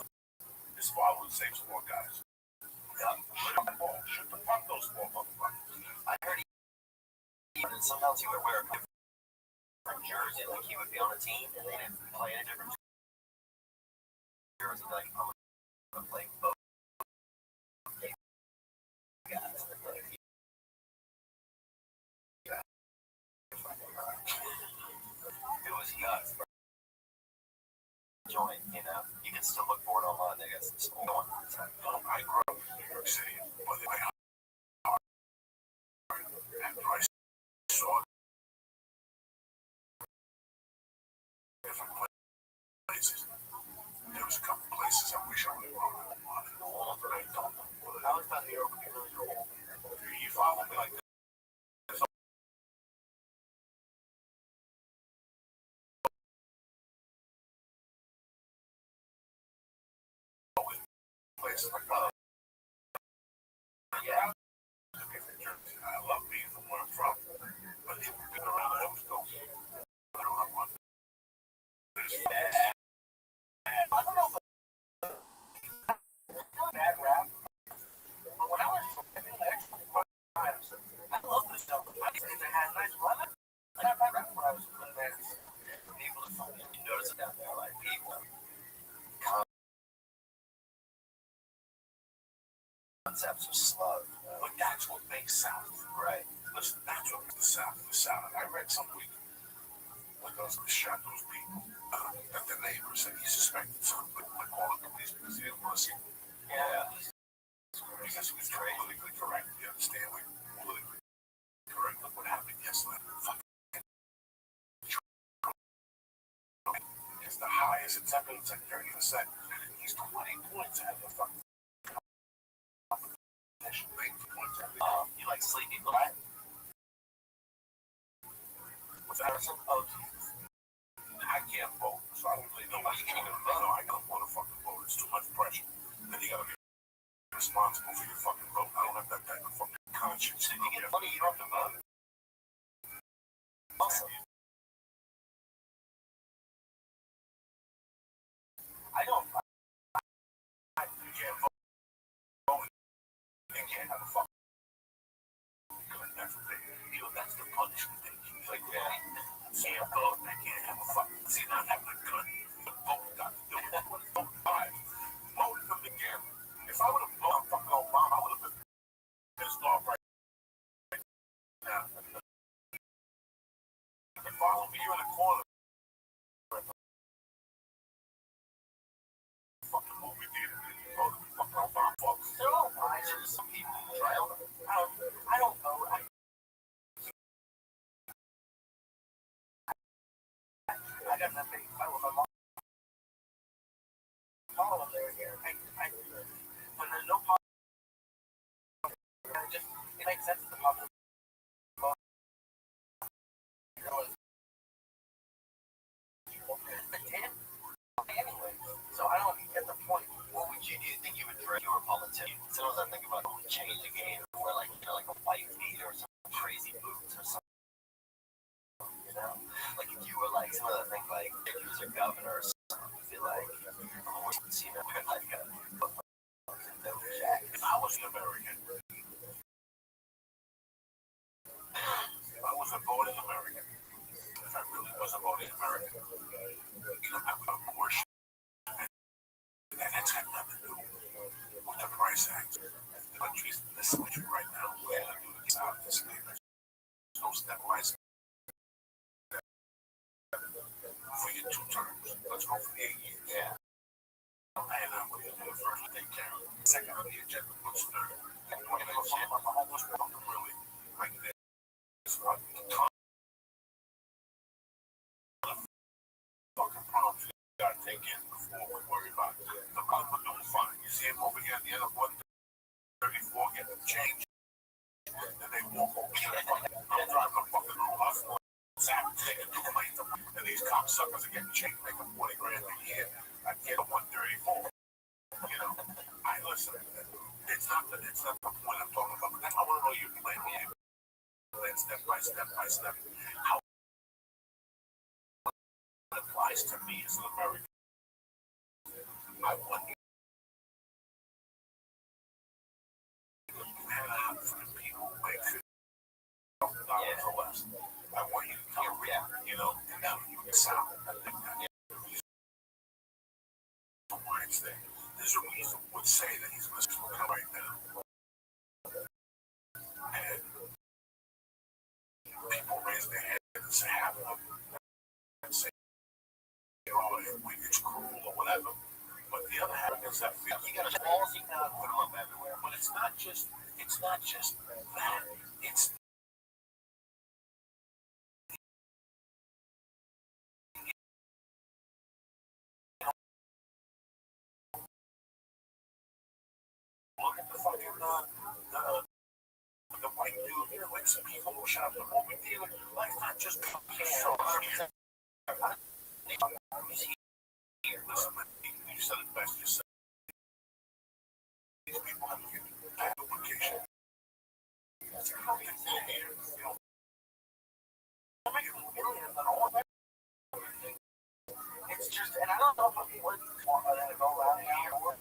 His father was the same sport guys. Shoot the ball. Shoot the puck, those small motherfuckers. I heard and sometimes he would wear a different jersey. Like he would be on a team and they didn't play in a different jersey. Like, I'm going to play both guys. It was nuts. Joint, you can still look for it online. I guess it's all on. I grew up in New York City, but my heart, after I saw different places, there was a couple places I wish I would have gone on, but I don't. I was about New York would be really cool. You follow me like this? Places like that. Yeah. I love being from where I'm from, but if you've been around, I always go. I don't know what. concepts of slug. But that's what makes South. Right. Listen, that's what makes the South the South. I read some week when those shot those people that the neighbor said he suspected something, but called the police because he didn't want to see him. Yeah. Because he was politically correct. You understand? Like, politically correct. Look what happened yesterday. Fucking it's the highest it's ever. It's like 30%. He's 20 points ahead of the fucking competition. 19 points ahead. You like sleepy black? What's that? Oh, I can't vote, so I don't really know why you can't vote. No, I don't want to fucking vote. It's too much pressure. Then you gotta be responsible for your fucking vote. I don't have that type of fucking conscience. Did you get money? You don't have to vote. Awesome. I don't. You can't vote. You can't have a fucking. That's the thing. You know, that's the punishment thing. Like, yeah, can't vote. I can't have a fucking. See, not having a gun. The vote got to do it. Vote five. Vote them again. If I would have voted fucking Obama, I would have been pissed off right now. You can follow me. You're in the corner. Fucking movie theater. Fucking Obama. Folks. There are lies for some people, right? I don't know. I got nothing. I was a mom. Follow them there again. When there's no problem, it makes sense to the public. Anyway, so I don't get the point. What would you do? You think you would dress? You were a politician. Sometimes I think about change the game, or like like a white beat or some crazy boots or something. You know, like if you were like some of the things like if you was a governor or something, I feel like see them like a no jack. If I was an American, if I was a voting American, if I really was a voting American, you know, I would abortion. And that's got nothing to do with the price act. The country's in this country right now. We're going to do this out of this name. There's no stepwise for your 2 terms. Let's go for 8 years. Yeah. And I'm going to do it first. Take care of it. Second on the agenda looks third. And I'm going to go for homeless people, really. Like this fucking problems you got to take in before we worry about it. The people are doing fine. You see them over here at the end of 134 getting change. And they walk over here. I'm driving a fucking Rothschild. And these cocksuckers are getting changed, making 40 grand a year. I get a 134. You know, I listen. It's not the point I'm talking about. But I want to know your plan. Plan step by step by step. How it applies to me as an American. I want you to have people who make $50,000 or less. I want you to come, you know, and now you can sound. I think that there's a reason would say that he's listening right now. And people raise their hand and say, have them. And say, oh, it's cruel or whatever. But the other half is that you got to balls you now put them up everywhere. But it's not just that. It's look at the fucking the white dude here, like some people who shot the movie theater. Like not just so here. Listen, you said it best. You said these people have to get bad duplication. That's how they feel here. You know, it's just, and I don't know how people want to go around here. Well,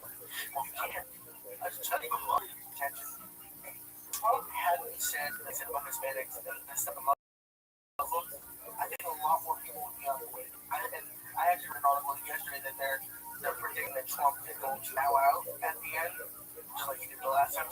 you can't. I just tell you, a lot of attention. Trump hadn't said about Hispanics and this stuff about Muslims. I think a lot more people would be on the way. I actually read an article yesterday that they're predicting that Trump is going to bow out at the end, just like he did the last time.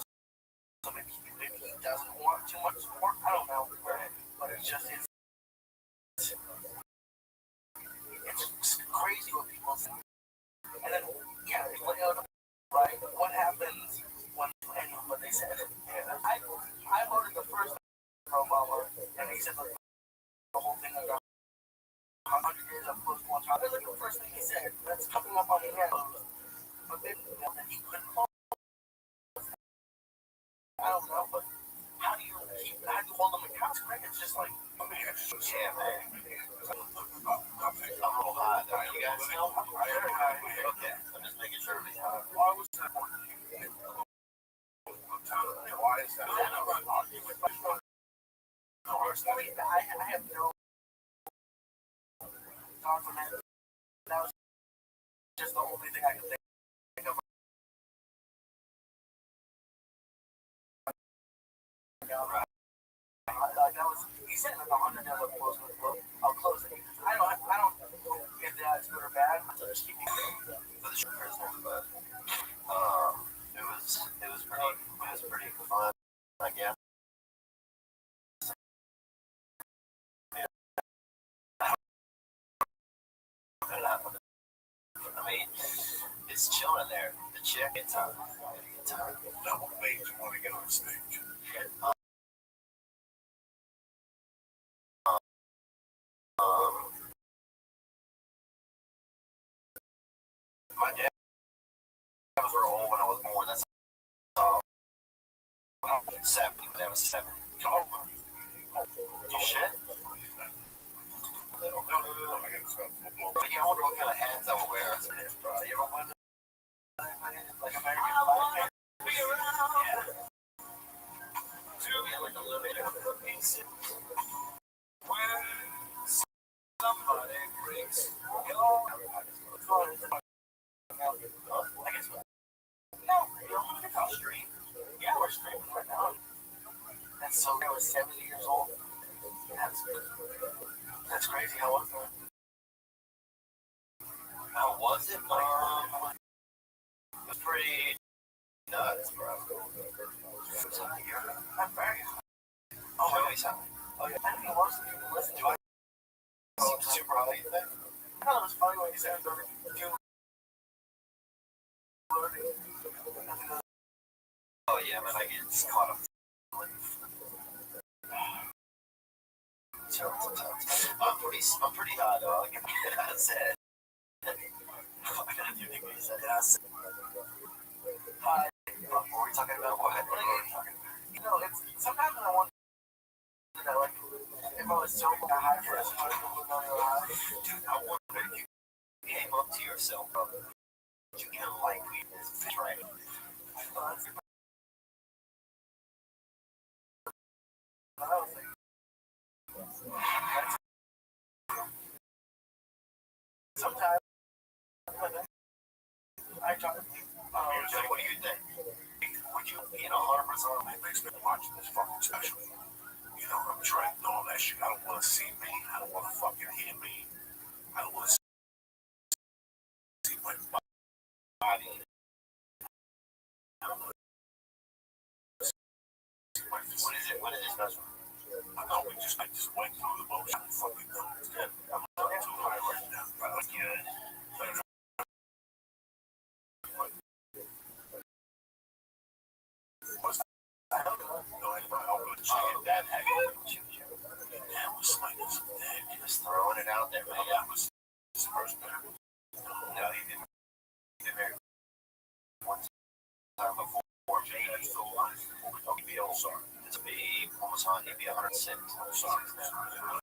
said like the whole thing about 100 years of close one time. That's like the first thing he said. That's coming up on the end. But then he couldn't call. I don't know, but how do you hold them accountable? It's just like, I mean, it's just, yeah, man. I'm a little high. You guys know? Okay, I'm just making sure. Why was that one? Why is that? I have no thoughts on that. That was just the only thing I could think of. That was, he said like 100 years of close. I'll close it. I don't if that's good or bad. So just keep for the short person, but it was pretty fun, I guess. I mean, it's chilling there. The chick, it's that what made you want to get on stage? My dad was real old when I was born. That's 70. When I was 7. You shit? No. But yeah, I wonder what kind of hats I would wear. You ever wonder? Like American flag? Yeah. Like a little piece. When somebody breaks your I guess no, you're on the street. Yeah, we're streaming right now. And so I was 70 years old. That's crazy. How was that? How was it? It was pretty nuts, bro. I'm very high. Oh, really? Oh, yeah. I didn't know most of the people listen to it. Super high, you think? I thought it was funny when you said oh, yeah, man, I get caught up. I'm pretty high, dog. I said. I gotta do what he said. I said, hi. What were we talking about? What? You know, it's sometimes I wonder, like, if I was so high for us, dude, I wonder if you came up to yourself, brother. You get like me. That's right. Sometimes I try to think, Johnny, what do you think? Would you be in 100% it makes me watching this fucking special? You know, I'm trying to all that shit. I don't want to see me. I don't want to fucking hear me. I don't want to see my body. I don't want to see my face. What is it special? I know I just went through the motion. I fucking know. It's good. I'm not too high right now. But it's good. I don't know. That was like this. Just throwing it out there, man. That was his first time. No, he didn't. He did very one time before me. He's still alive. He'd be old, sorry. It's be almost on. He'd be 106. I'm sorry.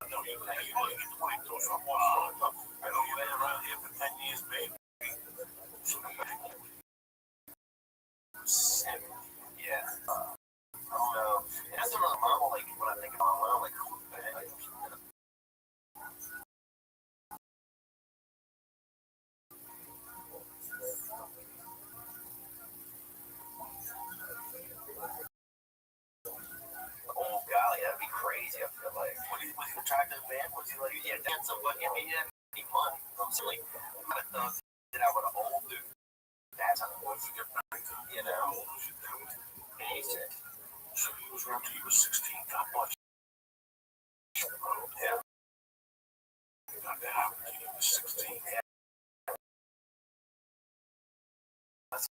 No, you only get 22 from one. I know you've been around here for 10 years, baby. Yeah. I don't know. It has to run mama, like, when I think about mom, like, who the heck? Oh, golly, that'd be crazy, I feel like. Was he attractive, man? Was he like, yeah, that's a what? I mean, he didn't have any money. So, like, I would have thought that I would have old dude. That's how it was. You know? 86. So he was around till he was 16. God bless. Yeah. Got that out when he was 16. Yeah. That's a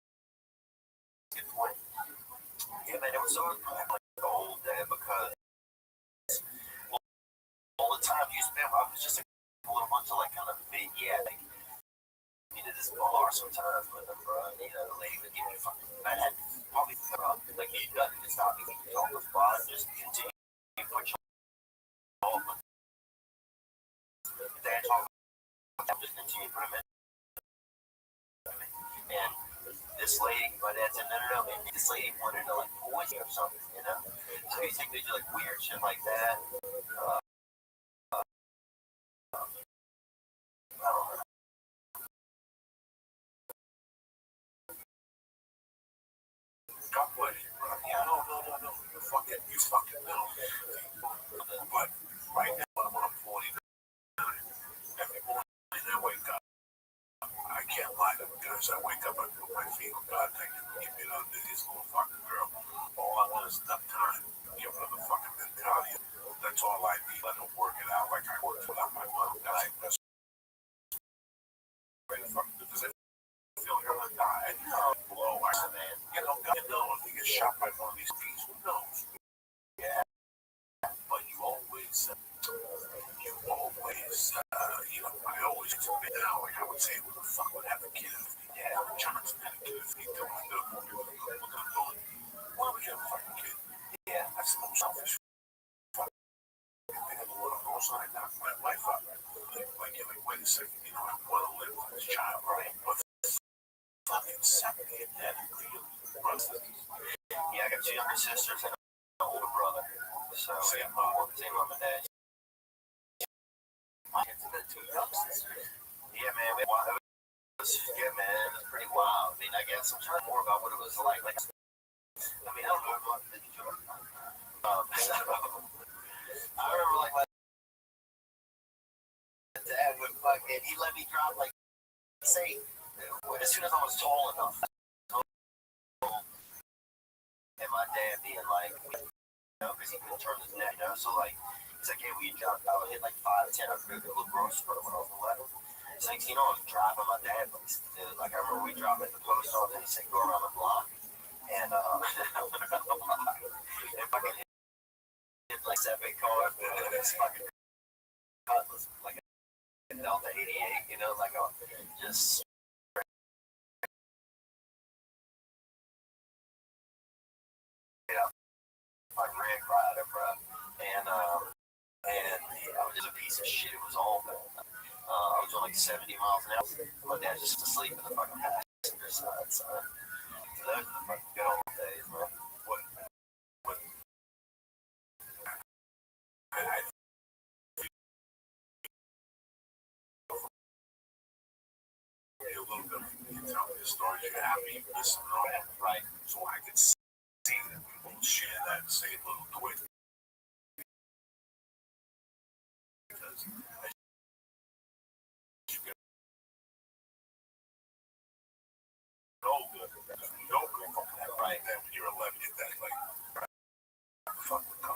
good point. Yeah, man, it was so like old because was just a little bunch of like kind of big, like this bar sometimes with them, bro. The lady would give me fucking. I had probably like you nothing to stop me from on the spot. Just continue to put your all the dance off. Just continue to put them in. And this lady, my dad said, no. And this lady wanted to like poison or something, So you think they do like weird shit like that? I don't know. God bless you, bro. Yeah, no. You fucking know. But right now, when I'm 49, every morning I wake up, I can't lie to you guys. I wake up, I put my feet on God, thank you for giving me this little fucking girl. All I want is enough time. Give her the fucking mentality. That's all I need. Let her work it out like I worked without my mom. That's ready for me because I feel her gonna die. Blow, I said, man. God knows. If you get shot by one of these things, who knows? Yeah. But you always, I always took it down. Like I would say, who the fuck would have a kid if he did? Albert Johnson had a kid if he don't know. Why would you have a fucking kid? Yeah, that's the most selfish fucking thing in the world. Also, I knocked my life up. Like, wait a second, I want to live with this child, right? But fucking 70 and dead. Yeah, I got 2 younger sisters and an older brother. So, same mom and dad. My kids have got 2 young sisters. Yeah, man, it was pretty wild. I mean, I guess I'm trying more about what it was like. I mean, I don't know what the I remember, like, my dad would fucking, he let me drop, like, say, as soon as I was tall enough. And my dad being like, because he couldn't turn his neck, so, like, he's like, hey, we dropped, I would hit, like, 5, 10, I forget the little grocery store when I was 11. He's like, I was driving my dad, like, I remember we dropped at the post office, and he said, go around the block. And, I went around the block, and fucking hit, like, 7 cars, and it's fucking cutlass, like, a Delta 88, like, just like Red Rider, bro. And I was just a piece of shit. It was all I was doing like 70 miles an hour. My dad just asleep in the fucking passenger side. So those are the fucking good old days, man. What I feel a little bit of you tell me the stories you have me listen to all that, right? So I can see that people share that same little twist. Because no good. No good fucking that right there when you're 11, you're that like fuck with them.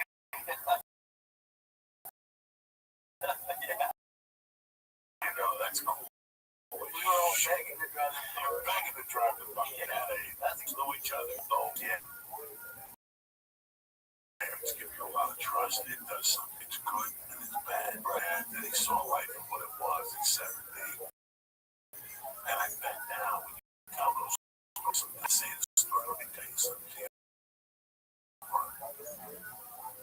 Yeah. That's cool. We were all begging to drive the fucking out of it. That's know each other. Oh, yeah. Parents give you a lot of trust. It does something. It's good and it's bad. Right? And they saw life for what it was, except and I bet now when you tell those folks that say the story, let me tell you something.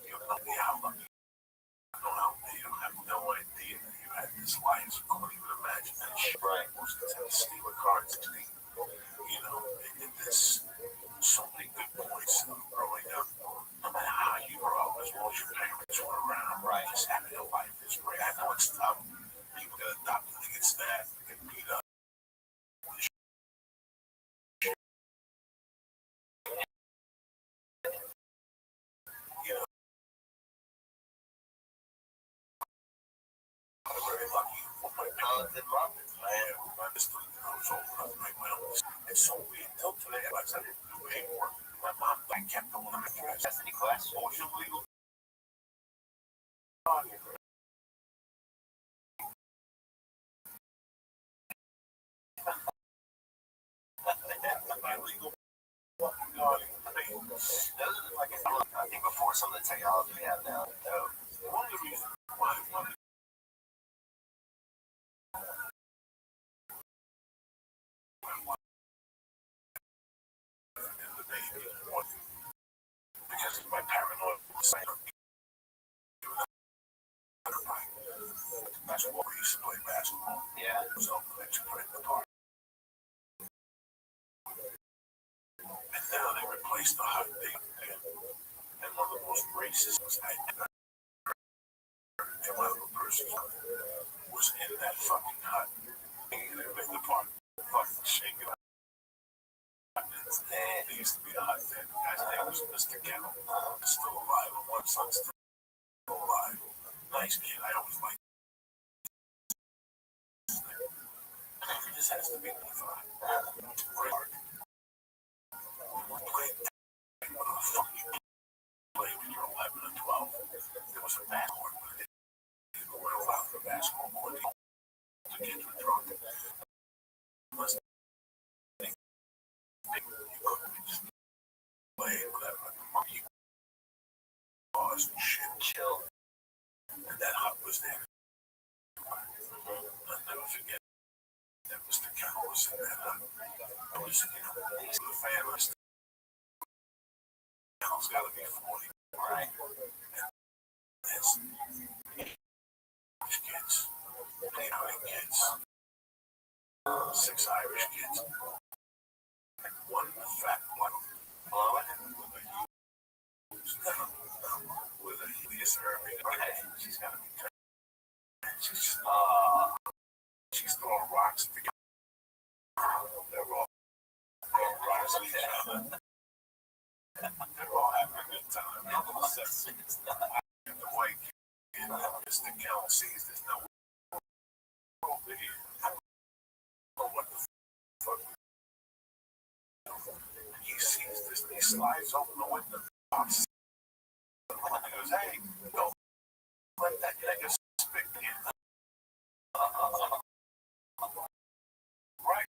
You know the outlook. You have no idea that you had this life. You couldn't even imagine that shit. Right. Most of the time, steal a car to me. And there's so many good points growing up. No matter how you grow up, as long as your parents were around, right? Just having a life is great. I know it's tough. People get adopted, they get stabbed, they get beat up. I'm very lucky for my parents. My sister, was old enough to make my own. It's so weird. Till today, I didn't do paperwork. My mom, I kept going on my dress. Ask any questions? What was your legal? My legal. I think before some of the technology we have now, one of the reasons why Jesus was I never heard one of the persons was in that fucking hut. And they make the part fucking shaking. It used to be a hut then. The guy's name was Mr. Kennel. Still alive. One son's still alive. Nice kid. I always liked him. He just has to be the thought. What the fuck you play when you're 11 or 12? There was a backcourt, but they weren't allowed for basketball court. The kids were drunk. Listen, you couldn't just play whatever. You paused and shit, chill. And that hut was there. I'll never forget that Mr. Kennel was in that hut. I was, he's the famous. Kennel's got to be 40, right? And there's Irish kids, 8 Irish kids, 6 Irish kids, and one fat one blowing with a hideous Irving. She's got to be tight. She's throwing rocks at the guy. They're all throwing rocks at each other. They're all having a good time. The white kid, Mr. Kennel sees there's no over here. Oh, what the fuck? He sees this, he slides open the window. He goes, hey, don't let that nigga spit in. Right.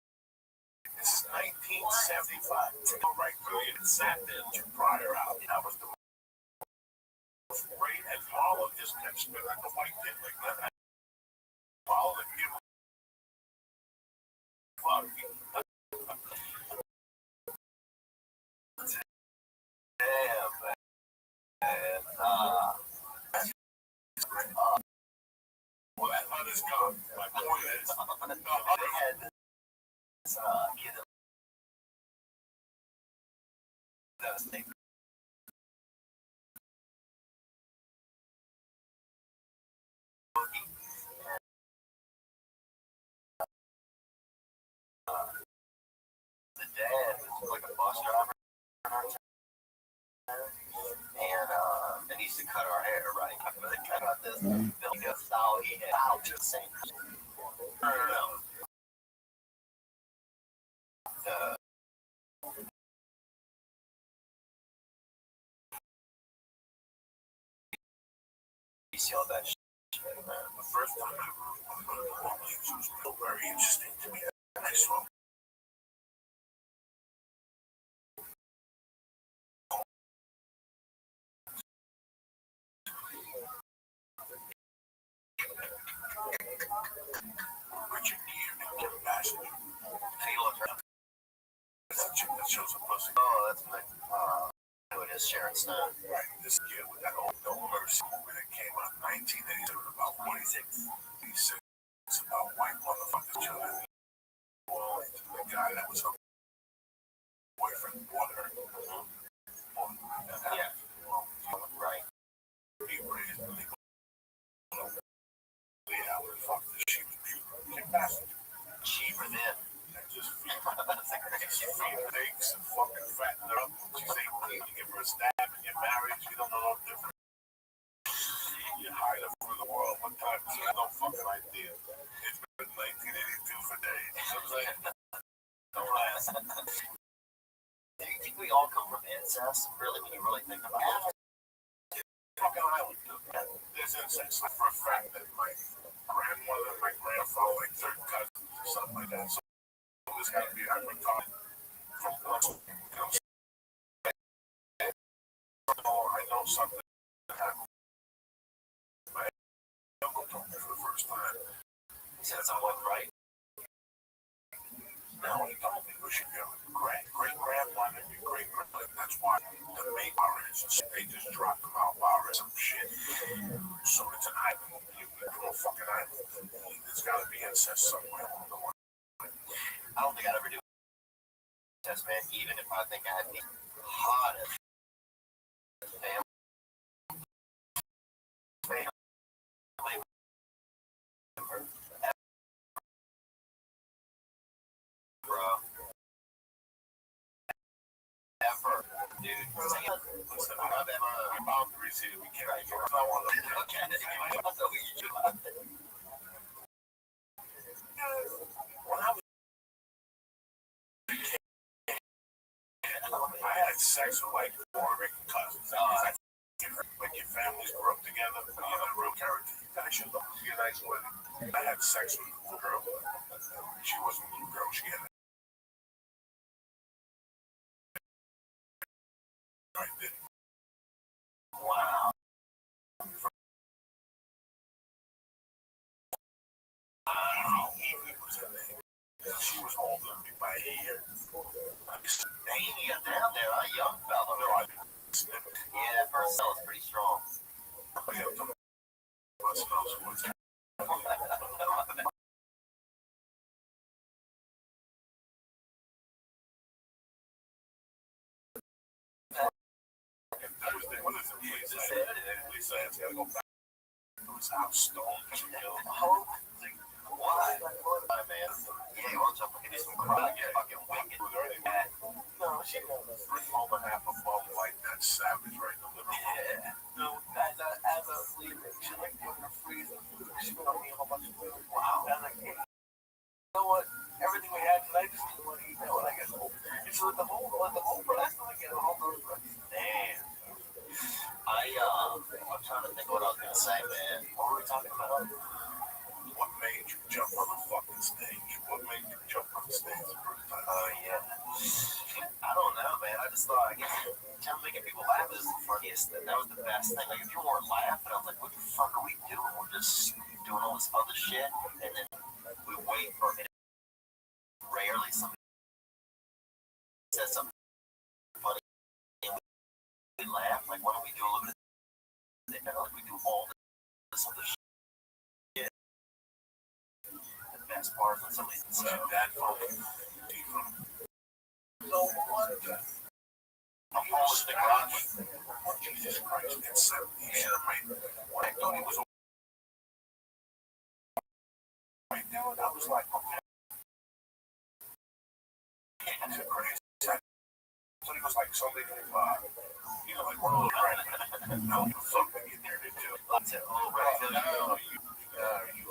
This is 1975. Right through it and sat there prior out. That was the great, and all of this kept spitting like a white kid like that. All of you. Damn, man. Well, that hut is gone. My point is, they had this, kid that was named the dad was like a bus driver in our town. And he used to cut our hair, right? But they cut out this Billy style he had out to the same. You see all that shit, man. The first time I wrote one of the long leaves was very interesting to me. I saw Richard Gere and Kim Bassett. Taylor, that's a chick that shows a pussy. Oh, that's my, who it is, Sharon Stone. Right, this kid with that old No Mercy movie that came out in 1987, about 46. It's about white motherfuckers children. Well, the guy that was her boyfriend bought her. Yeah, right. He raised me. Yeah, what the fuck does she do? Kim Bassett. Cheaper then. Just feed pigs and fucking fatten her up. She's 18. You give her a stab in your marriage. You don't know no different. You hide her through the world. What time is it? No fucking idea. It's been 1982 for days. You know what I'm saying? Don't ask. Do you think we all come from incest? Really, when you really think about it? Fucking island. There's incest. For a fact that my grandmother and my grandfather, like third cousins or something like that. So there's got to be a retarded from Russell. You know, I know something that happened. My uncle told me for the first time. He said something right. Now he told me we should go great-grandma and your great-grandma. That's why the main orange, they just dropped them out bar or some shit. So it's an island. You a fucking island. There's got to be incest somewhere. I don't think I'd ever do incest, man. Even if I think I had the hottest family, dude. Listen, I have boundaries here. We can't. I want to look at it. When I was I had sex with like Puerto Rican cousins. When your families grew up together, you know, real character. I should look. Be a nice woman. I had sex with a little girl. She wasn't a little girl. She had right there. Wow. It was her name. She was older than me by a year. Dang, you got down there, a young fella. No, I didn't. Yeah, that first cell is pretty strong. Yeah, why? Why, man? Yeah, you want to jump and do some cry? Get fucking wicked. No, she knows. Home and half a bum like that savage right in the middle. Yeah. No, as I was leaving, she like put her freezer. She put on me a whole bunch of food. Wow. And like, hey, you know what? Everything we had tonight just didn't want to eat that when I get home. And so the whole rest of it, all those rest. Damn. I'm trying to think what I was gonna say, man. What were we talking about? What made you jump on the fucking stage? What made you jump on the stage? Oh yeah. I don't know, man. I just thought, I guess, making people laugh is the funniest. That was the best thing. Like, if you weren't laughing, I was like, what the fuck are we doing? We're just doing all this other shit, and then we wait for it. Rarely somebody says something funny, and we laugh. Like, why don't we do a little bit of it? Like, we do all this other shit. The best part is when somebody says that funny. No wonder. I'm almost the garage. Jesus Christ, it's 70. When I thought he was right now, I was like, okay. It's crazy. So he was like something you know, like one of those right. No, something in there to do. Let's say, oh, right. No, you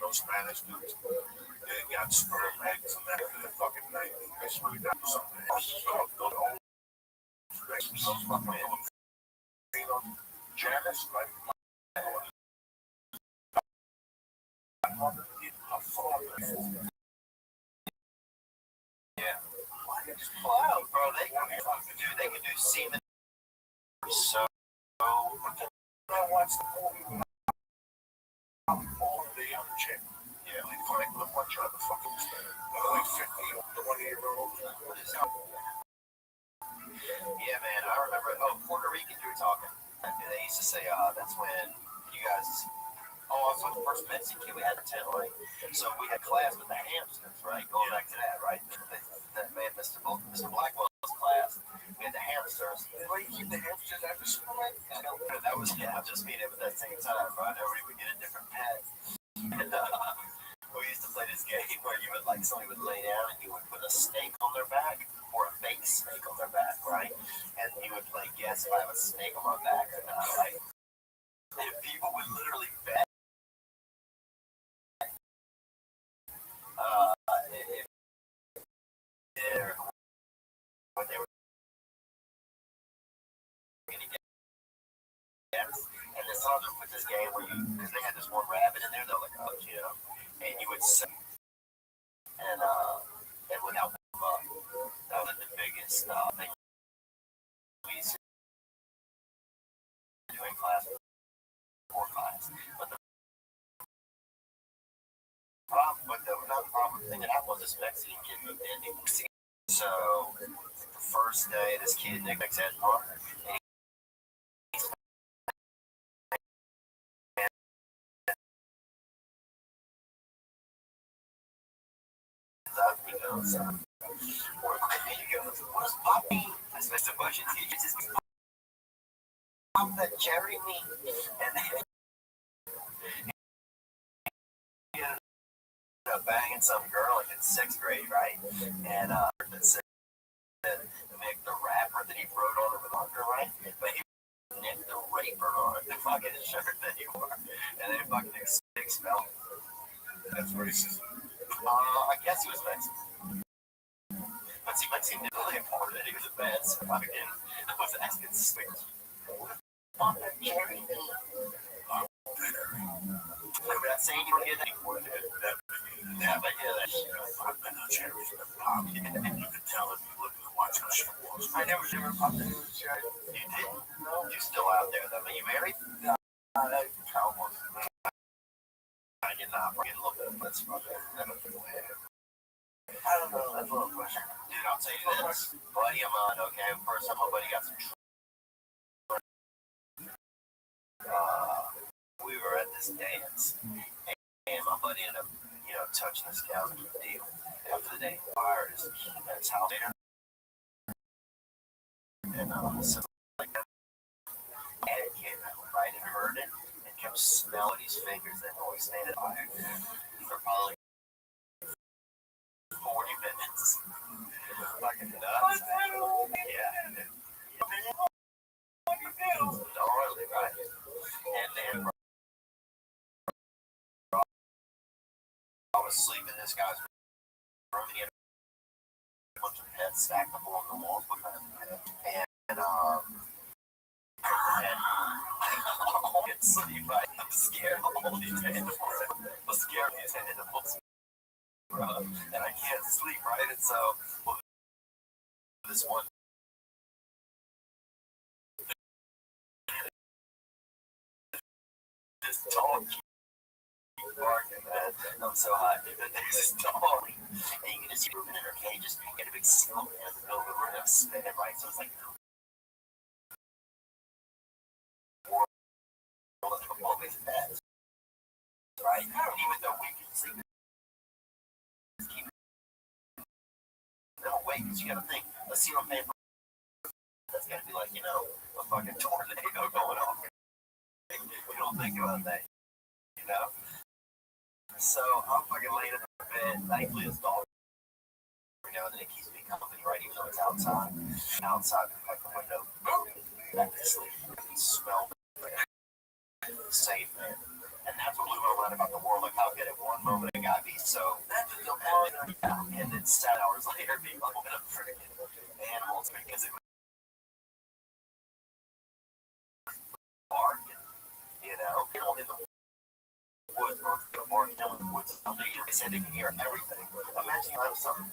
no Spanish dudes. They got sperm eggs and that for the fucking night. I swear to God, something else. Those old Janice, like, yeah. Wow, bro, they can do semen. So, I watched the movie all the other chick. Yeah, like, look what you're the fucking like 20-year-old. Yeah, man, I remember. Oh, Puerto Rican, you were talking. They used to say, that's when you guys. Oh, I was with the first Mexican kid we had in town, right? So we had class with the hamsters, right? Going back to that, right? That man, Mr. Blackwell's class. We had the hamsters. Why you keep the hamsters after school, right? That was, yeah, just being able at the same time, right? Everybody would get a different pet. And we used to play this game where you would, like, somebody would lay down and you would put a snake on their back or a fake snake on their back, right? And you would play guess if I have a snake on my back or not, right? And people would literally bet. When they were going to get guess. And then some of them put this game where you, because they had this one rabbit in there, they're like, oh, you know, and you would say, and without that was the biggest thing we used to do in class, or class. But the problem, not the problem, the thing that happened was this Mexican kid moved in. So the first day, this kid, Nick had partner, and he goes, what's Poppy? That's Mr. Bush's teacher, just pop that cherry meat. And then banging some girl like in 6th grade, right? And make the rapper that he wrote on it with Hunter, right? But he nicked the raper on the fucking shirt that he wore, and they fucking expelled him. That's racist. I guess he was Mexican. But he knew really important that he was a bad, so I was asking sweet. On the cherry. I'm not saying you don't get any for it. Yeah, but yeah, that shit. I've been on cherries in the pop. You can tell if you look and watch how she was. I never popped into a cherry. You didn't? No. You're still out there, though. Are you married? No. Almost. I did not bring a little bit of this from it. I don't know. That's a little question. Dude, I'll tell you this. Buddy of mine, okay? First time my buddy got some we were at this dance, and my buddy ended up, touching this gal in the deal. After the day, fired his house there. And so, like that, and it came out, right, and heard it, and kept smelling his fingers that always stayed at fire. For probably 40 minutes. Fucking nuts. Yeah. Totally right. And then I was sleeping in this guy's room. He had a bunch of pets stacked up along the walls behind him. And I can't sleep. I'm scared all these days. I'm scared these animals. And I can't sleep, right? And so, this one. This dog barking, man. I'm so hot, dude. There's this dog, and you can just hear moving in her cage, just get a big snowman in the middle of the room, spinning, right? So it's like all these pets, right? And even though we can sleep, keep them awake, because you gotta think, a zero paper, that's gotta be like, a fucking tornado going on. We don't think about that, So I'm fucking laying in the bed. Thankfully, this dog, and then it keeps me company, right? Even though it's outside. Outside, like the window. I can sleep. I can smell safe, man. And that's what blew my mind about the world. Like, how good at one moment it got me so. And then 7 hours later, people open up freaking animals because it was barking, in the woods or the barking down in the woods. They said they can hear everything. Imagine you have something.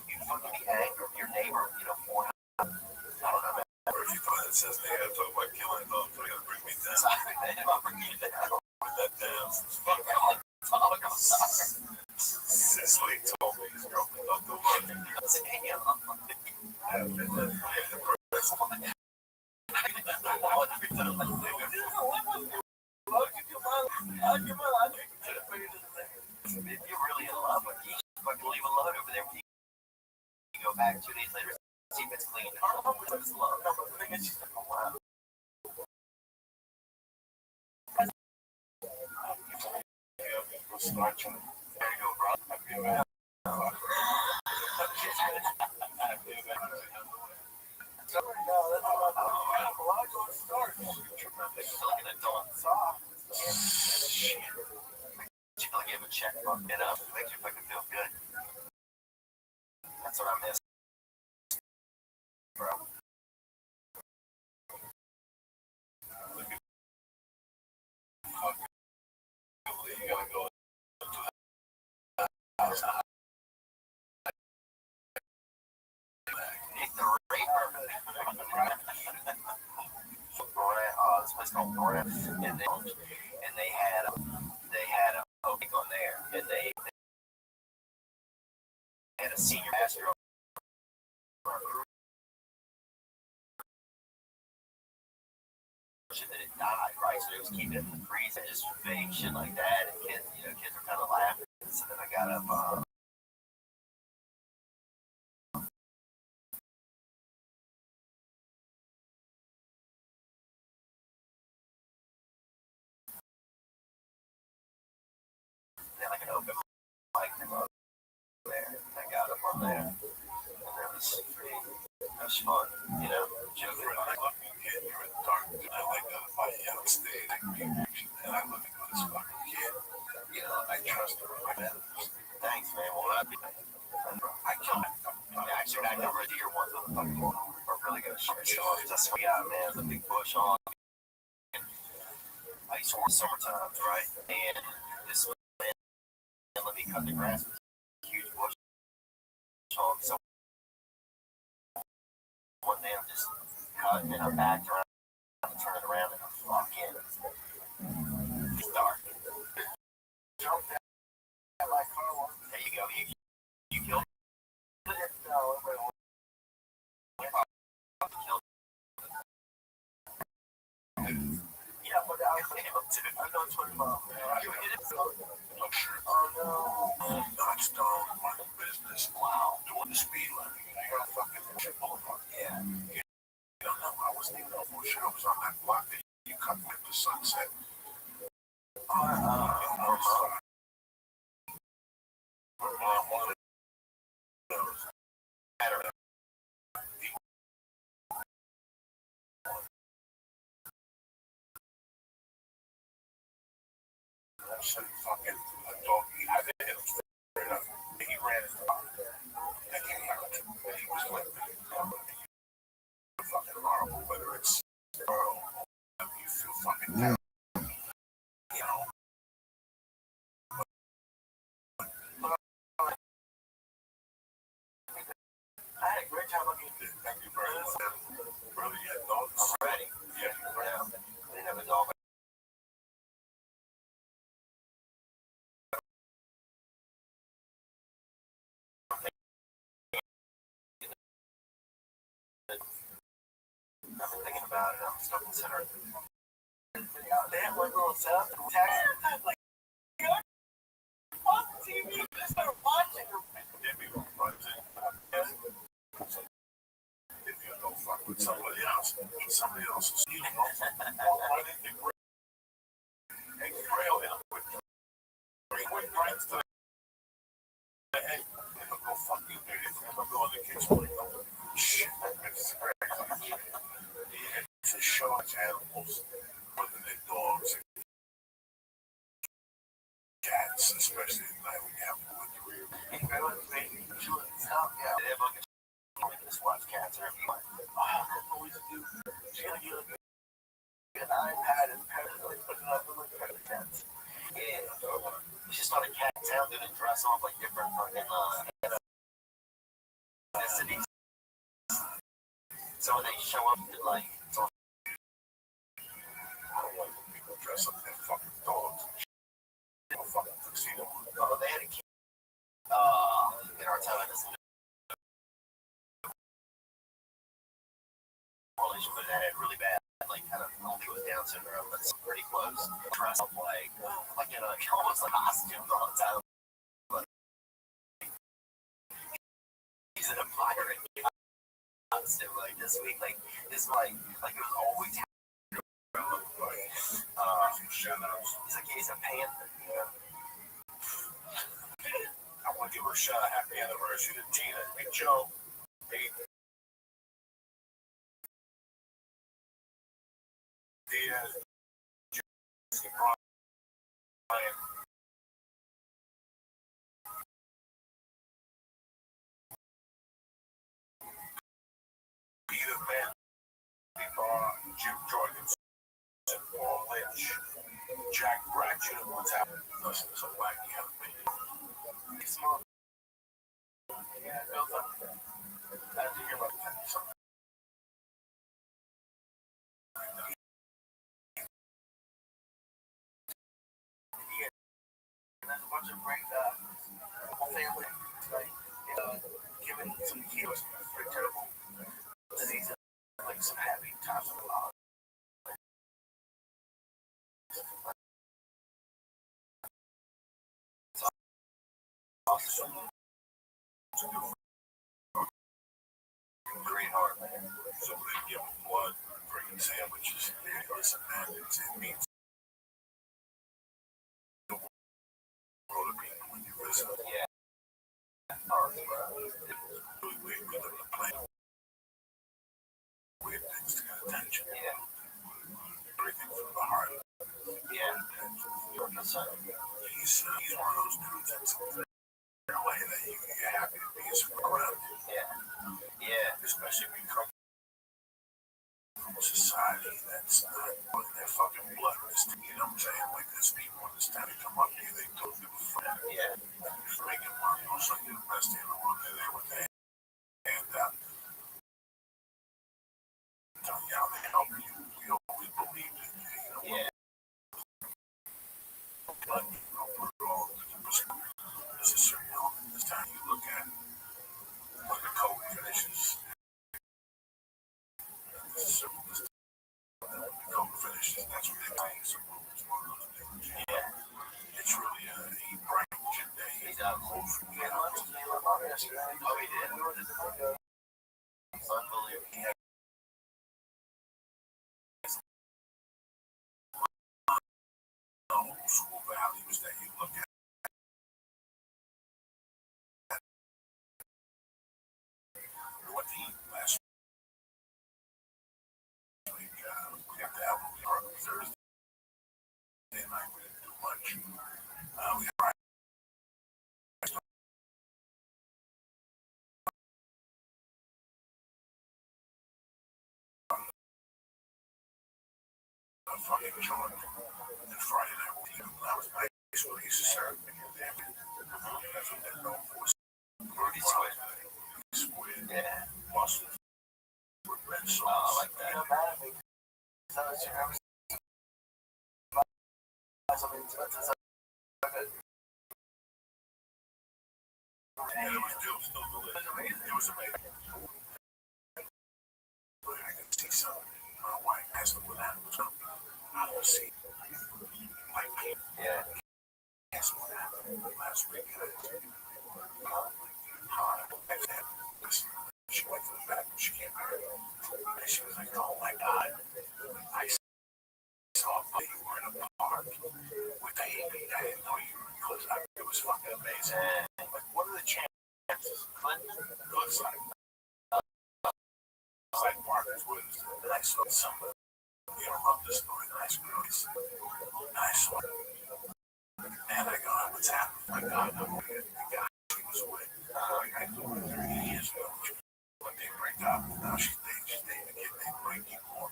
You fucking be angry with your neighbor, 4 I don't know, man. Or if you find it says, hey, I'm talking about killing dogs, so you gotta bring me down. Exactly, man. If I bring you down, put that down. Fuck God. I'm sorry. Cicely told me his girlfriend don't go running. I've been the press on it. If you're really in love with you, fucking leave a load over there. You go back 2 days later, see if it's clean. I don't know what it's love. No, but the thing is, she's like, oh, wow. Start trying. There you go, bro. I feel bad. Give a check, fuck it up, makes you fucking feel good. That's what I miss, bro. You gotta go to the house. Nick the Raper. This place called Nora, and they had a opening on there, and they had a senior pastor on that had died, right? So it was keeping it in the freeze and just vague shit like that, and kids were kind of laughing. So then I got up. Like an open mic. much fun, you know. You're a dark kid. I like that fight outstage. And I look at this fucking kid. You know, I trust her. Thanks, man. Well, I killed him. Actually, I never did hear one of them are really good shit. That's what we got, man. The big bush on. I used to work summertime, right? And this was let me cut the grass. Huge bush on. So one day I'm just cutting and I backed around and turn it around and I'm fucking it's dark. There you go. You killed it? No, yeah, but I know it's what about. You hit it? Oh no. Knocked down my business. Wow. Doing the speed limit. I got a fucking boulevard. Yeah. You don't know. I wasn't even on bullshit. I was on that block that you cut me at the sunset. I said, fucking a dog. I hit him straight up. He ran his dog. And he hurt. And he was like, fucking horrible, whether it's you feel fucking terrible. You know. I had a great time looking at this. Thank you very much. Brother, you had dogs? I'm ready. Yeah. I didn't have a dog. I've been thinking about it. I'm still considering. They have one little setup in Texas. Like, on TV, just start watching them. If you don't fuck with somebody else is you know, why didn't you grail him with brains to hey, go fuck you, baby. I'm gonna go in the kitchen. Shit, it's crazy. It's a show of animals, whether they're dogs and cats, especially at night when you have to look through your Just watch cats or everything. I always do. She's gonna get an iPad and put it up and look at the cats. Yeah. You should start a cat town, do the dress off like different fucking ethnicities. So when they show up, like, it's all. I don't like when people dress up their fucking dogs. They don't fucking tuxedo. Oh, they had a kid. In our time, it's correlation, but it had really bad, like, kind of only with Down syndrome, but it's pretty close. Dress up like in a, almost like costumes all the time. But he's an admiring costume, like this week, like it was always. He's like, he's a panther. I want to give her a shout out. Happy anniversary to Tina. Hey, Joe. Hey, Diaz. Jesse Brian. Peter Van. Jim Jorgensen. Paul Lynch. Jack Bratcher. What's happening? Listen, it's a wacky opinion. He's small. Yeah, no fun. I have to hear about something. Yeah, there's a bunch of great whole family, like, giving some kilos for terrible diseases, like some happy times of the law. Awesome. Great heart, man. So they give them blood, bringing sandwiches. Listen, man, it means the world of people when you listen. Yeah. We live on a planet attention. Yeah. Everything from the heart. Yeah. He's one of those dudes that's in a way that you're happy to be around. Yeah. Yeah. Especially if you come from a society that's not putting their fucking blood on this thing. You know what I'm saying? Like there's people in this town that come up here, they don't give a fuck. Yeah. Just making money, also like the best in the world. They're there with their hand out. Tell you how they help you. We always believe in you. You know, Yeah. but you know, put it all into perspective. There's a certain element this time you look at when the code finishes. There's a certain this time when the code finishes, that's when they buy some moves. One of those things. Yeah. It's really he brightens your day. He does. Yeah. Oh, he did? Unbelievable. He has old school values that you look at. We went to eat last week. We got the album Thursday night. We didn't do much. We had a fucking joint. And Friday night we did. That was nice. So they used to serve me. That's what they're known for. Ruby Squid. Squid. Yeah. Mustard. With red sauce. Oh, I like that. And it was still delicious. It was amazing. But I can see something. My wife asked me what happened. I don't see. Like, Yeah. guess what happened last week? She went to the bathroom. She came back. And she was like, oh my God. I saw you were in a park with a hippie. I didn't know you were close. It was fucking amazing. Like, what are the chances? Good side. Side partners with us. And I saw somebody. You don't love this story. Nice girls. And I saw it. And I go, what's happening? My God, I'm with the guy she was with. I knew her 30 years ago. But they break up. Now she's dating again. They break more.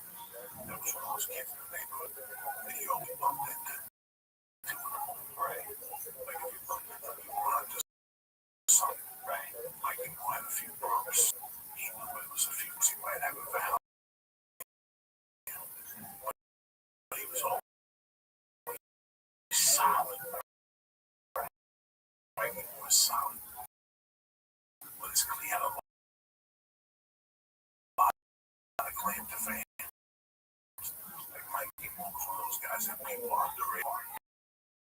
There was one of those kids in the neighborhood that you only bumped into. Two in the morning, right? Like if you bumped into them, you wanted to something, right? Like he might have a few bumps. He knew it was a few. He might have a vow. But he was always solid. Right? He was solid. But it's clear a lot of claim to fame. Like Mike, he was one of those guys that people on the radar.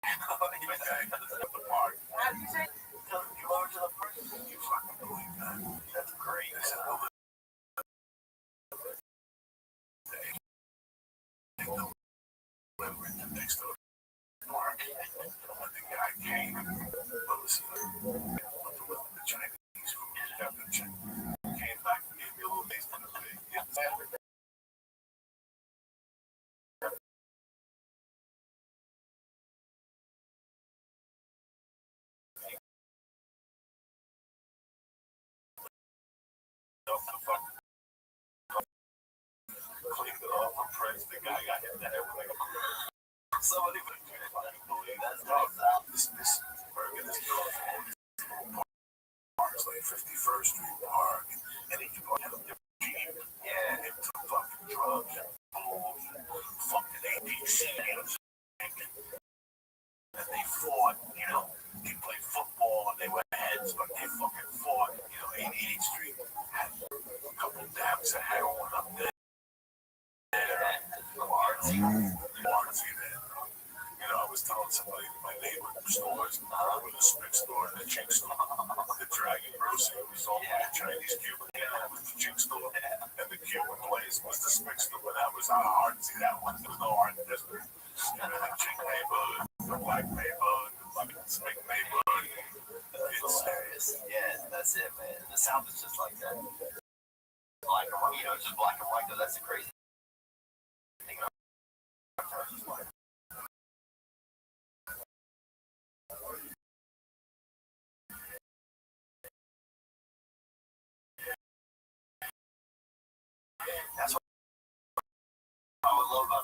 The park. How did you say? You over to the park? You fucking believe that? That's great. I said, well, we went to next door park. When the guy came, well, listen, went to the Chinese food. Got the came back and gave me a little taste of the thing. Cleaned it off. I'm friends. The guy got hit in the head with like a somebody would fucking believe that's awesome. This burger, this parks like 51st Street Park, and then you had a different team. Yeah, they took fucking drugs and booze and fucking ABC games. And they fought, you know, they played football and they were heads, but they fucking fought. You know, 88th Street had a couple dabs of heroin up there. Artsy then. You know, I was telling somebody my neighbor stores with a spick store and a chick store. The Dragon Grocery was all the Chinese Cuban. Yeah, it was the chick store. And the Cuban place was the spick store. But that was how artsy that was. There was no art in this. And then the chick neighborhood, the black neighborhood, the fucking spick neighborhood. It's hilarious. Yeah, that's it, man. The South is just like that. Black and white, you know, it's just black and white, though. That's the crazy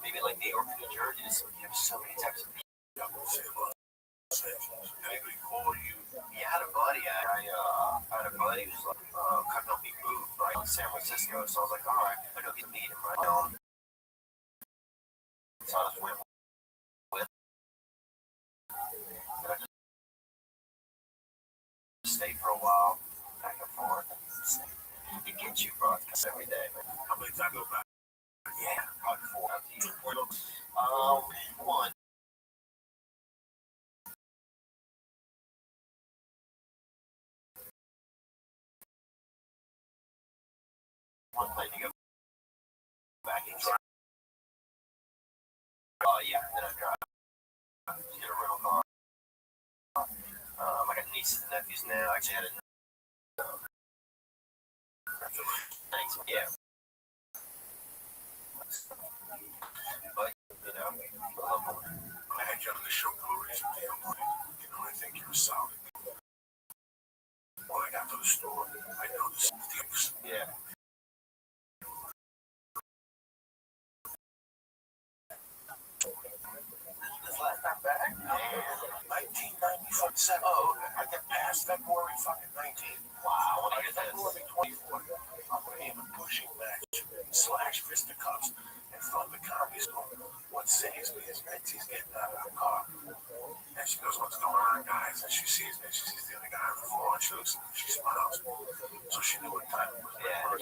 maybe like New York, New Jersey, you have so many types of people. Anybody call you? Yeah, I had a buddy. I had a buddy who's like couldn't help me move right in San Francisco, so I was like, all right, I gotta get meet him right now. So I just went with, and I just stayed for a while, back and forth. It gets you, bro. It's every day. How many times go back? Yeah, probably 4 times a year. One. One plane to go back and drive. Yeah, then I drive. Get a rental car. I got nieces and nephews now. Actually, I had a thanks. Yeah. But, you know, I had you on the show Glories with the I think you're solid. When I got to the store, I noticed things. yeah. This last time back? 1997. Oh, okay. I got past February fucking 19. Wow. When I get February 24, I'm going to have a pushing match / fisticuffs in front of the comedy store. What saves me is Betsy's getting out of the car. And she goes, what's going on, guys? And she sees me. She sees the other guy on the floor. And she looks at me. She smiles. So she knew what time it was. Yeah.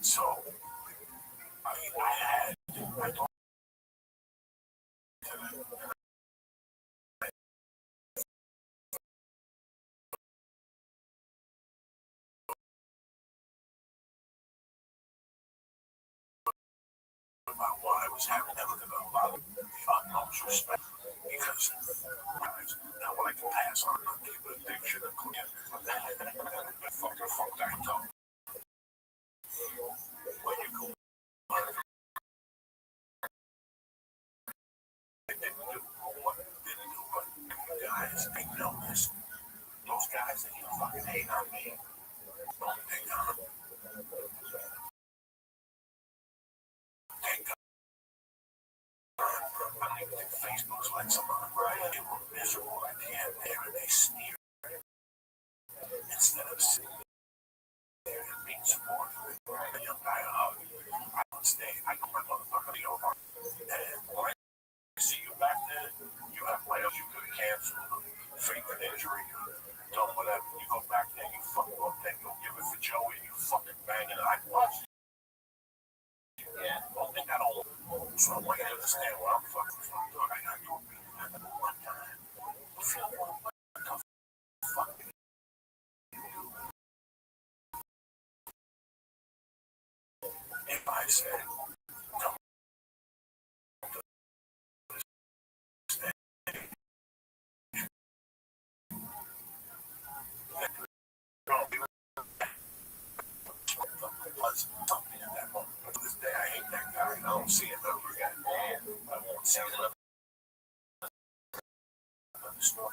So, I thought about what I was having never about the utmost respect because now when I can pass on people they should have cleared fuck that talk. When you go they didn't do what they didn't do, but guys, they know this. Those guys that you fucking hate on me, don't they on thank God. I think Facebook's like someone, right? They were miserable at the end there and they sneered instead of sitting there and being supportive. The young guy, I don't stay. I go my motherfucker over. And when I see you back then, you have layoffs, you could cancel, fake an injury, done whatever. You go back there, you fuck up, then go give it for Joey, you fucking bang it. I watched it. Yeah, well, they got old. So I want you to understand where I'm fucking from. Dog, I got your beat one time. If you want to fuck me. If I said, come was something in that moment. But to this day, I hate that guy. I don't see him ever again. And I won't see him ever store.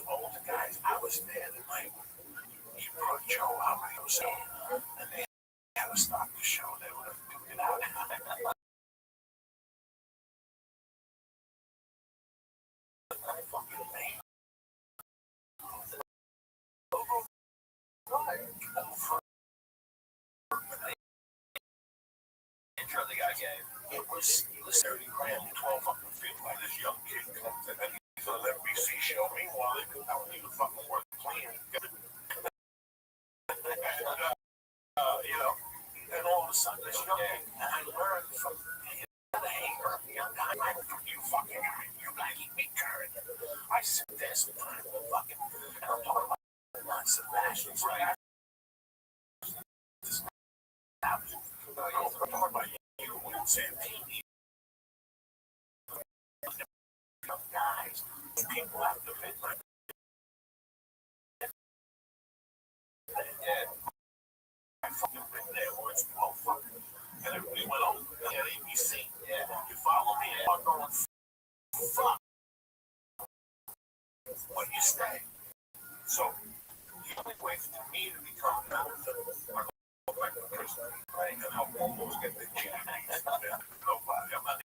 All the guys, I was there the night he brought Joe out of himself, and they had to stop the show. They would have took it out. Fucking thing. Intro the guy gave. It was 30 grand, 12 fucking feet like this young kid comes in and he's on an NBC show. Meanwhile, I don't even fucking work clean. You know, and all of a sudden, this young kid, and I learned from the hater, young guy, from you fucking guy, you gotta keep me current. I sit there sometimes and fucking, and I'm talking about Sebastian's right. I'm talking about you and Santini. Guys, people after midnight. Yeah. I fucking been there where it's 12 fucking. And everybody went over at ABC. Yeah. You follow me? I'm going, fuck. When you stay. So, the only way to me to become better than my person, right? And I'll almost get the chance. Nobody. I'm not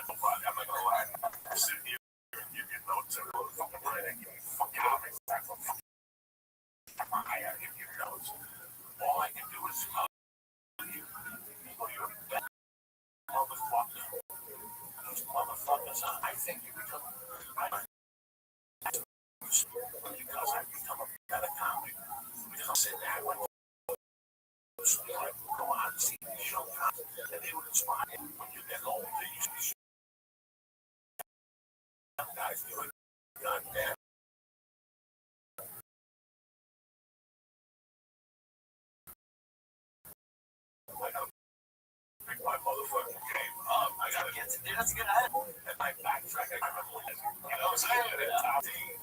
nobody. I'm not gonna lie. I'm sitting here and you get notes every fucking writing. You fucking out. I gotta give you notes. All I can do is tell you, people, you're a bad motherfucker. Those motherfuckers, I think you become, because I become a better comic. Because I'm sitting there, like, go on and see these show comics, and they would inspire you when you get older. You see young guys doing goddamn. Like, I'm my motherfucking game. I gotta get to do that's a good idea. And my backtrack, I remember when, you know, so I had a top team.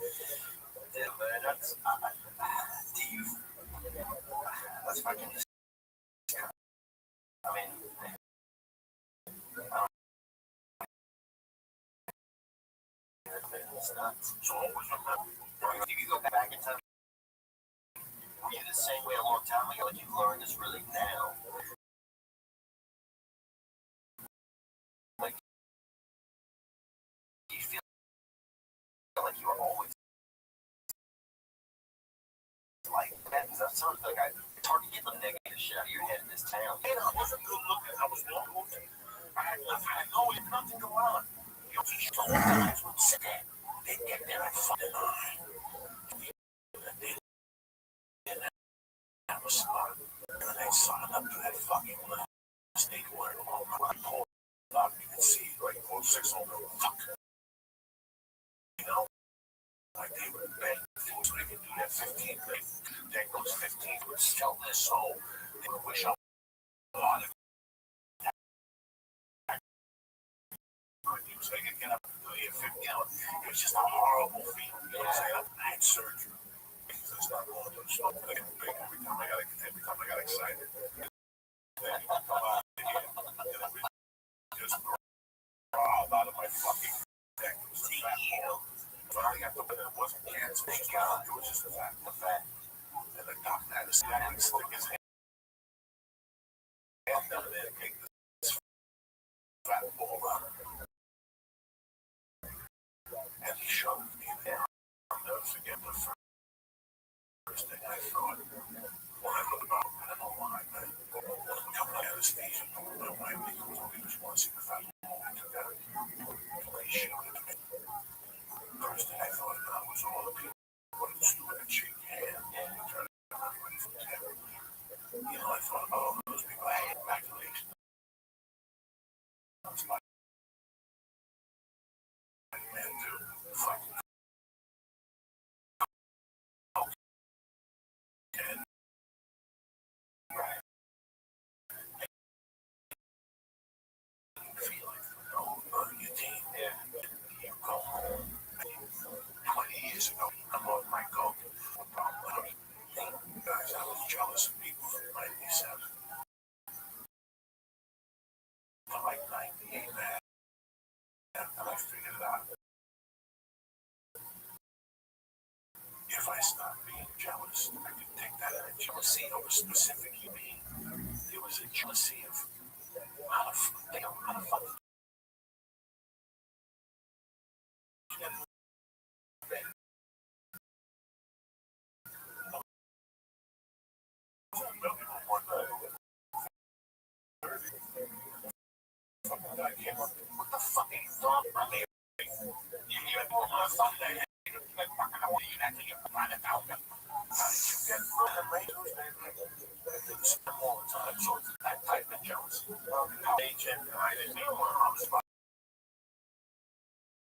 Yeah, man, that's, do you, that's fucking, I mean, it's nuts. So always remember, if you go back in time, were you the same way a long time ago, and you learned this really now? Like, do you feel like you were always like that? Because that sounds like it's hard to get the negative shit out of your head in this town. And I wasn't good looking. I was not looking. I had nothing going on. You know, these old guys would sit there. They'd get there at fucking 9. And they have a spot. And they sign up to that fucking list. They were all my whole lot. You can see, like, 6 on the fuck. You know? Like, they would bang things so they could do that 15 thing. Then those 15 would sell their soul. They would wish up a lot of so they could get up to 50 hours. It was just a horrible feeling. You know what I'm saying? I had surgery. Because it's not going to stop. I get big every time I got excited. Then you come out of here, and it would just rob out of my fucking neck. It was a fat ball. Finally got the one that wasn't cancer. Thank God. It was just a fat. And the doctor had to stick his hand down there and take this fat ball out. And he shoved me there. I'll never forget the first thing I thought. When I looked up, I don't know why, but coming out of the station, my wife just want to see the fat ball. I took that. He showed it to me. First thing I thought about was all the people wanted to do it and shake your hand and try to get everybody from together. You know, I thought, oh, those people, I had congratulations. That's my man, too. Fucking and right. Feel like, your team there. You go home. 20 years ago, I'm on my coke. Guys, I was jealous of people from 97. I'm like 98, man. And I figured it out. If I stop being jealous, I could take that as a jealousy of a specific human. It was a jealousy of how to fucking get it. Fucking guy came up. What the fuck are you talking about? You hear it on my Sunday. I want you to get find it out. How did you get from the radios? I do this all the time, so it's that type of jealousy. Agent, I didn't mean one. I was about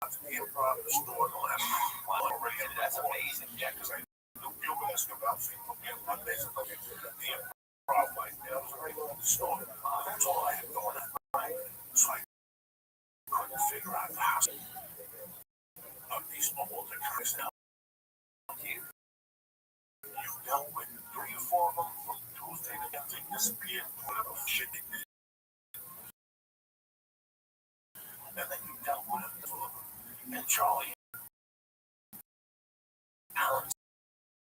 to be a product store the last already. That's amazing. Yeah, because I knew you were asking about people being Mondays and the improv like that. I was already in the store. That's all I had going on. So I couldn't figure out the house of these older guys now. You dealt with 3 or 4 of them from Tuesday to Wednesday disappeared, whatever shit they did. And then you dealt with them. And Charlie Allen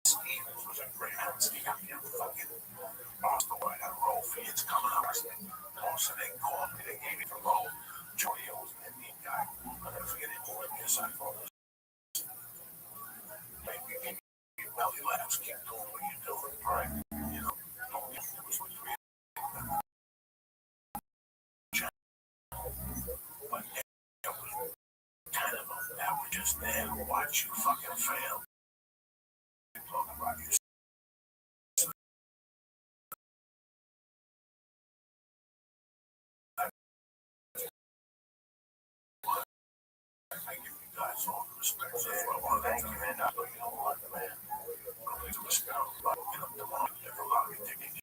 Stevens was a great coming up. So they called me, they gave me the role. Joey was an Indian guy. I'll never forget it. Boy, me aside for this. Maybe your belly laughs, keep doing what you're doing, right? You know, it was what you really. But it was kind of that were just there to watch you fucking fail. Talking about you. I give you guys all the respect. Thank you, man. I know you don't want the man. I need to respect but you know, the one never allowed me to get you.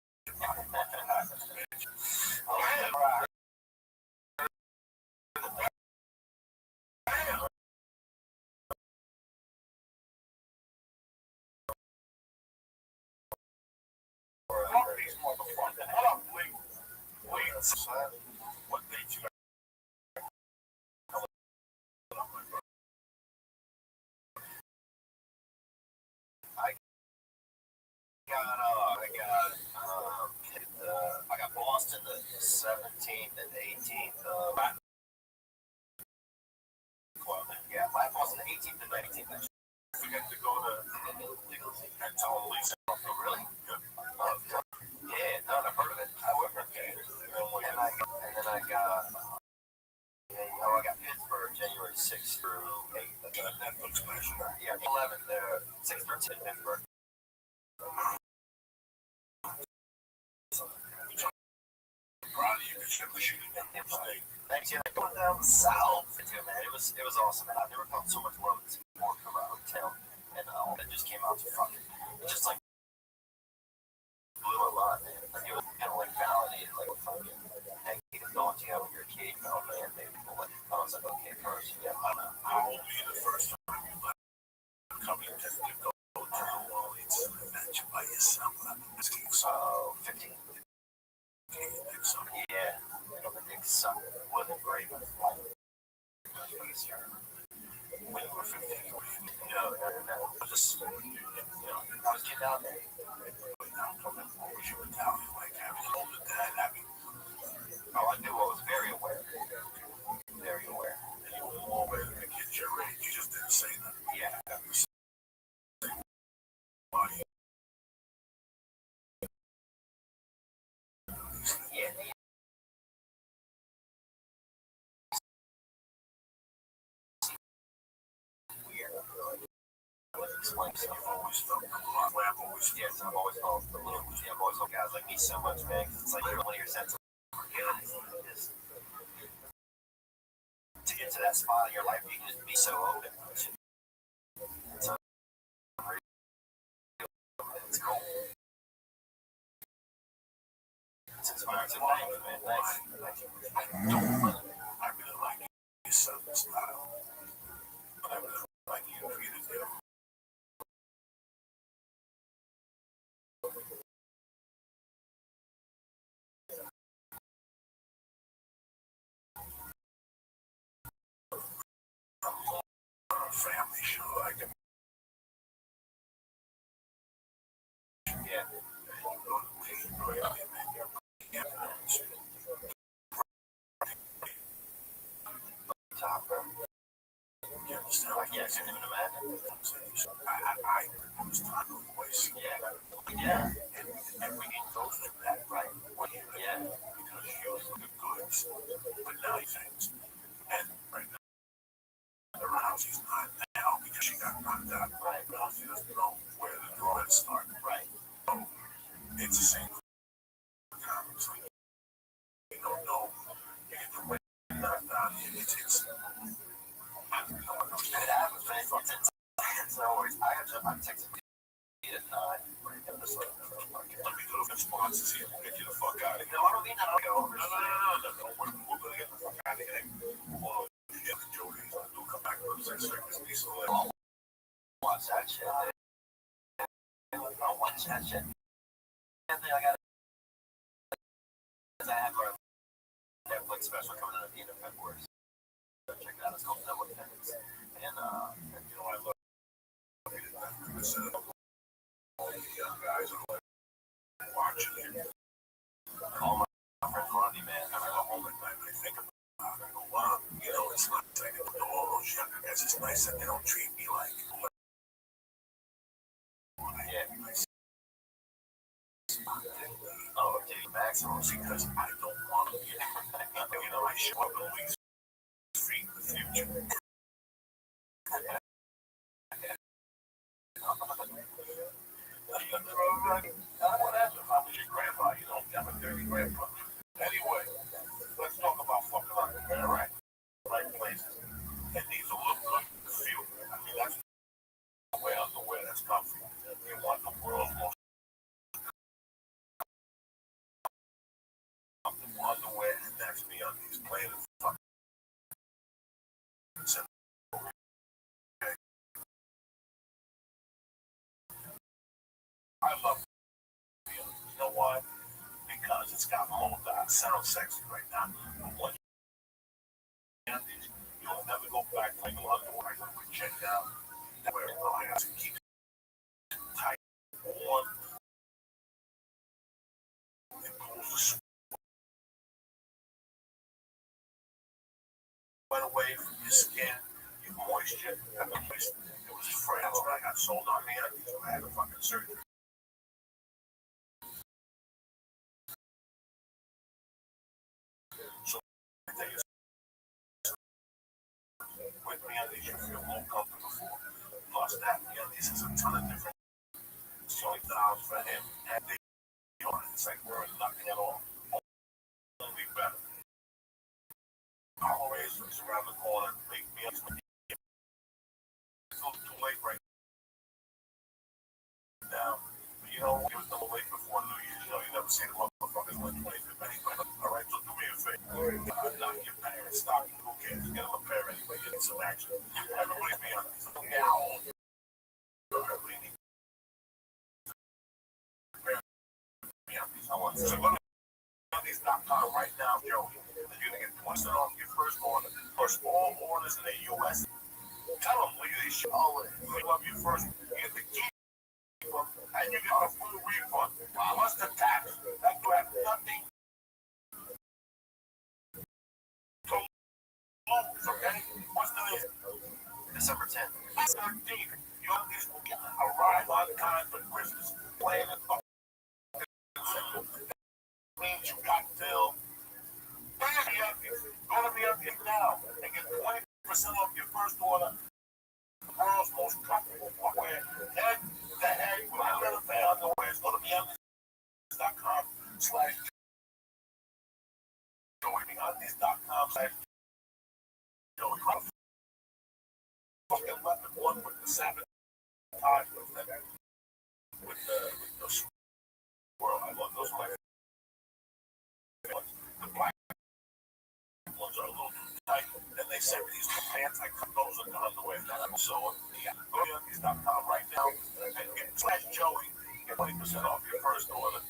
What made you I got Boston the 17th and 18th. Yeah, I Boston the 18th and 19th. We got to go to legal and totally really good. Yeah, no, I've heard of it. However, and then I got Pittsburgh January 6th through 8th. Netflix special. Yeah, 11th there, 6th through 10th Pittsburgh. Thanks, yeah. Going down south, too, man. It was awesome, man. I've never felt so much love as more from a hotel, and all that just came out to fucking, just like blew a lot, man. Like, it was kind of like validated, like fucking, hey, you can go into when you're a kid, you know, man. Maybe people like, I was like, okay, first, yeah, I don't know. How old were you the first time you left? Coming to go to New Orleans, imagine by yourself. So, 15. Yeah, I don't think so. Wasn't great. When you were 15, no. Just, I was getting out there. Oh, I knew I was very aware. Very aware. And you were more aware than the kids your age. You just didn't say that. Yeah. Yeah. I've always felt a little, I've always felt guys like me so much, man, because it's like one of your sense of forgiveness is to get to that spot in your life, you can just be so open. So, it's cool. It's inspiring. So thank you, man. Thanks. I really like your southern style. But I really like you for you to do. Family show, I can. Yeah. Topper. You understand? I can't even imagine. I was trying to voice. Yeah. And we need to go to that, right? Yeah. Because she was looking good, but now he thinks. And right now, around she's not now because she got knocked out. Right. Now she doesn't know where the drawing started. Right. So it's the same comments. Like, you don't know. You get the way knocked out. It's I don't know. It happens, man. It's no worries. I'm texting at 9. Let me go to the sponsors here. We'll get you the fuck out of here. No, I don't mean that. I'll go over. No. We're going to get the fuck out of here. Well, yeah, the Jordans. I'll come back for 6 seconds. So I'll watch that shit. I'll watch that shit. I got I have our Netflix special coming out at the end of February. So check it out. It's called Double Dependence. And you know, I love all the young guys are watching it. Call my younger guys, it's nice that they don't treat me like. Yeah. Oh, take maximum because I don't want to get. I show up at least feet in the future. What happened? If I was your grandpa, you don't have a dirty grandpa. Anyway, let's talk about fucking underwear, right? Right places. It needs a look good to feel good. I mean, that's the way underwear that's comfy. You want the world's most comfortable underwear, and that's me on these plain and fucking simple. I love it. You know why? Because it's got mold that sounds sexy right now. But when you'll never go back to like underwear. We check out where I have to keep it tight, warm, and pulls the sweat away from your skin, your moisture, and the place it was fresh when I got sold on the undies. I had a fucking surgery. So they just with me undies, you feel more comfortable for. Plus that me undies is a ton of different. It's only $1 for him, and they on it. It's like we're nothing at all. Only better. Always is around the corner. Make me undies. It's too late right now. But you know, it was double late before New Year's. You know, you never see the motherfuckers on 25th anyway. Alright, so do me a favor. Knock your parents' stocking. Who cares? Get them a pair anyway. Get some action. Everybody be on these. Now, everybody needs a pair. I want to go to these.com right now, Joey. You're going to get 20% off your first order. Plus all orders in the U.S. Tell them, look at these shit. They love you first. You get the key. And you get a full refund. Plus the tax. That you have nothing to lose, okay? What's the name? December 10th. 13th. You know, these will arrive on time for Christmas. Plan and fucking simple. Means you got till. Go to the update now and get 20% off your first order. The world's most comfortable footwear. Head to head with a little pair of underwear. Go to MeUndies.com/joining Undies.com/Joey. Fucking weapon one with the sabotage with the swirl. I love those like the black ones are a little too tight, and they send me these pants. I cut those in the underwear. So yeah, go to MeUndies.com right now and get /Joey. Get 20% off your first order.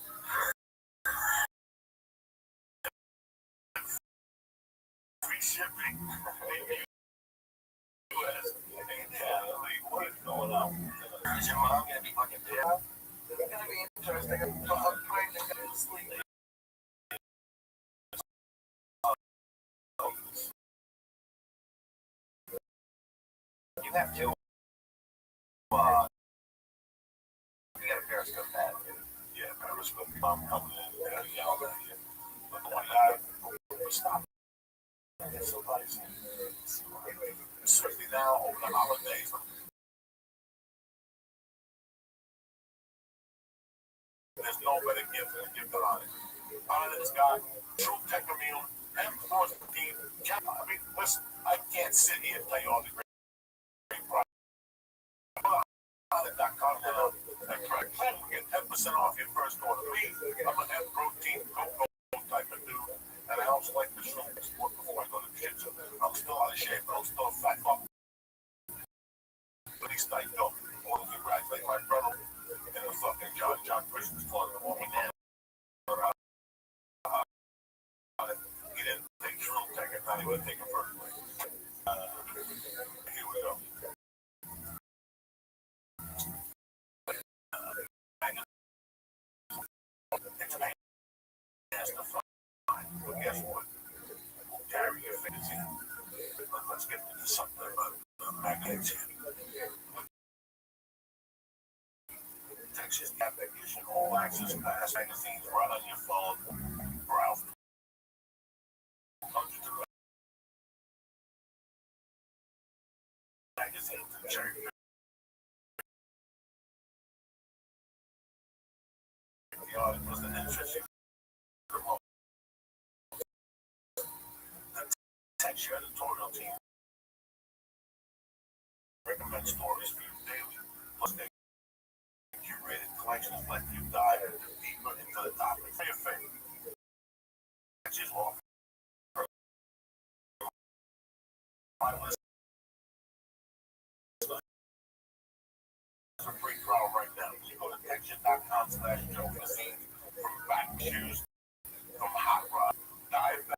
Free shipping. US. What is going on? Is your mom gonna be fucking dead? It's gonna be interesting. I'm trying to get to sleep. You have to. You got a periscope that. Yeah, periscope. Mom coming in. Yeah, but the one guy stop. Somebody's certainly now over the holidays. There's no better gift than a gift of honor. Honor has got true technomeal and force team. I mean, listen, I can't sit here and tell you all the great products. Honor.com now and get 10% off your first order. Me, I'm an M protein cocoa type of dude, and I also like to shrimp sport before I go to the gym. I'm still out of shape, but I'm still a fat fuck. But he's like, no, I want to congratulate my brother and the fucking John Christmas Club. He didn't take shrimp tech, I thought he would take it personally. Here we go. But guess what? Carry your fingers in. Let's get into something about Texas Navigation All Access Pass magazines run on your phone. Browse hundreds of magazines and check the articles that interest you the most. The Texas editorial team recommends stories for you daily. Plus, they curated collections let you dive deeper into the topic for your favorite. Texas law. My list is a free trial right now. You go to texas.com/Joe. From back shoes, from hot rod, dive back.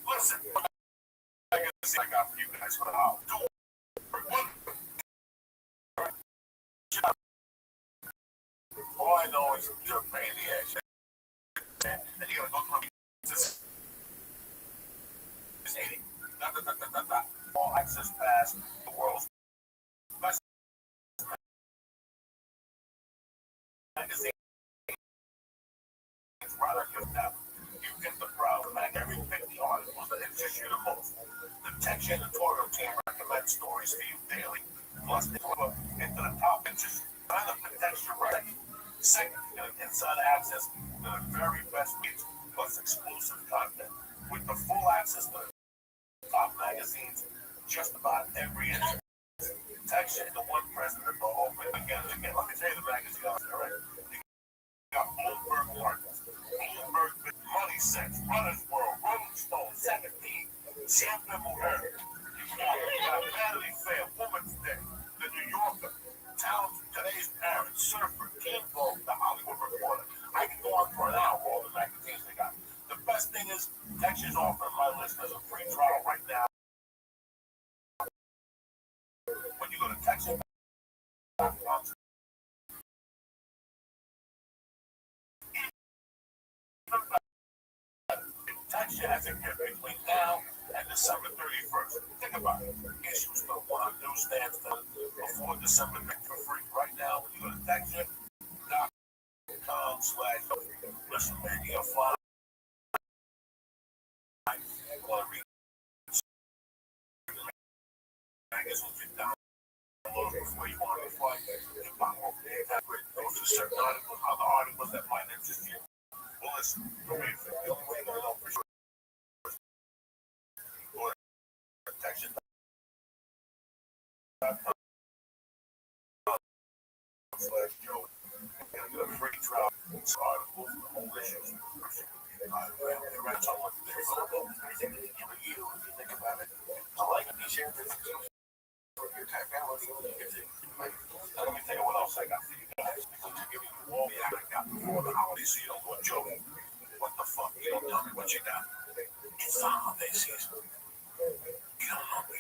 Listen, I got for you guys for now. All I know is you're a pain in the ass. And you gotta go through this 80. All access pass, the world's best magazine. It's right on your tab. You get the browse and every 50 articles that interest you the most. The Texas editorial team recommends stories for you daily. Plus, they go into the top interest. Sign up for Texas right. Second, you get inside access to the very best reads plus exclusive content. With the full access to the top magazines, just about every issue. Texas, the one president will open again. Let me tell you the magazine, all right? You got Bloomberg Markets, Bloomberg Money Sense, Runner's World, Rolling Stone, 17, Champion O'Hare. You got Vanity Fair, Woman's Day, The New Yorker, Talent Today's Parents, Surfer, Teen Vogue, The Hollywood Reporter. I can go on for an hour for all the magazines they got. The best thing is, Texas offering my listeners a free trial right now. When you go to Texas, Texas has a gift between now and December 31st. Think about it. Issues for one on newsstands before December 5th for free. Right now, when you go to Texas.com/listen, man, you'll fly. Magazines you download before you want to fly. You pop over there, those are certain articles, other articles that might interest you. Well, listen, the only way to know for sure. Texas.com/Joe. Get a free trial. Articles, whole issues. It runs on what they're going to do. If you think about it, I like these here. Your type out, let me tell you what else I got for you guys. Because I'm giving you all the I got before the holidays, so you don't go and joke. What the fuck? You don't tell me what you got. It's the holiday season. You don't know me.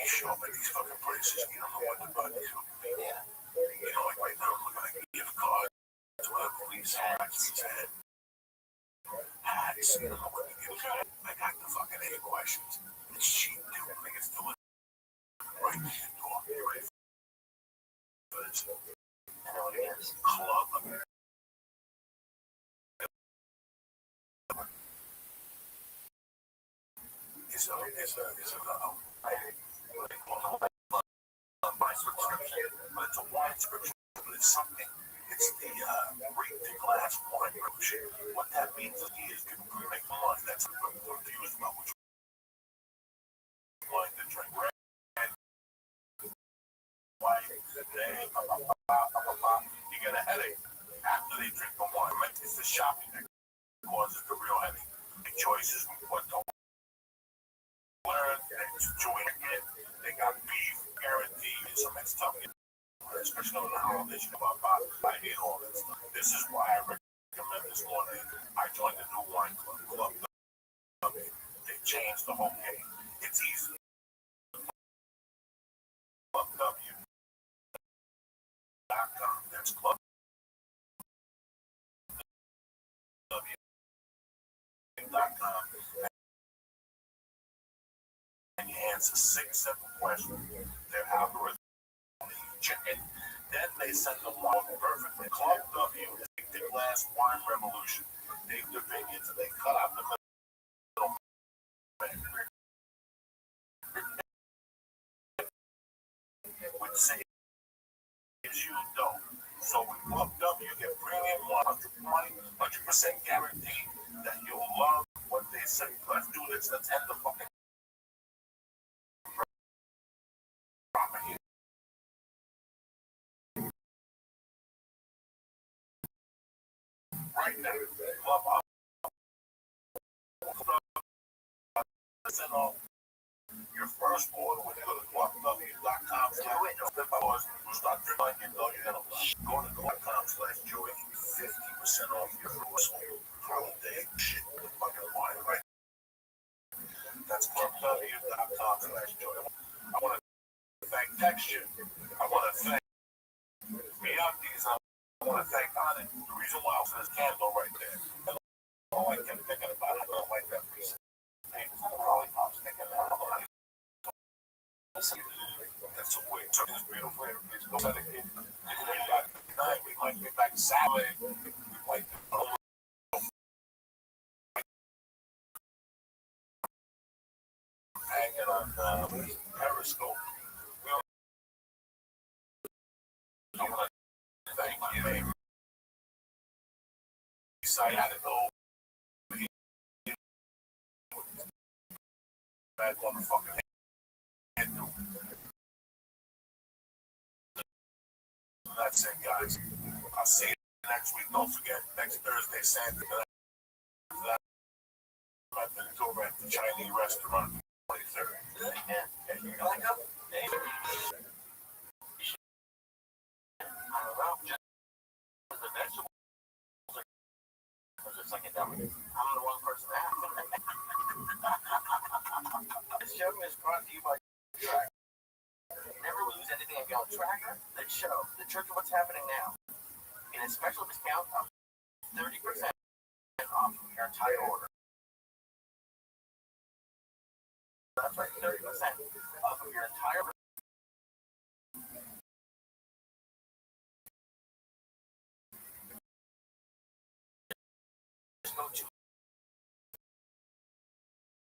You show up at these fucking places. You don't know what the fuck is. Yeah. You know, like right now, I'm looking at a gift card to a police head. Hats. You don't know what the gift card. I got the fucking 8 questions. It's cheap, dude. I think it's doing right. You ready for this? I know what it is. Club. It's my subscription, but it's a wine subscription, but it's something. It's the read the glass wine membership. What that means is you can make money. That's what I'm confused about which wine to drink. Why today, you get a headache after they drink the wine. It's the shopping that causes the real headache. The choices, what to learn, and enjoy it. They got beef, guaranteed, some that stuff. Especially on the holidays, I hate all this stuff. This is why I recommend this morning. I joined the new wine club, Club W. They changed the whole game. It's easy. ClubW.com. That's ClubW.com. And you answer 6 simple questions. Their algorithm check it. Then they send them along perfectly. Club W is the glass wine revolution. They do the vineyards and they cut out the middle. Which saves you dough. So with Club W, you get premium 100% guaranteed that you'll love what they say. Let's do this. Let's end the fucking drama here. Right now, Club listen off your first order when you go to clubw.com. You start drinking, you know you're gonna go to club.com/joy. 50% off your first holiday shit with fucking wine, right? That's clubw.com/joy. I want to thank Texture. I want to thank Miyaki's. I want to thank Onyx. The reason why I was in this candle right there. All I kept thinking about it, I don't like that piece. Lollipops thinking that. That's a way to this beautiful flavor. Please go ahead again. Tonight we might get back Saturday. We might hanging on Periscope. I want to thank you. Site had to go back on the fucking head. That's it, guys. I'll see you next week. Don't forget, next Thursday, Santa. I've been over at the Chinese restaurant, 23rd. And you know, the vegetables are just like a dummy. I'm the one person that This show is brought to you by Tracker. Never lose anything if you're on Tracker. This show, the Church of What's Happening Now, in a special discount of 30% off your entire order. That's right, 30% off of your entire order. Just go to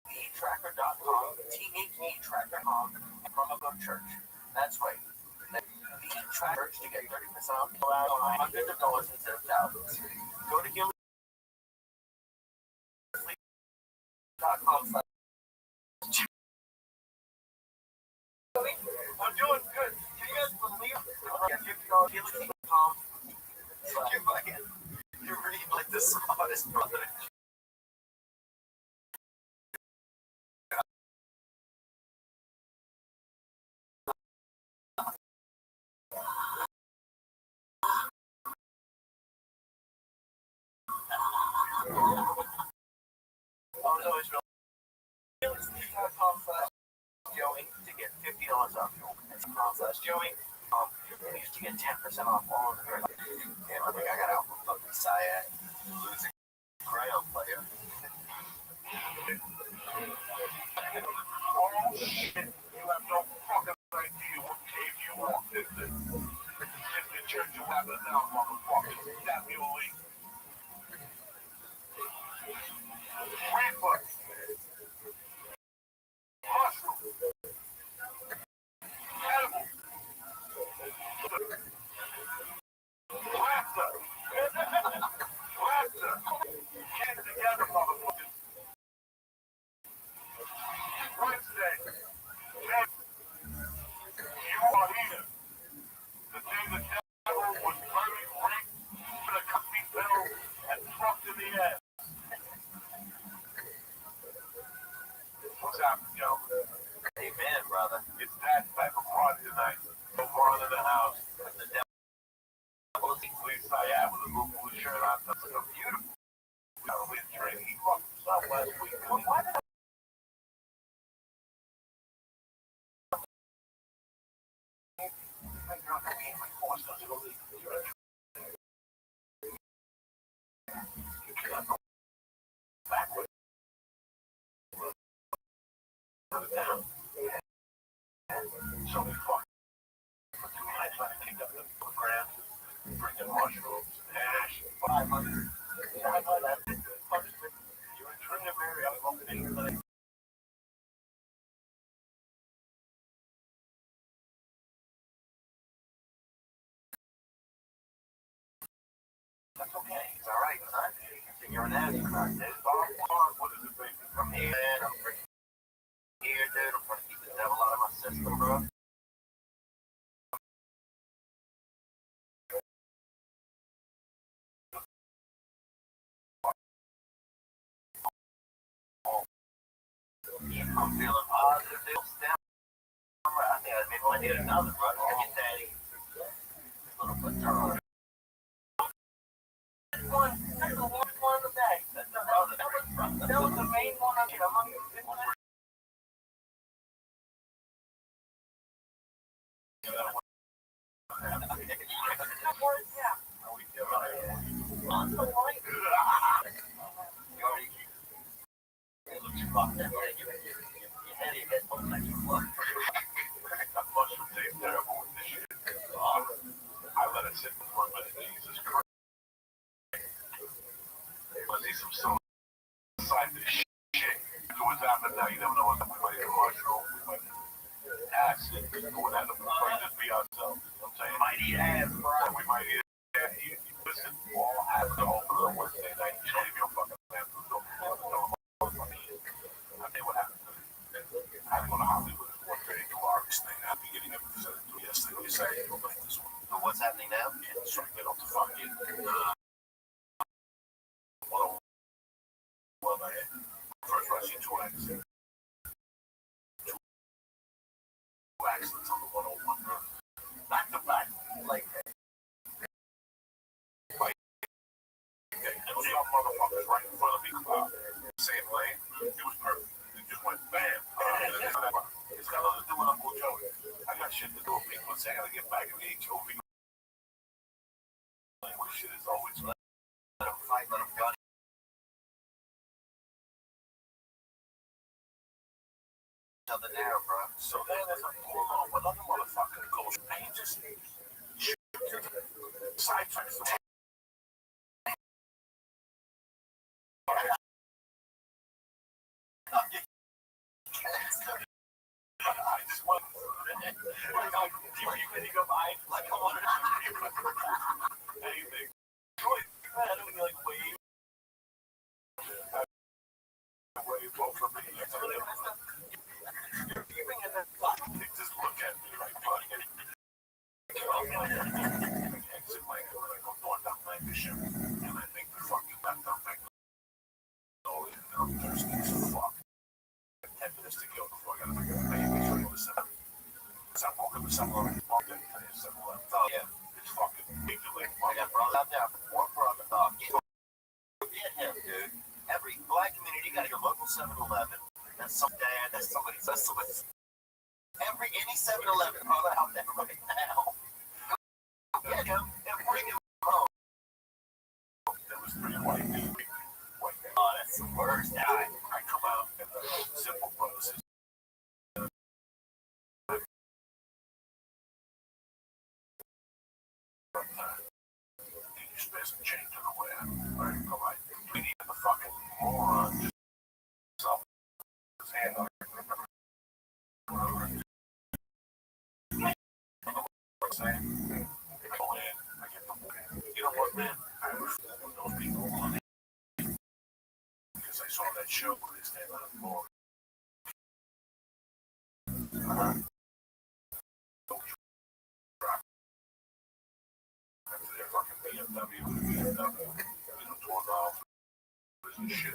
thetracker.com, THEtracker.com, and promo code church. That's right. The Tracker to get 30% off. Allow hundreds of dollars instead of thousands. Go to healing.com. I'm doing good. Can you guys believe it? $50 healing.com. You read like the smartest brother. Oh no, it's real. Healing.com/Joey to get $50 off. Healing.com/Joey. You used to get 10% off all of the great. Damn, I think I got out from fucking Syed. Losing Grail player. Oh shit, you have no fucking idea what cave you want. This is the Church of Heaven now, motherfucker. That muley. Reaper. Mushroom. Edible. Laughter. Laughter. Get together, motherfuckers. Wednesday. You are here. The day the devil was very great, with a company bill and fucked in the ass. What's happening, yo? Amen, brother. It's that type of party tonight. No one in the house. The devil is please I have with a blue shirt on. That's a beautiful. cut it down. So we fucked. For 2 nights, I picked up the grams, bring in mushrooms, hash, 500. I know that. You were trying to marry, I was hoping to like. That's okay. It's all right, son. You're an astronaut, dude. What is it, baby? I'm here, man. I'm freaking here, dude. I'm trying to keep the devil out of my system, bro. I'm feeling positive, dude. I think maybe I need another, bro. Get your daddy. Little foot turn. That's the worst one of the day. That was the main one I did. Among the big ones. I let it sit for a minute. Jesus Christ. Was he some side this shit? So what's happening now? You never know what's happening. We might hit a mushroom. We might hit acid. Going at them. We might just be ourselves. You know what I'm saying? Might eat ass, bro. We might eat ass. Listen, all happen over Wednesday night. You don't even fucking plan to do it. I think what happened. I go to Hollywood one day, do artist thing. I'll be getting everything to do yesterday. We say, go back this one. So what's happening now? Yeah, so I get off the fucking 101 I had. First rushing 2 accidents. 2 accidents on the 101. Back to back. Like that. Like that. And those young motherfuckers right in front of me. Same lane. It was perfect. It just went bam. It's got nothing to do with Uncle Joey. I got shit to do with people. I gotta get back in the HOV. Language shit is always let them fight, let them gun. Nothing there, bro. So then there's a pull on another motherfucker goes, and he just sidetracks the I just went, you go by, like, come on, anything. I don't like wave. Wave over me. Just look at me like, buddy. Exit my door, I go north down Lancashire, and I think the fucking left down back. Oh, I'm thirsty as fuck. 10 minutes to go before I gotta make a baby. So I go to 7. So I'm walking to 7-Eleven. Oh, yeah. It's fucking ridiculous. Yeah, brother. I'm down for one brother. Get him, dude. Every black community got your local 7-Eleven. That's some dad. That's somebody's. Any 7-Eleven, brother, out there right now. Get him and bring him home. There was 3 white dudes. Oh, that's the worst. I come out and the simple brothers is. You spend some change on the way. Right? Come on. We need the fucking moron. Just his hand on it. Saying, I go in, I get the you know what, man? I refuse those people on it because I saw that show where they stand on the floor. After their fucking BMW, you know, tore off and shit.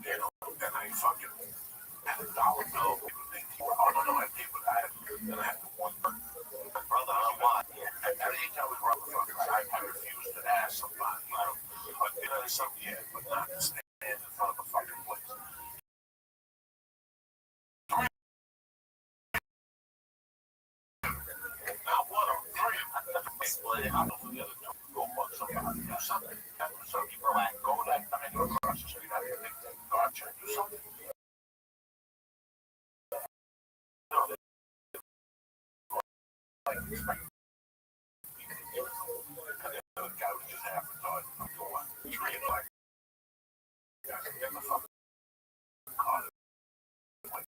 You know, and I fucking had a dollar bill. Oh, no, I did, but I had the one. Brother, I'm what? Every time we run the fuckers, I refuse to ask somebody, you know. But you know, something, yeah, but not to stand in front of the fucking place. Not one of 3. Split it. I know the other 2 go fuck somebody. something. So people are like, go that time, go across the street, I think that God should do something. No, like, the guy was just half a thought, going, tree like, get the fuck caught it. Like,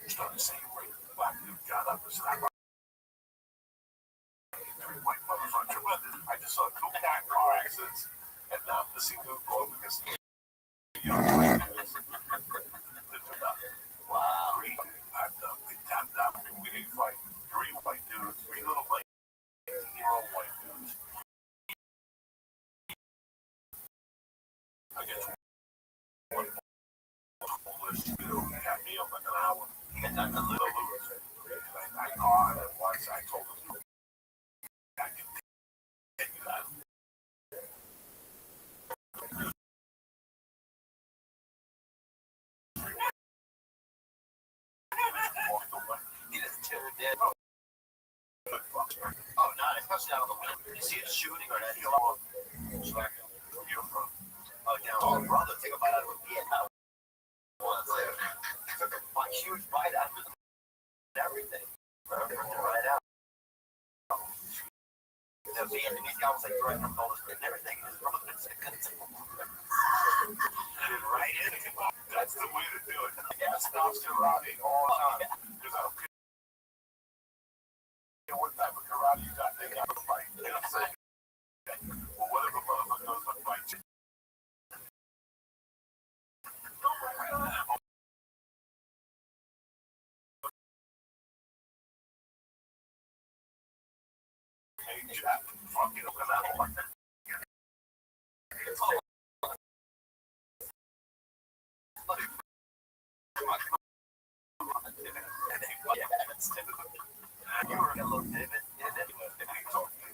started saying, wait, the black dude got up and said, white motherfucker. I just saw two car accidents, and now I'm missing two go because wow. We tapped out. We didn't fight. Three white dudes, three little like 18-year-old white dudes. I guess one foolish dude had me up like an hour, and I'm a little loser. I caught him once. I told him, I can take you out. He just turned dead. Oh, no, especially out of the window. You see it shooting or that hill. It's like, where you're from? Oh, down. Oh, brother, take a bite out of a Vietnam. Took a huge bite out of it. Everything. Right out. The Vietnamese guy was like throwing them dollars and everything. His brother said, right in. That's the way to do it. Yeah, stops to Robbie all the time. Because I don't care what type of karate you got, they got to fight. You know what I'm saying? Well, whatever motherfucker knows how to fight you. Hey, Jack, fuck you, because I don't like that. You were a little David, and then he talked to me.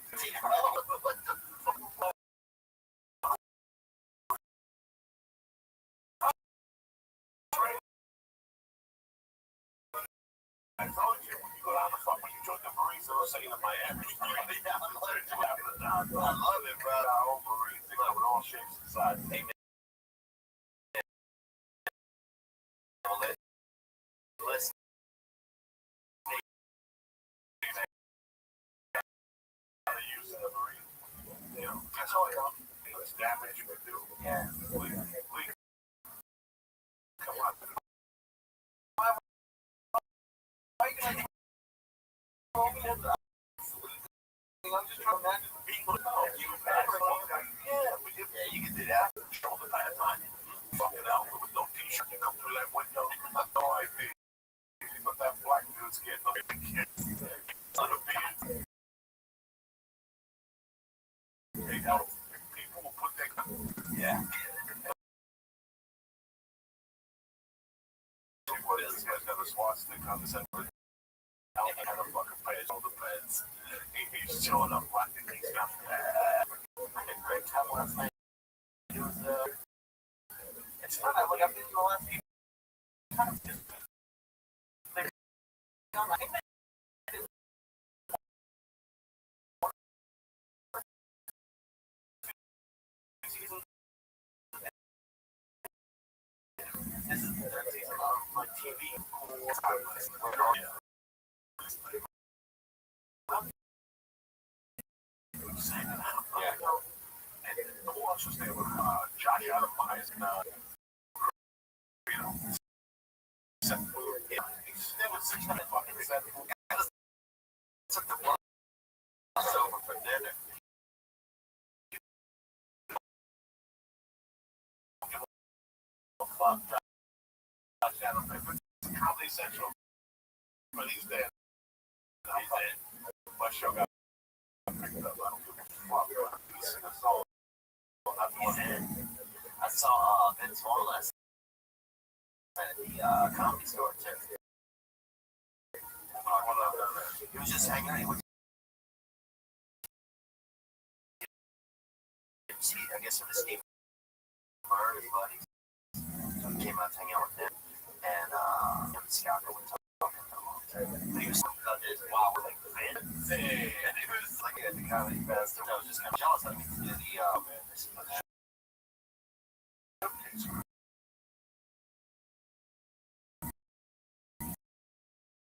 I told you, when you go down the fuck, when you join the Marines, they'll say to Miami. I love it, bro. All Marines, they come with all shapes and sizes. Amen. Listen. Use the Marine. You know, that's all I got. It's damage we do. Yeah. We come on. Why are you gonna I'm just trying to imagine people know you bad. Yeah, you can do that. Shoulder pad on it. Fucking out with no t-shirt. You come through that window. No idea. But that black dude's getting a big kid. On a beard. They help. People will put their. Yeah. What is this guy's got a swastika on the center? How the fucking pays all the beds. He's showing up like he's got great time last night. It was it's fun. I look up into the last few times. This is the third season of my TV. Yeah. And the watch was there with Johnny out of my eyes and you know, there was 600 fucking seven. Took the bus over for dinner. Comedy Central. But he's dead. He's dead. My show got picked up. I don't give a fuck. He's sing a song. I saw Vince Vaughn last night at the comedy store too. He was just hanging out. He was, I guess it was Steve Byrne, his buddies. Came out to hang out with him, and Scott was talking to him. He was like, wow, we're like, man. And he was like at the comedy